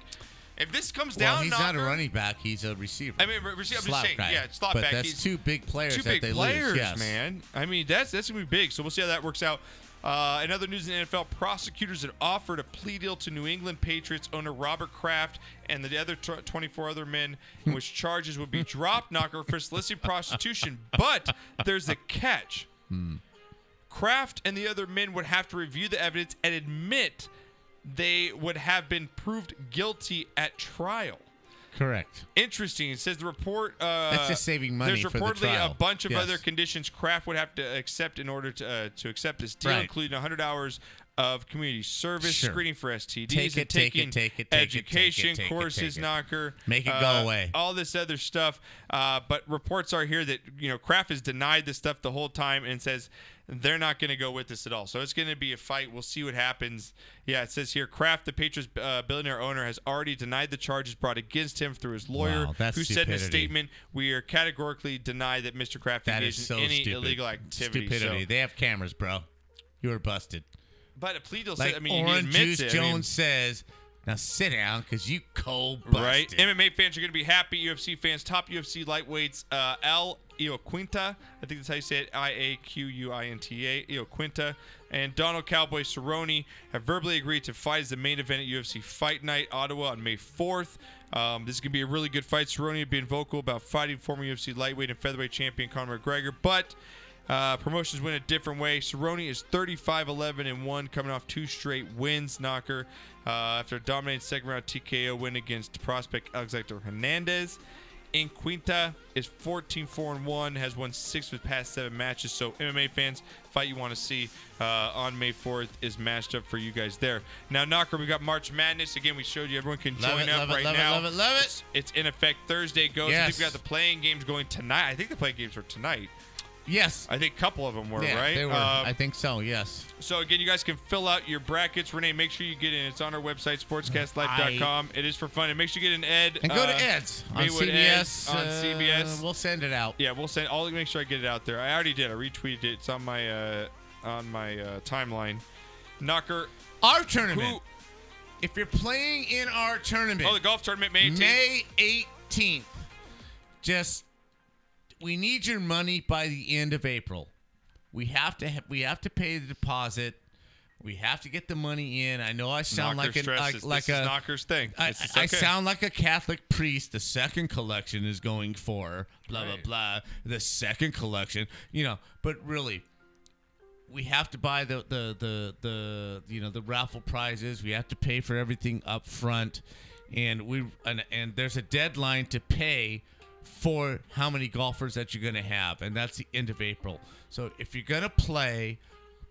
If this comes down, he's not a running back; he's a receiver. I mean, receiver. I'm just saying, slot but back. That's 2 big players. 2 big that they players, lose. Yes. Man. I mean, that's gonna be big. So we'll see how that works out. In other news in the NFL, prosecutors have offered a plea deal to New England Patriots owner Robert Kraft and the other 24 other men in which charges would be dropped, Knocker, for soliciting prostitution. But there's a catch. Kraft and the other men would have to review the evidence and admit they would have been proved guilty at trial. Correct. Interesting. It says the report. That's just saving money for the trial. There's reportedly a bunch of other conditions Kraft would have to accept in order to accept this deal, including 100 hours of community service, screening for STDs, taking education courses, Knocker. Make it go away. All this other stuff. But reports are here that Kraft has denied this stuff the whole time and says they're not going to go with this at all. So it's going to be a fight. We'll see what happens. Yeah, it says here, Kraft, the Patriots billionaire owner, has already denied the charges brought against him through his lawyer, who said in a statement, "We are categorically deny that Mr. Kraft engaged in any illegal activity." Stupidity. They have cameras, bro. You were busted. But a plea deal like says, he Orange admits Juice it. Jones says, now sit down because you cold busted. Right. MMA fans are going to be happy. UFC fans, top UFC lightweights, Al Iaquinta, I think that's how you say it, Iaquinta, Iaquinta, and Donald Cowboy Cerrone have verbally agreed to fight as the main event at UFC Fight Night, Ottawa, on May 4th. This is going to be a really good fight. Cerrone had been vocal about fighting former UFC lightweight and featherweight champion Conor McGregor, but promotions went a different way. Cerrone is 35-11-1, coming off 2 straight wins, Knocker, after a dominating second-round TKO win against prospect Alexander Hernandez. Quinta is 14-4-1, has won 6 of his past 7 matches. So MMA fans, fight you want to see on May 4th is matched up for you guys there. Now, Knocker, we got March Madness. Again, we showed you. Everyone can join up right now. Love it. It's in effect. Thursday goes. Yes. I think we got the playing games going tonight. I think the playing games are tonight. Yes. I think a couple of them were, right? They were. I think so, yes. So, again, you guys can fill out your brackets. Renee, make sure you get in. It's on our website, sportscastlife.com. It is for fun. And make sure you get an Ed. And go to Ed's on CBS. On CBS. We'll send it out. Yeah, we'll send. I'll make sure I get it out there. I already did. I retweeted it. It's on my timeline. Knocker. Our tournament. If you're playing in our tournament. Oh, the golf tournament, May 18th. May 18th. We need your money by the end of April. We have to pay the deposit. We have to get the money in. I know I sound Knocker like a Knocker's thing. I sound like a Catholic priest. The second collection is going for blah blah blah. The second collection, but really, we have to buy the raffle prizes. We have to pay for everything up front, and there's a deadline to pay for how many golfers that you're going to have, and that's the end of April. So if you're going to play,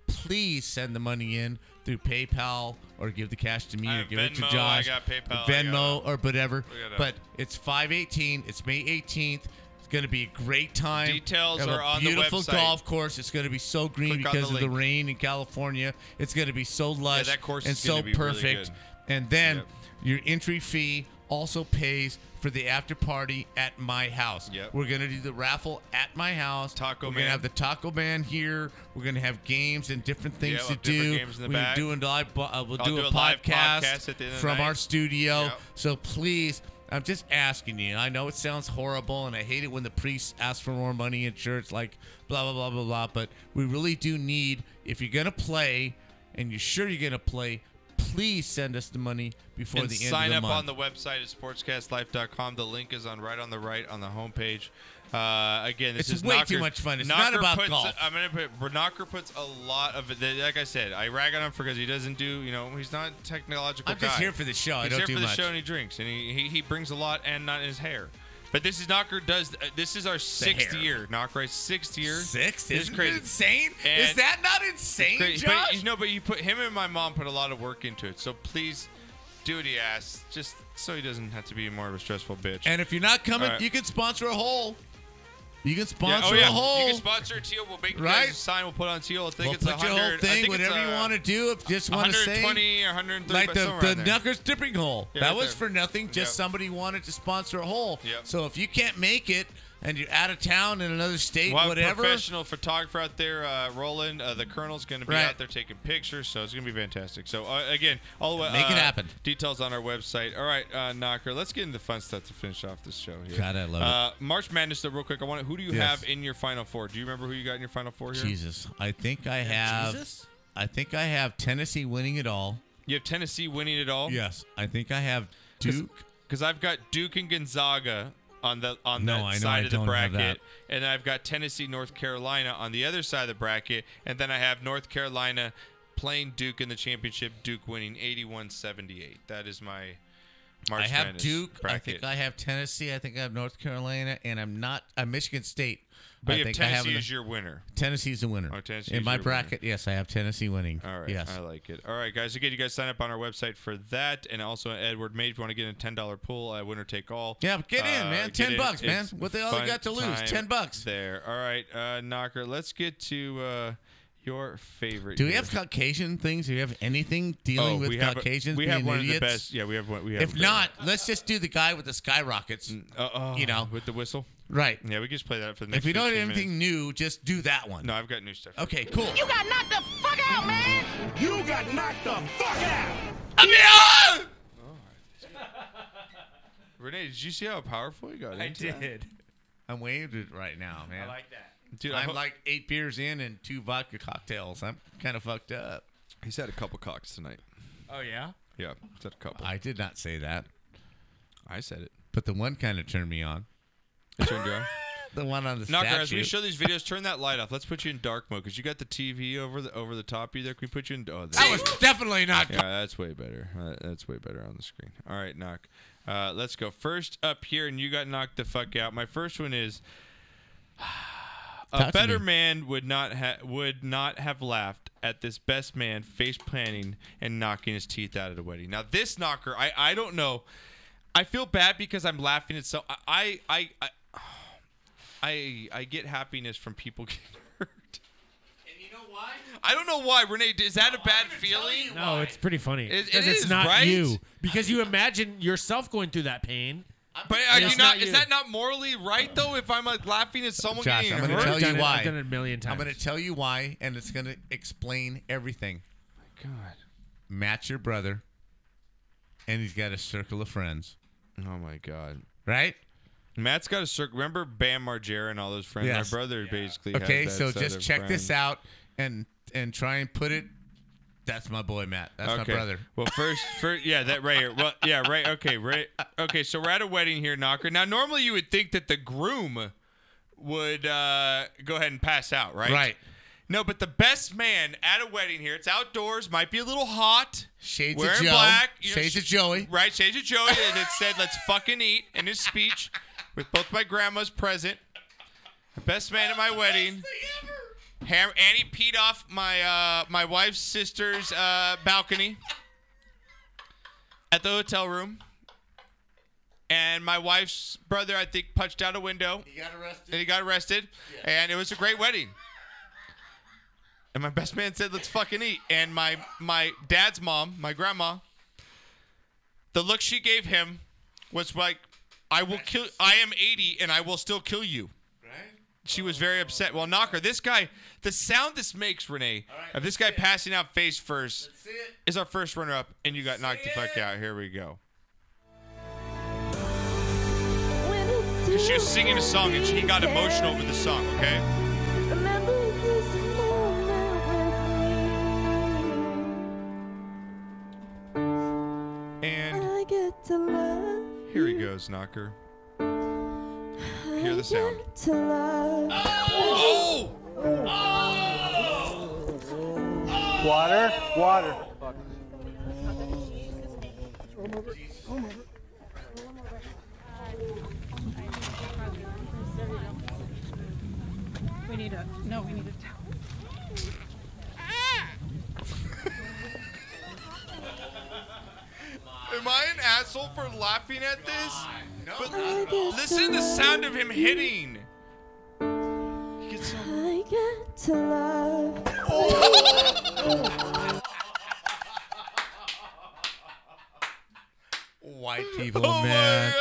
please send the money in through PayPal or give the cash to me or give it to Josh. I got PayPal. Venmo or whatever. But it's 5/18. It's May 18th. It's going to be a great time. Details are on the website. Beautiful golf course. It's going to be so green because of the rain in California. It's going to be so lush that course and is so gonna be perfect. really good. And then your entry fee also pays for the after party at my house. We're going to do the raffle at my house. We're going to have the Taco Man here. We're going to have games and different things to do. Games in the We're back. doing live. We'll do a live podcast at the end of the from night. our studio. Yep. So please, I'm just asking you. I know it sounds horrible, and I hate it when the priests ask for more money in church, like blah, blah, blah, blah, blah. But we really do need, if you're going to play and you're sure you're going to play, please send us the money before and the end sign of the up month. on the website at sportscastlife.com. The link is right on the right on the homepage. Again, this It's is way Knocker. too much fun. It's not about golf. I'm gonna put Knocker puts a lot of it. Like I said, I rag on him because he doesn't do. He's not a technological I'm just guy. here for the show. He's I don't here do for much. the show and he drinks and he brings a lot and not in his hair. But this is Knocker does. This is our sixth hair. year. Knocker, right? Sixth year. Sixth? It's Isn't crazy. it insane? And Is that not insane, crazy. Josh? But you put him and my mom put a lot of work into it. So please do what he asks, just so he doesn't have to be more of a stressful bitch. And if you're not coming, All right. you can sponsor a hole. You can Yeah, sponsor a hole. You can sponsor a teal. We'll make you Right? guys a sign. We'll put on teal. I think We'll it's put your 100. whole I thing, think it's, whatever you want to do. If you just want to say 120 or 130, like but the somewhere around there. Knocker'S dipping hole. Yeah, that right was there. for nothing. Just Yep. somebody wanted to sponsor a hole. Yep. So if you can't make it and you're out of town in another state, We'll have whatever. a professional photographer out there, Roland. The Colonel's going to be Right. out there taking pictures, so it's going to be fantastic. So, again, all the way, Make it happen. Details on our website. All right, Knocker, let's get into the fun stuff to finish off this show here. God, I love it. March Madness, though, real quick. Who do you Yes. have in your Final Four? Do you remember who you got in your Final Four here? Jesus, I think I have. Jesus? I think I have Tennessee winning it all. You have Tennessee winning it all? Yes, I think I have Duke. Because I've got Duke and Gonzaga on that I know side I of the don't have bracket, that. and I've got Tennessee, North Carolina on the other side of the bracket, and then I have North Carolina playing Duke in the championship. Duke winning 81-78. That is my March I have Madness Duke. bracket. I think I have Tennessee. I think I have North Carolina, and I'm Michigan State. But I you have think I Tennessee as your winner. Tennessee's the winner. Oh, Tennessee in is my your bracket, yes, I have Tennessee winning. All right, yes. I like it. All right, guys. Again, you guys sign up on our website for that, and also Edward Made if you want to get in a $10 pool, winner take all. Yeah, get in, man. get in. $10, man. It's What the hell you fun got to lose? time $10. There. All right, Knocker. Let's get to your favorite. Do we here. have Caucasian things? Do we have anything dealing with Caucasians we being have one idiots? of the best. Yeah, we have one. We have. If not, let's just do the guy with the skyrockets. You know, with the whistle. Right. Yeah, we can just play that for the next. If we don't have 15 anything minutes. new, just do that one. No, I've got new stuff. Okay, cool. You got knocked the fuck out, man! You got knocked the fuck out. Renee, did you see how powerful you got? I into that? did. I'm waving right now, man. I like that. Dude, I'm like 8 beers in and 2 vodka cocktails. I'm kind of fucked up. He's had a couple cocks tonight. Oh, yeah? Yeah, he's had a couple. I did not say that. I said it. But the one kind of turned me on. It turned you on? The one on the Knocker, statue. as we show these videos, turn that light off. Let's put you in dark mode because you got the TV over the top of you there. Can we put you in? Oh, that was definitely not. Yeah, that's way better. That's way better on the screen. All right, Knock. Let's go. First up here, and you got knocked the fuck out. My first one is a better man would not have laughed at this best man face planting and knocking his teeth out at a wedding. Now this Knocker, I don't know. I feel bad because I'm laughing at so I get happiness from people getting hurt. And you know why? I don't know why, Renee. Is that a bad feeling? No, it's pretty funny. It Because is, it's not right? you. Because you imagine yourself going through that pain. But And it's not is you. that not morally right though? If I'm like laughing at someone Josh, getting I'm hurt, going to tell you why. I've done it a million times. I'm going to tell you why, and it's going to explain everything. My God. Matt's your brother, and he's got a circle of friends. Oh my God. Right? Matt's got a circle. Remember Bam Margera and all those friends? Yes. My brother basically. Okay, has so that set just of check friends. this out and try and put it. That's my boy Matt. That's my brother. Well, first, yeah, that right here. Well, yeah, right. Okay, right. Okay, so we're at a wedding here, Knocker. Now, normally you would think that the groom would go ahead and pass out, right? Right. No, but the best man at a wedding here. It's outdoors. Might be a little hot. Shades wearing of Joe. black. Shades of Joey. Right, Shades of Joey. And it said, "Let's fucking eat" in his speech, with both my grandmas present. The best man at my wedding. Annie peed off my wife's sister's balcony at the hotel room. And my wife's brother, I think, punched out a window. He got arrested. Yeah. And it was a great wedding. And my best man said, "Let's fucking eat." And my dad's mom, my grandma, the look she gave him was like, I am 80 and I will still kill you. Right? She was very upset. Well, Knocker, this guy, the sound this makes, Renee, of this guy passing out face first is our first runner-up, and you got knocked the fuck out. Here we go. She was singing a song, and he got emotional over the song, okay? And here he goes, Knocker. Hear the sound. Oh! Water. We need a towel. Am I an asshole for laughing at this? No. But listen to the sound of him hitting. He gets so... I get to love. White people, man.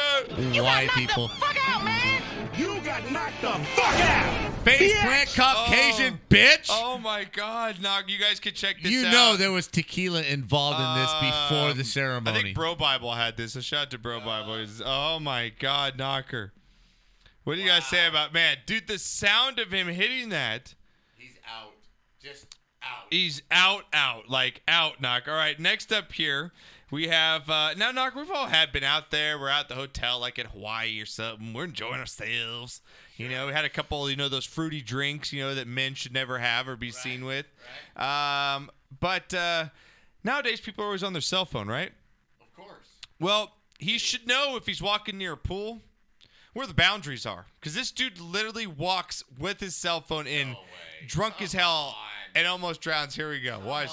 White people. Fuck out, man! You got knocked the fuck out! Face plant Caucasian bitch! Oh my God, Knock! You guys could check this out. You know there was tequila involved in this before the ceremony. I think Bro Bible had this. A shout out to Bro Bible. Oh my God, Knocker! What do you guys say about dude? The sound of him hitting that. He's out. Just out. He's out, like out, Knock. All right, next up here. We have, now, Knock, we've all been out there. We're at the hotel, like in Hawaii or something. We're enjoying ourselves. You know, we had a couple, those fruity drinks, that men should never have or be seen with. Right. But nowadays, people are always on their cell phone, right? Of course. Well, he should know if he's walking near a pool where the boundaries are. Because this dude literally walks with his cell phone in, drunk as hell, and almost drowns. Here we go. Watch.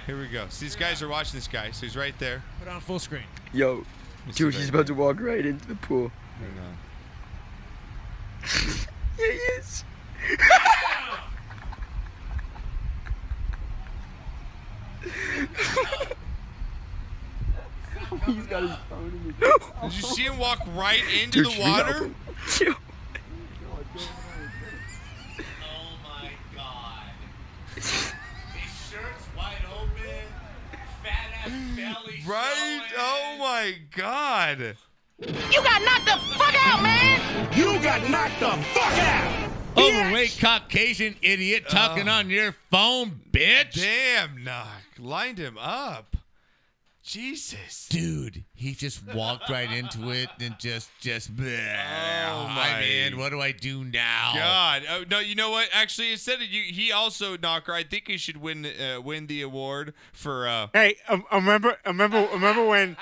Here we go. See, these guys are watching this guy, so he's right there. Put on full screen. Yo, dude, he's about to walk right into the pool. Hang on. Yeah, he is. He's got his phone in his... Did you see him walk right into the water? Oh my God. His shirt's wide open. Fat ass belly. Right? Oh my God. You got knocked the fuck out, man! You got knocked the fuck out! Overweight Caucasian idiot talking on your phone, bitch. Damn, Knock. Lined him up. Jesus. Dude, he just walked right into it and just I'm in. What do I do now? God. Oh, no, you know what? Actually, instead of you, he also, Knocker, I think he should win the award for Hey, I remember when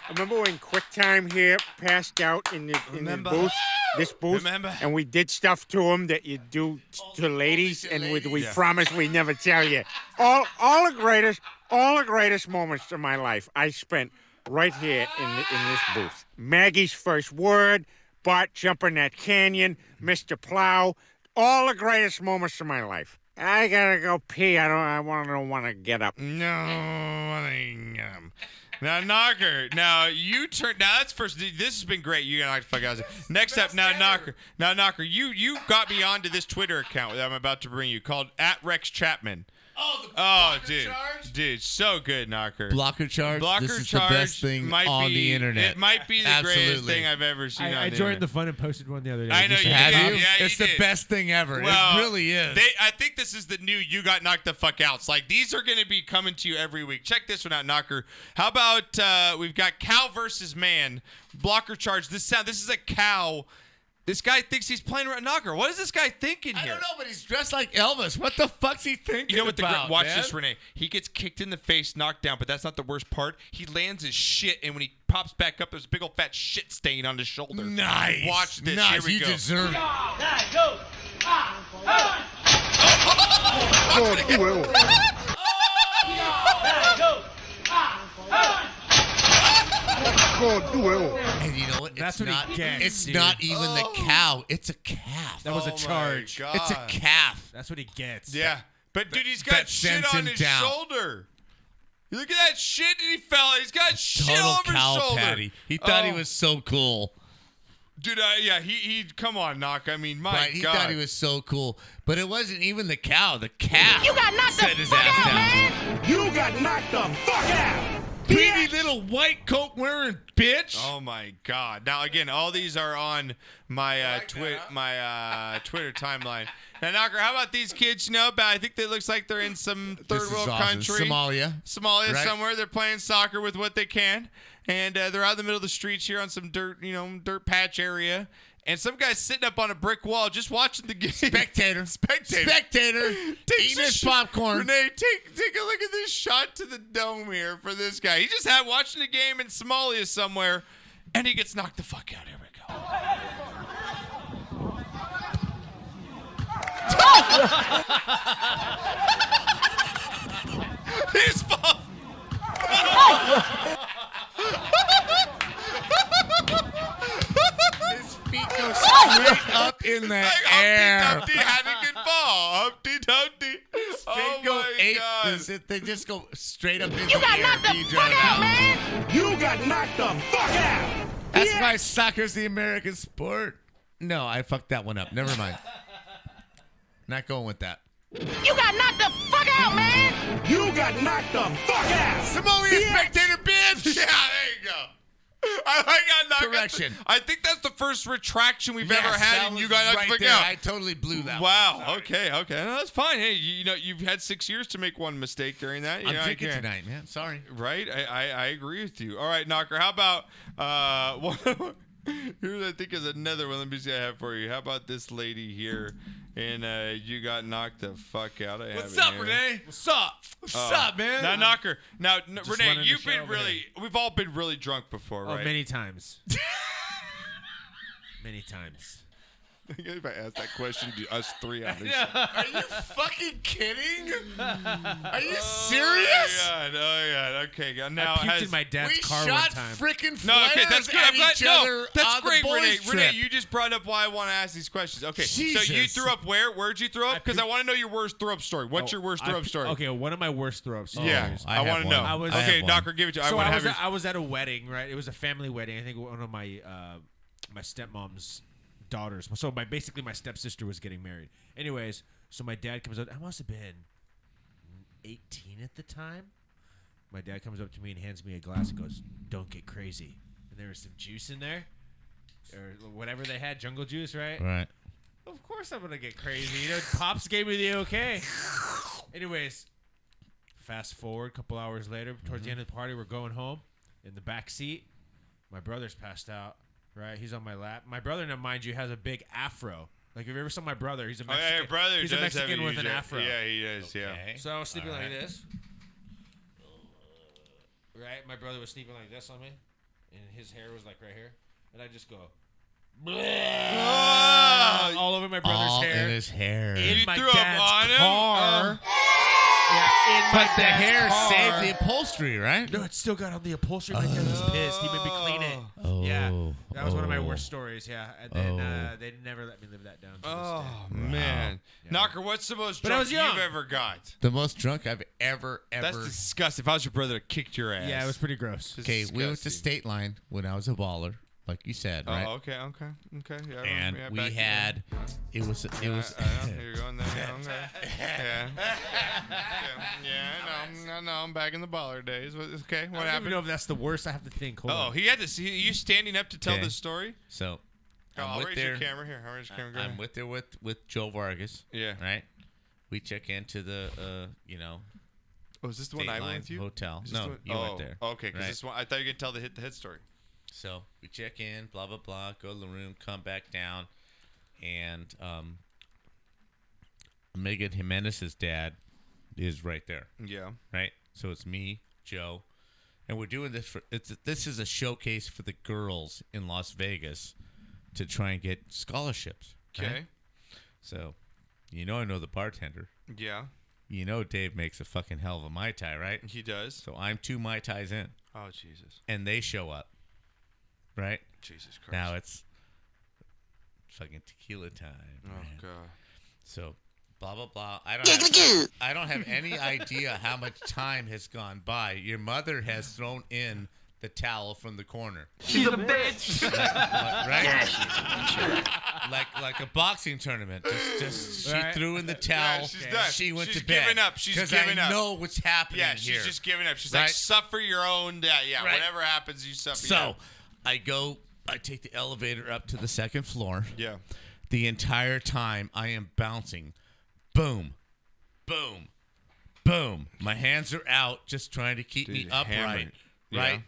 QuickTime here passed out in the booth. This booth, and we did stuff to him that you do to ladies, and we promised we'd never tell you. All the greatest moments of my life I spent right here in this booth. Maggie's first word, Bart jumping that canyon, Mr. Plow, all the greatest moments of my life. I gotta go pee. I don't want to get up. Now, Knocker. Now you turn. Now that's first. This has been great. You got to fuck out. Next up, now Knocker. Now Knocker. You got me onto this Twitter account that I'm about to bring you called @RexChapman. Dude, so good, Knocker. Blocker charge. This is the best thing on the internet. It might be the greatest thing I've ever seen. I joined the fun and posted one the other day. I know you did. Have you? Yeah, it's the best thing ever. Well, it really is. I think this is the new "you got knocked the fuck out." It's like these are going to be coming to you every week. Check this one out, Knocker. How about we've got cow versus man blocker charge. This is a cow This guy thinks he's playing Knocker. What is this guy thinking here? I don't know, but he's dressed like Elvis. What the fuck's he thinking You know what? Watch man? this, Renee. He gets kicked in the face, knocked down, but that's not the worst part. He lands his shit, and when he pops back up, there's a big old fat shit stain on his shoulder. Nice. Watch this. Nice. Here we You go. deserve it. Oh, duel. Oh, duel. And you know what? That's what he gets, It's dude. not even the cow. It's a calf. That was a charge. God. It's a calf. That's what he gets. Yeah. But, dude, he's got that shit sends on him his down. shoulder. Look at that shit that he fell. He's got shit Total all over his cow shoulder. patty. He thought he Oh. was so cool. Dude, yeah, he come on, Knock. I mean, my Right, he God. thought he was so cool. But it wasn't even the cow. The calf You got knocked the set his fuck ass out, down. man. You got knocked the fuck out. Greedy little white coat wearing bitch. Oh my God! Now again, all these are on my Twitter timeline. Now, Knocker, how about these kids? You know, I think they looks like they're in some This third is world awesome. country, Somalia right? somewhere. They're playing soccer with what they can, and they're out in the middle of the streets here on some dirt patch area. And some guy's sitting up on a brick wall just watching the game. Spectator. Takes Eating a his popcorn. Renee, take a look at this shot to the dome here for this guy. He just had watching the game in Somalia somewhere, and he gets knocked the fuck out. Here we go. He's fall. His feet go straight up in the Like air. Humpty Dumpty had a good fall. Humpty Dumpty. Oh my God. They just go straight up in You the got air. knocked the Beat fuck you out, man. You got knocked the fuck out. That's why soccer's the American sport. No, I fucked that one up. Never mind. Not going with that. You got knocked the fuck out, man. You got knocked the fuck out. Somalia spectator bitch. Yeah, there you go. I got knocked. Correction. I think that's the first retraction we've Yes, ever had, that and you was got knocked right the fuck there. out. I totally blew that. Wow. one. Sorry. Okay. No, that's fine. Hey, you know you've had 6 years to make one mistake during that. I'm drinking tonight, man. Sorry. Right? I agree with you. All right, Knocker. How about here I think is another one. Let me see what I have for you. How about this lady here? And you got knocked the fuck out. What's up, Renee? What's up? What's up, man? Now, Knocker. Now, Just Renee, running the you've show been over really. We've all been really drunk before, Oh, right? many times. Many times. If I asked that question to us three on this Are you fucking kidding? Are you serious? Oh yeah. Okay. Now I puked in my dad's We car shot one time. freaking No, okay, flares that's good. at I'm glad. each No, other that's on the great, boys' Renee. trip. Renee, you just brought up why I want to ask these questions. Okay, so you Jesus. threw up where? Where'd you throw up? Because I want to know your worst throw up story. What's Oh, your worst throw up story? Okay, one of my worst throw up stories. Yeah, I I have want to one. know. I was- Okay, have one. Knocker, give it to you. So want to I have was, your. I was at a wedding, right? It was a family wedding. I think one of my my stepmom's daughters. So basically my stepsister was getting married. Anyways, so my dad comes up. I must have been 18 at the time. My dad comes up to me and hands me a glass and goes, "Don't get crazy." And there was some juice in there, or whatever they had, jungle juice, right? Right. Of course I'm gonna get crazy. You know, Pops gave me the okay. Anyways, fast forward a couple hours later, towards the end of the party, we're going home. In the back seat, my brother's passed out. Right, he's on my lap. My brother, now mind you, has a big afro. Like if you ever saw my brother, he's a Mexican. Oh yeah, your brother he's does a Mexican have with an afro. Yeah, he is. Yeah. So I was sleeping All like right. this. Right, my brother was sleeping like this on me, and his hair was like right here, and I just go. Oh, all over my brother's All hair. in his hair. In You my threw up dad's on him? car. Yeah, in my But the dad's hair car. saved the upholstery, right? No, it still got on the upholstery. My dad was pissed. He made me clean it. Oh. Yeah, that was one of my Oh. worst stories. Yeah, and then Oh. they never let me live that down. To Oh this day. man, Yeah. Knocker, what's the most But I drunk was young. you've ever got? The most drunk I've ever. That's disgusting. If I was your brother, I kicked your ass. Yeah, it was pretty gross. It's Okay, we went to disgusting. State Line when I was a baller, like you said, right? Oh, okay. Yeah, And yeah, we back had, it was. I know, you're going there. Yeah, yeah. I know. I'm back in the baller days. Okay, what I don't happened? even know if that's the worst. I have to think. Hold Oh, on. he had to see you standing up to tell Okay. this story. So, Oh, I'm I'll with raise there. your camera here. I'll raise your camera. Go I'm ahead. with there with Joe Vargas. Yeah. Right. We check into the Oh, is this the one State I went Line with you? Hotel. Is this No, the one- you oh, weren't there. Okay, because right? this one I thought you were gonna tell the hit story. So we check in, blah, blah, blah, go to the room, come back down, and Megan Jimenez's dad is right there. Yeah. Right? So it's me, Joe, and we're doing this this is a showcase for the girls in Las Vegas to try and get scholarships. Okay. Right? So, I know the bartender. Yeah. Dave makes a fucking hell of a Mai Tai, right? He does. So I'm 2 Mai Tais in. Oh, Jesus. And they show up. Right? Jesus Christ. Now it's fucking tequila time. Oh, man. God. So, blah, blah, blah. I don't have any idea how much time has gone by. Your mother has thrown in the towel from the corner. She's a bitch. Right? Yeah, she's a bitch. Like a boxing tournament. Just she Right. through in the towel. Yeah, she's done. She went She's to bed. giving up. She's giving I up. know what's happening Yeah, here. she's just giving up. She's Right? like, suffer your own. Yeah, Right. whatever happens, you suffer. So, I take the elevator up to the second floor. Yeah. The entire time I am bouncing. Boom. Boom. Boom. My hands are out just trying to keep me upright. hammering. Right? Yeah.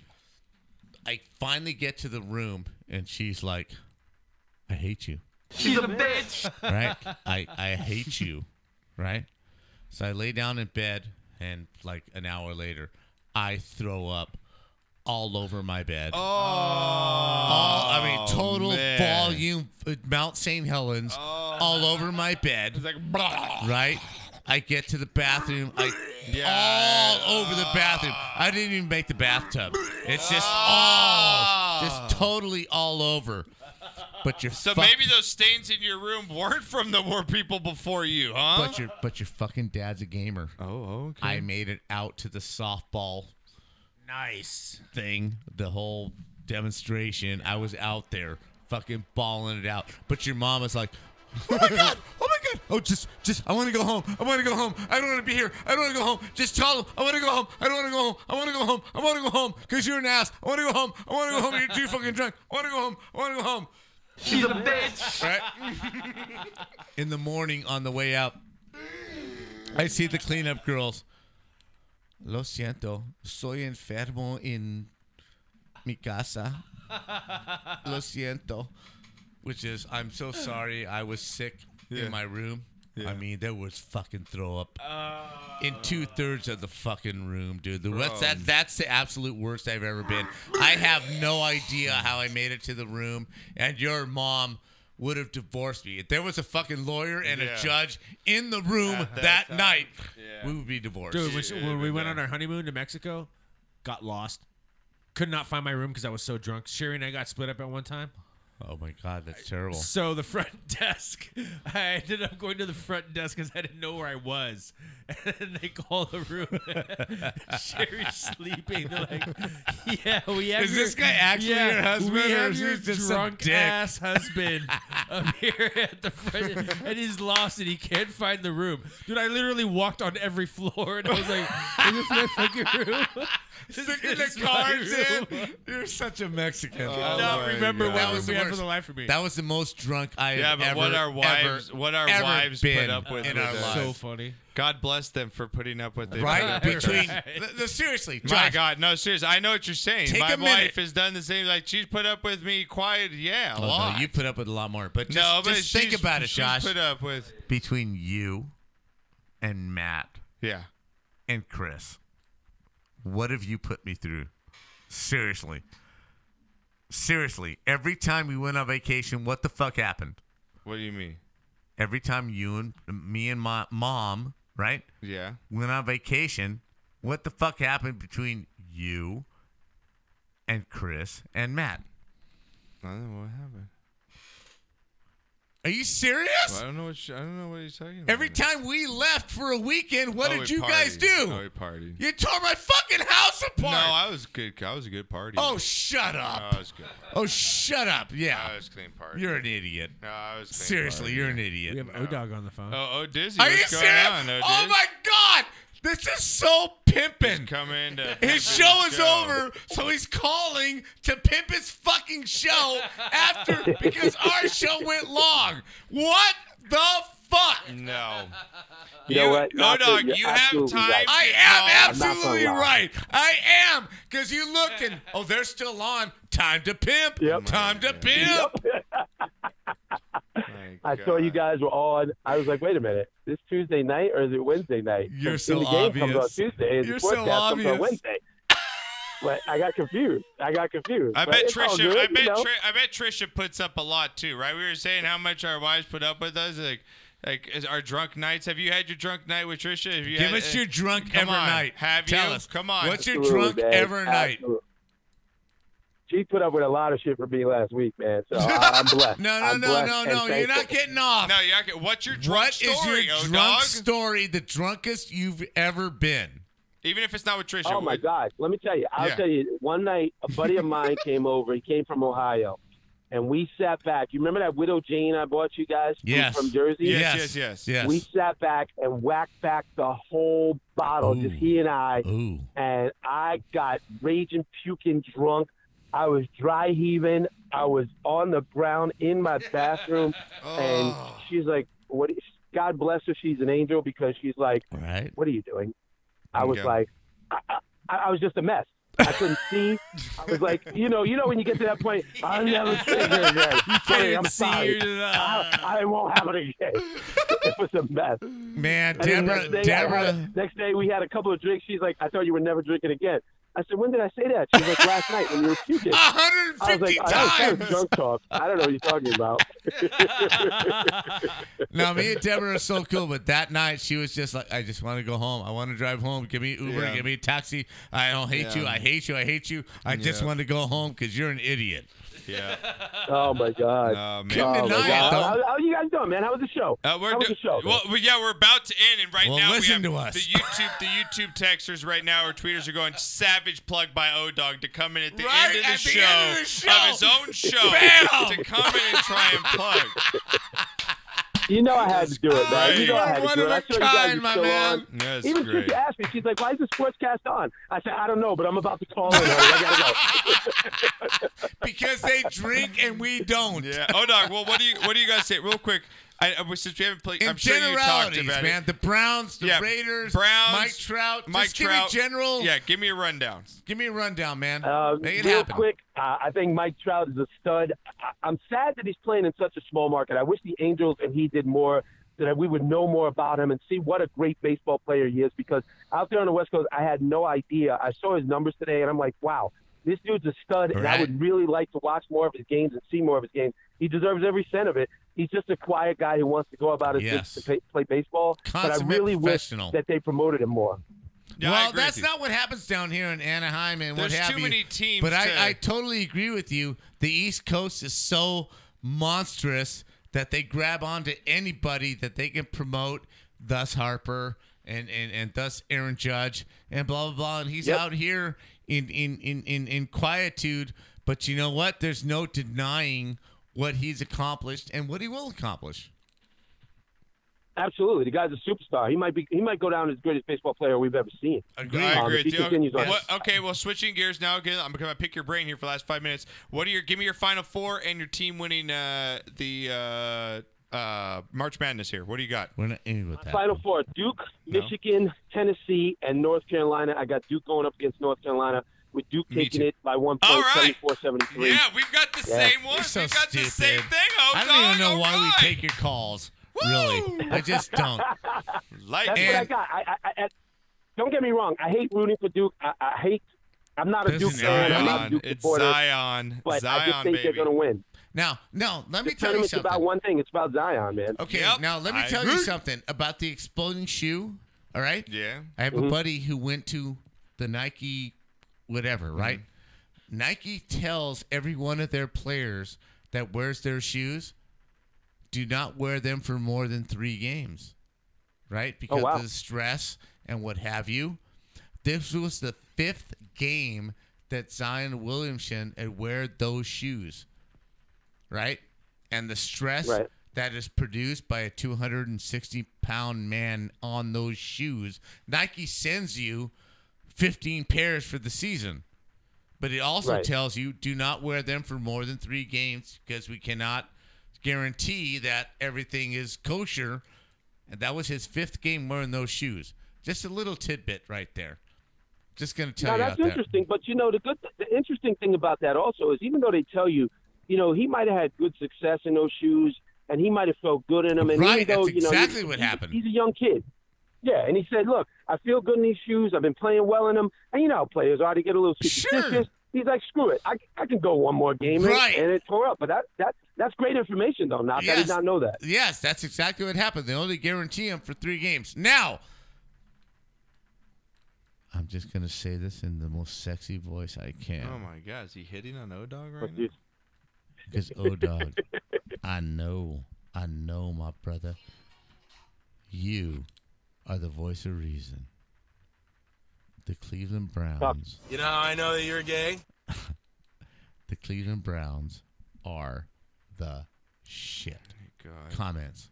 I finally get to the room and she's like, I hate you. She's a bitch. Right? I hate you. Right? So I lay down in bed and like an hour later, I throw up all over my bed. Total man. volume, Mount St. Helens, all over my bed. It's like, Right? I get to the bathroom. All over the bathroom. I didn't even make the bathtub. It's just just totally all over. But you're So maybe those stains in your room weren't from the war people before you, huh? But your fucking dad's a gamer. Oh, okay. I made it out to the softball Nice. thing, the whole demonstration. I was out there fucking balling it out. But your mom was like, oh my God. Oh, just, I want to go home. I want to go home. I don't want to be here. I don't want to go home. Just tell them I want to go home. I don't want to go home. I want to go home. I want to go home because you're an ass. I want to go home. I want to go home. You're too fucking drunk. I want to go home. I want to go home. She's a bitch. Right? In the morning on the way out, I see the cleanup girls. Lo siento. Soy enfermo en mi casa. Lo siento. Which is, I'm so sorry. I was sick in my room. Yeah. I mean, there was fucking throw up in 2/3 of the fucking room, dude. That's the absolute worst I've ever been. I have no idea how I made it to the room, and your mom would have divorced me. If there was a fucking lawyer and a judge in the room that night, we would be divorced. Dude, when we went on our honeymoon to Mexico, got lost. Could not find my room because I was so drunk. Sherry and I got split up at one time. Oh my God, that's terrible. So the front desk, I ended up going to the front desk because I didn't know where I was. And they call the room. Sherry's sleeping. They're like, yeah, we have Is this guy actually your husband, we or have is your he just some drunk dick? ass husband up here at the front. And he's lost and he can't find the room. Dude, I literally walked on every floor and I was like, is this my fucking room? Sticking the cards in. You're such a Mexican. I cannot remember what we had for the life of me. That was the most drunk I have but ever, what our wives put been up with in our lives. So funny. God bless them for putting up with it. Right? Between seriously, My Josh, God, no, seriously. I know what you're saying. Take My a minute. wife has done the same. Like, she's put up with me quiet. Yeah, a Oh, lot. no, you put up with a lot more. But just, No, but just think she's- about it, she's Josh. put up with. Between you and Matt Yeah. and Chris, what have you put me through? Seriously. Every time we went on vacation, what the fuck happened? What do you mean? Every time me and my mom, right? Yeah. Went on vacation, what the fuck happened between you and Chris and Matt? I don't know what happened. Are you serious? Well, I don't know what he's talking about. Every time we left for a weekend, what did we you guys partied. do? Oh, we partied. You tore my fucking house apart. No, I was good. I was a good party. Oh, shut up. I was good. Oh, shut up. Yeah. I was clean party. You're an idiot. No, I was clean Seriously, party. you're an idiot. We have O-Dog on the phone. Oh, Dizzy. Are you What's going serious? on? Oh, my God. This is so pimping. Come in to His show is over, so he's calling to pimp his fucking show after because our show went long. What the fuck? No. You know what? O-Dog, You're you have absolutely time. right. I am I'm not absolutely gonna lie. right. I am. Because you look and, oh, they're still on. Time to pimp. Time to pimp. I saw you guys were on. I was like, wait a minute. This Tuesday night or is it Wednesday night? You're And so the game comes on obvious. Tuesday. And You're the so Sportscast comes obvious. on Wednesday. But I got confused. I But bet it's all Trisha. good, I bet. you know? I bet Trisha puts up a lot too, right? We were saying how much our wives put up with us, like is our drunk nights. Have you had your drunk night with Trisha? Have you Give had, us your drunk come ever on. night. Have Tell you? us. Come on. What's your Absolutely, drunk man. ever night? Absolutely. She put up with a lot of shit for me last week, man. So I'm blessed. No. I'm blessed and You're thankful. not getting off. No, you're not getting. What's your drunk What is story, your drunk dog? story? The drunkest you've ever been? Even if it's not with Trisha. Oh my God! Let me tell you. I'll tell you. One night, a buddy of mine came over. He came from Ohio, and we sat back. You remember that Widow Jane I bought you guys from Jersey? Yes. We sat back and whacked back the whole bottle, just he and I. And I got raging, puking drunk. I was dry heaving. I was on the ground in my bathroom, and she's like, "What?" God bless her. She's an angel because she's like, "What are you doing?" I was like, I was just a mess. I couldn't see. I was like, you know, when you get to that point, I'll never see her again. Sorry, I'm sorry. I won't have it again. It was a mess. Man, And then Deborah. next day we had a couple of drinks. She's like, I thought you were never drinking again. I said, when did I say that? She's like, last night when you were puking. 150 That was drunk talk. I don't know what you're talking about. Now, me and Deborah are so cool, but that night she was just like, I just want to go home. I want to drive home. Give me Uber. Yeah. Give me a taxi. I don't hate you. I hate you. I hate you. I just want to go home because you're an idiot. Yeah. Oh, my God. Man. Couldn't deny it, though. How you guys doing, man? How was the show? How was the show? Well, we're about to end, and right Well, now we listen have to us. the YouTube texters right now, or tweeters are going savage plug by O-Dog to come in at the end of the show of his own show Bam! to come in and try and plug. You know I had to do it, man. You know I had to do it. I saw you guys my were still man. on. That's Even great. Trisha asked me, she's like, why is the Sportscast on? I said, I don't know, but I'm about to call in. I gotta go. Because they drink and we don't. Yeah. O-Dog, well, what do you guys say? Real quick. Since we haven't played, In I'm sure you talked generalities, about man. it. The Browns, the Raiders, Browns, Mike Trout. Mike Just Trout. give me general. Yeah, give me a rundown. Give me a rundown, man. Make it Real happen. quick, I think Mike Trout is a stud. I'm sad that he's playing in such a small market. I wish the Angels and he did more so that we would know more about him and see what a great baseball player he is, because out there on the West Coast, I had no idea. I saw his numbers today, and I'm like, wow, this dude's a stud, and I would really like to watch more of his games and see more of his games. He deserves every cent of it. He's just a quiet guy who wants to go about his business to play baseball, but I really wish that they promoted him more. Yeah, well, that's not what happens down here in Anaheim and There's what have too you. many teams But to- I totally agree with you. The East Coast is so monstrous that they grab onto anybody that they can promote, thus Harper and thus Aaron Judge and blah, blah, blah. And he's out here in quietude. But you know what? There's no denying what he's accomplished and what he will accomplish. Absolutely, the guy's a superstar. He might go down as the greatest baseball player we've ever seen. I agree if he with you. continues on. Okay, well, switching gears now. Again, I'm gonna pick your brain here for the last 5 minutes. Give me your Final Four and your team winning the March Madness here. What do you got? We're not in with that. Final Four: Duke, Michigan, Tennessee, and North Carolina. I got Duke going up against North Carolina, with Duke taking it by 1 point, All right. 74-73. Yeah, we've got the same one. So We've got the stupid. same thing. I don't even know why we take your calls. Really, I just don't. That's what I got. I don't get me wrong. I hate rooting for Duke. I'm not a Duke fan. I'm not a Duke It's supporter. Zion. But I just Zion, think baby. they're going to win. Now, let me The tell you tournament's something. about one thing. It's about Zion, man. Okay, now let me tell you something about the exploding shoe. All right? Yeah. I have a buddy who went to the Nike whatever, right? Nike tells every one of their players that wears their shoes, do not wear them for more than 3 games, right? Because of the stress and what have you. This was the 5th game that Zion Williamson had wear those shoes, right? And the stress that is produced by a 260-pound man on those shoes. Nike sends you 15 pairs for the season, but it also tells you do not wear them for more than 3 games because we cannot guarantee that everything is kosher. And that was his 5th game wearing those shoes. Just a little tidbit right there. Just going to tell now, you that's out there. interesting, but the interesting thing about that also is even though they tell you, he might have had good success in those shoes, and he might have felt good in them. And Right, even though, that's exactly what happened. He's a young kid. Yeah, and he said, look, I feel good in these shoes. I've been playing well in them. And you know how players are. They get a little superstitious. Sure. He's like, screw it. I can go one more game. Right. And it tore up. But that's great information, though. Not that I did not know that. Yes, that's exactly what happened. They only guarantee him for 3 games. Now, I'm just going to say this in the most sexy voice I can. Oh, my God. Is he hitting on O-Dog right now? Because O-Dog, I know, my brother, you are the voice of reason. The Cleveland Browns. You know how I know that you're gay? The Cleveland Browns are the shit. God. Comments.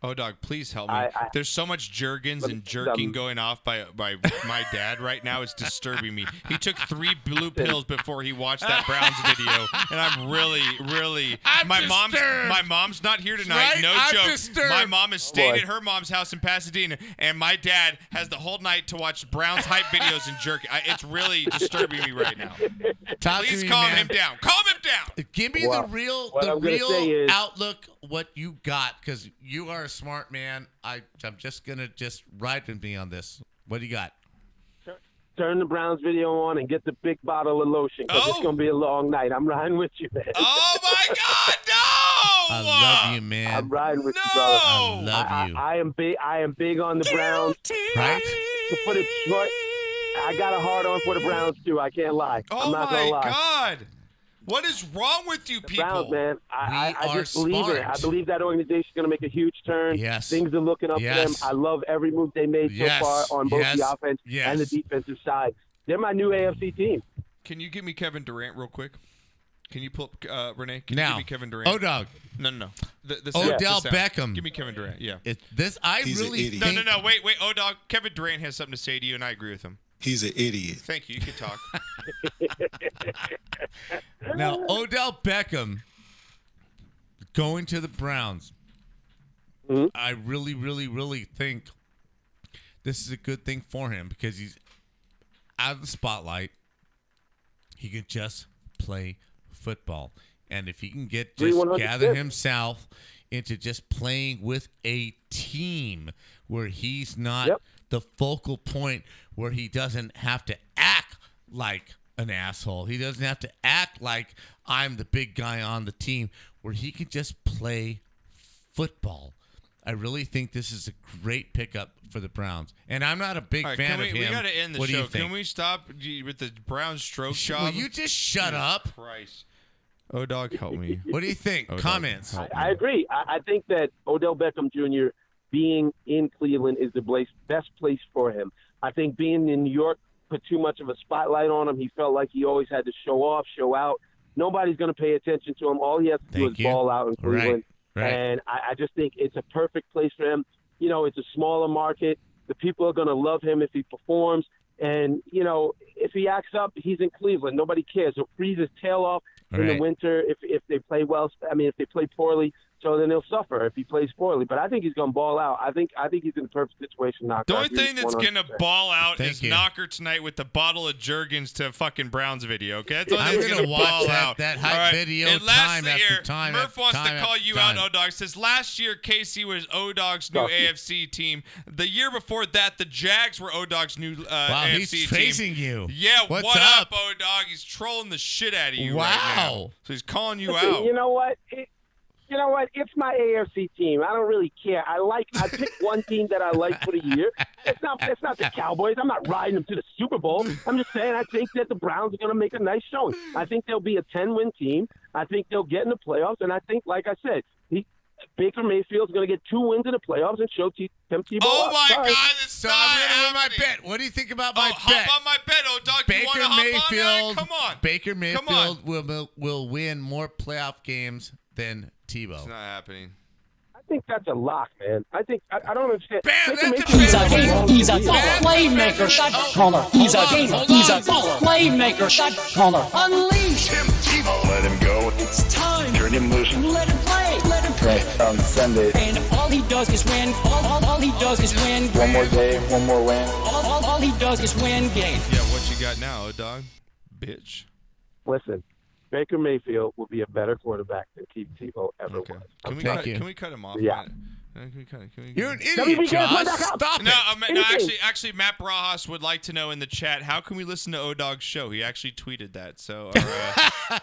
O-Dog, please help me. There's so much Jergens and jerking going off by my dad right now. It's disturbing me. He took 3 blue pills before he watched that Browns video, and I'm really. My mom's not here tonight. Right? No I'm joke. disturbed. My mom is staying at her mom's house in Pasadena, and my dad has the whole night to watch Browns hype videos and jerk. It's really disturbing me right now. Please calm him down. Calm him down. Give me the real outlook, what you got, because you are a smart man. I'm just going to ride with me on this. What do you got? Turn the Browns video on and get the big bottle of lotion because it's going to be a long night. I'm riding with you, man. Oh, my God, no! I love you, man. I'm riding with you, brother. I love you. I am big on the Browns. Right? To put it short, I got a hard on for the Browns, too. I can't lie. I'm not going to lie. Oh, my God. What is wrong with you people? Browns, man. I just believe it. I believe that organization is going to make a huge turn. Yes. Things are looking up for them. I love every move they made so far on both the offense and the defensive side. They're my new AFC team. Can you give me Kevin Durant real quick? Can you pull up, Renee? Can now, you give me Kevin Durant? O-Dog. No. Odell Beckham. Give me Kevin Durant, yeah. He's really think... No, wait, O-Dog. Kevin Durant has something to say to you, and I agree with him. He's an idiot. Thank you. You can talk. Now, Odell Beckham going to the Browns. Mm-hmm. I really think this is a good thing for him because he's out of the spotlight. He can just play football. And if he can gather himself into just playing with a team where he's not the focal point, where he doesn't have to act like an asshole. He doesn't have to act like I'm the big guy on the team, where he can just play football. I really think this is a great pickup for the Browns. And I'm not a big fan of him. We got to end the what show. Do you think? Can we stop with the Browns stroke job? Will you just shut up? Christ. O-Dog, help me. What do you think? O-Dog, Comments. I agree. I think that Odell Beckham Jr. being in Cleveland is the best place for him. I think being in New York put too much of a spotlight on him. He felt like he always had to show off, show out. Nobody's going to pay attention to him. All he has to do is ball out in Cleveland. Right. And I just think it's a perfect place for him. You know, it's a smaller market. The people are going to love him if he performs. And, you know, if he acts up, he's in Cleveland. Nobody cares. He'll freeze his tail off in the winter if they play well. I mean, if they play poorly. So then he'll suffer if he plays poorly. But I think he's going to ball out. I think he's in the perfect situation. Knocker. The only thing that's going to ball out is you. Knocker tonight with the bottle of Jergens to fucking Browns video. Okay, that's the only I'm thing going to watch ball out. that hype video and time after after time. Murph wants to call you out, time. O-Dog. Says last year Casey was O-Dog's new AFC team. The year before that, the Jags were O-Dog's new AFC team. He's praising you. Yeah, What's what up? O-Dog? He's trolling the shit out of you Wow. right now. So he's calling you Listen, out. You know what? It's my AFC team. I don't really care. I pick one team that I like for the year. It's not the Cowboys. I'm not riding them to the Super Bowl. I'm just saying I think that the Browns are going to make a nice showing. I think they'll be a 10-win team. I think they'll get in the playoffs, and I think, like I said, Baker Mayfield's going to get 2 wins in the playoffs and show Tim Tebow. Oh my God! It's So not I'm going to happening. my bet. What do you think about my bet? Hop on my bet, O-Dog. You want to hop on that? Come on. Baker Mayfield will win more playoff games than Tebow. It's not happening. I think that's a lock, man. I don't understand. He's a gamer. He's a playmaker, shot caller. He's a gamer. He's a playmaker, shot caller. Unleash him, Tebow. Let him go. It's time. Turn him loose. Let him play. Let him play. On Sunday. And all he does is win. All he does is win. One more day, one more win. All he does is win games. Yeah, what you got now, dog? Bitch. Listen, Baker Mayfield will be a better quarterback than Keith Tebow ever was. Can we cut him off? Yeah. You're an idiot, Josh. Stop No, it. actually, Matt Barajas would like to know in the chat, how can we listen to O-Dog's show? He actually tweeted that. So,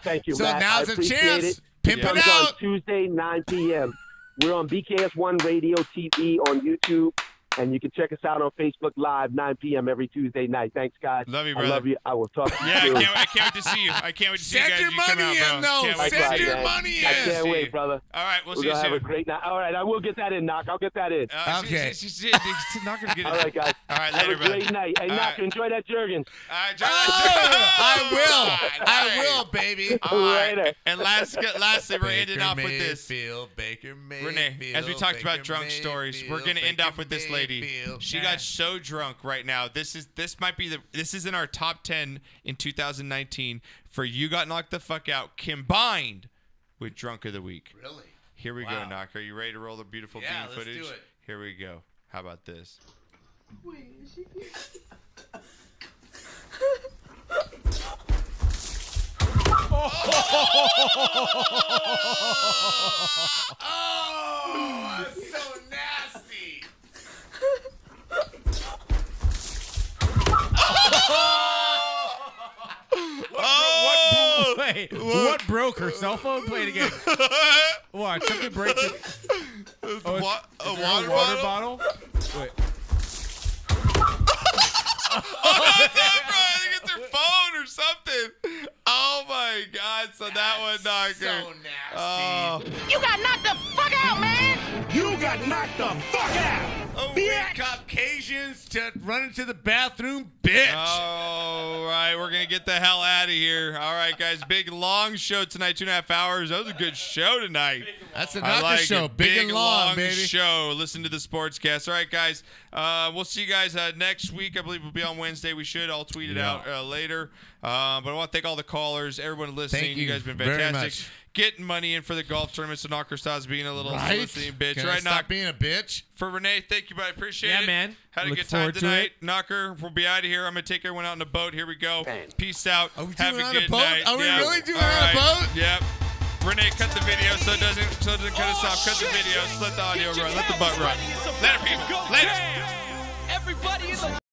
Thank you, So Matt. now's I a appreciate chance. It. Pimp it Comes out. on Tuesday, 9 p.m. We're on BKS1 Radio TV on YouTube, and you can check us out on Facebook Live, 9 p.m. every Tuesday night. Thanks, guys. Love you, brother. I love you. I will talk to you yeah, soon. I can't wait to see you. I can't wait to see you guys. Send your You come money out, in, bro. though. Can't wait to Send see your you. money in. I can't wait, brother. All right, we'll We're see you gonna have soon. a great night. All right, I will get that in, Knock. I'll get that in. Okay. She's not gonna get it. All right, guys. All right, have later, a great night. Hey, All Knock, right. enjoy that Jergens. I will, baby. All right. Later. And lastly, we're ending off with this. Baker Mayfield. Renee, as we talked about drunk stories, we're gonna end off with this lady. She got so drunk right now. This is in our top 10 in 2019 for You Got Knocked the Fuck Out combined with Drunk of the Week. Really? Here we go, Knock. Are you ready to roll the beautiful bean let's footage? do it. Here we go. How about this? Oh, that's so nasty. What broke her cell phone? Play it again. Watch, something breaks it. Oh, a water bottle? Wait. Oh, no, bro. I think it's her phone or something. Oh, my God. So that one knocked her. So nasty. You got knocked the fuck out, man! You got knocked the fuck out! Bitch. Caucasians to run into the bathroom, bitch. All right, we're going to get the hell out of here. All right, guys, big long show tonight, 2.5 hours. That was a good show tonight. That's a I Knocker like show, it. big and long, baby. Show. Listen to the Sportscast. All right, guys, we'll see you guys next week. I believe we'll be on Wednesday. We should. I'll tweet it out later. But I want to thank all the callers, everyone listening. Thank You guys have been very fantastic. much. Getting money in for the golf tournament, so Knocker'S being a little soliciting bitch. Can I right, stop being a bitch? For Renee, thank you, buddy. Appreciate it. Yeah, man. Had a Look good time forward to tonight. it. Knocker, we'll be out of here. I'm going to take everyone out on a boat. Here we go. Peace out. Are we Have doing a it on good a boat? night. Are we Yeah. really doing All it on a right. boat? Yep. Renee, cut the video so it doesn't cut us off. Cut the video. Let the audio run. Let the butt run. Later, people. Later. Everybody in the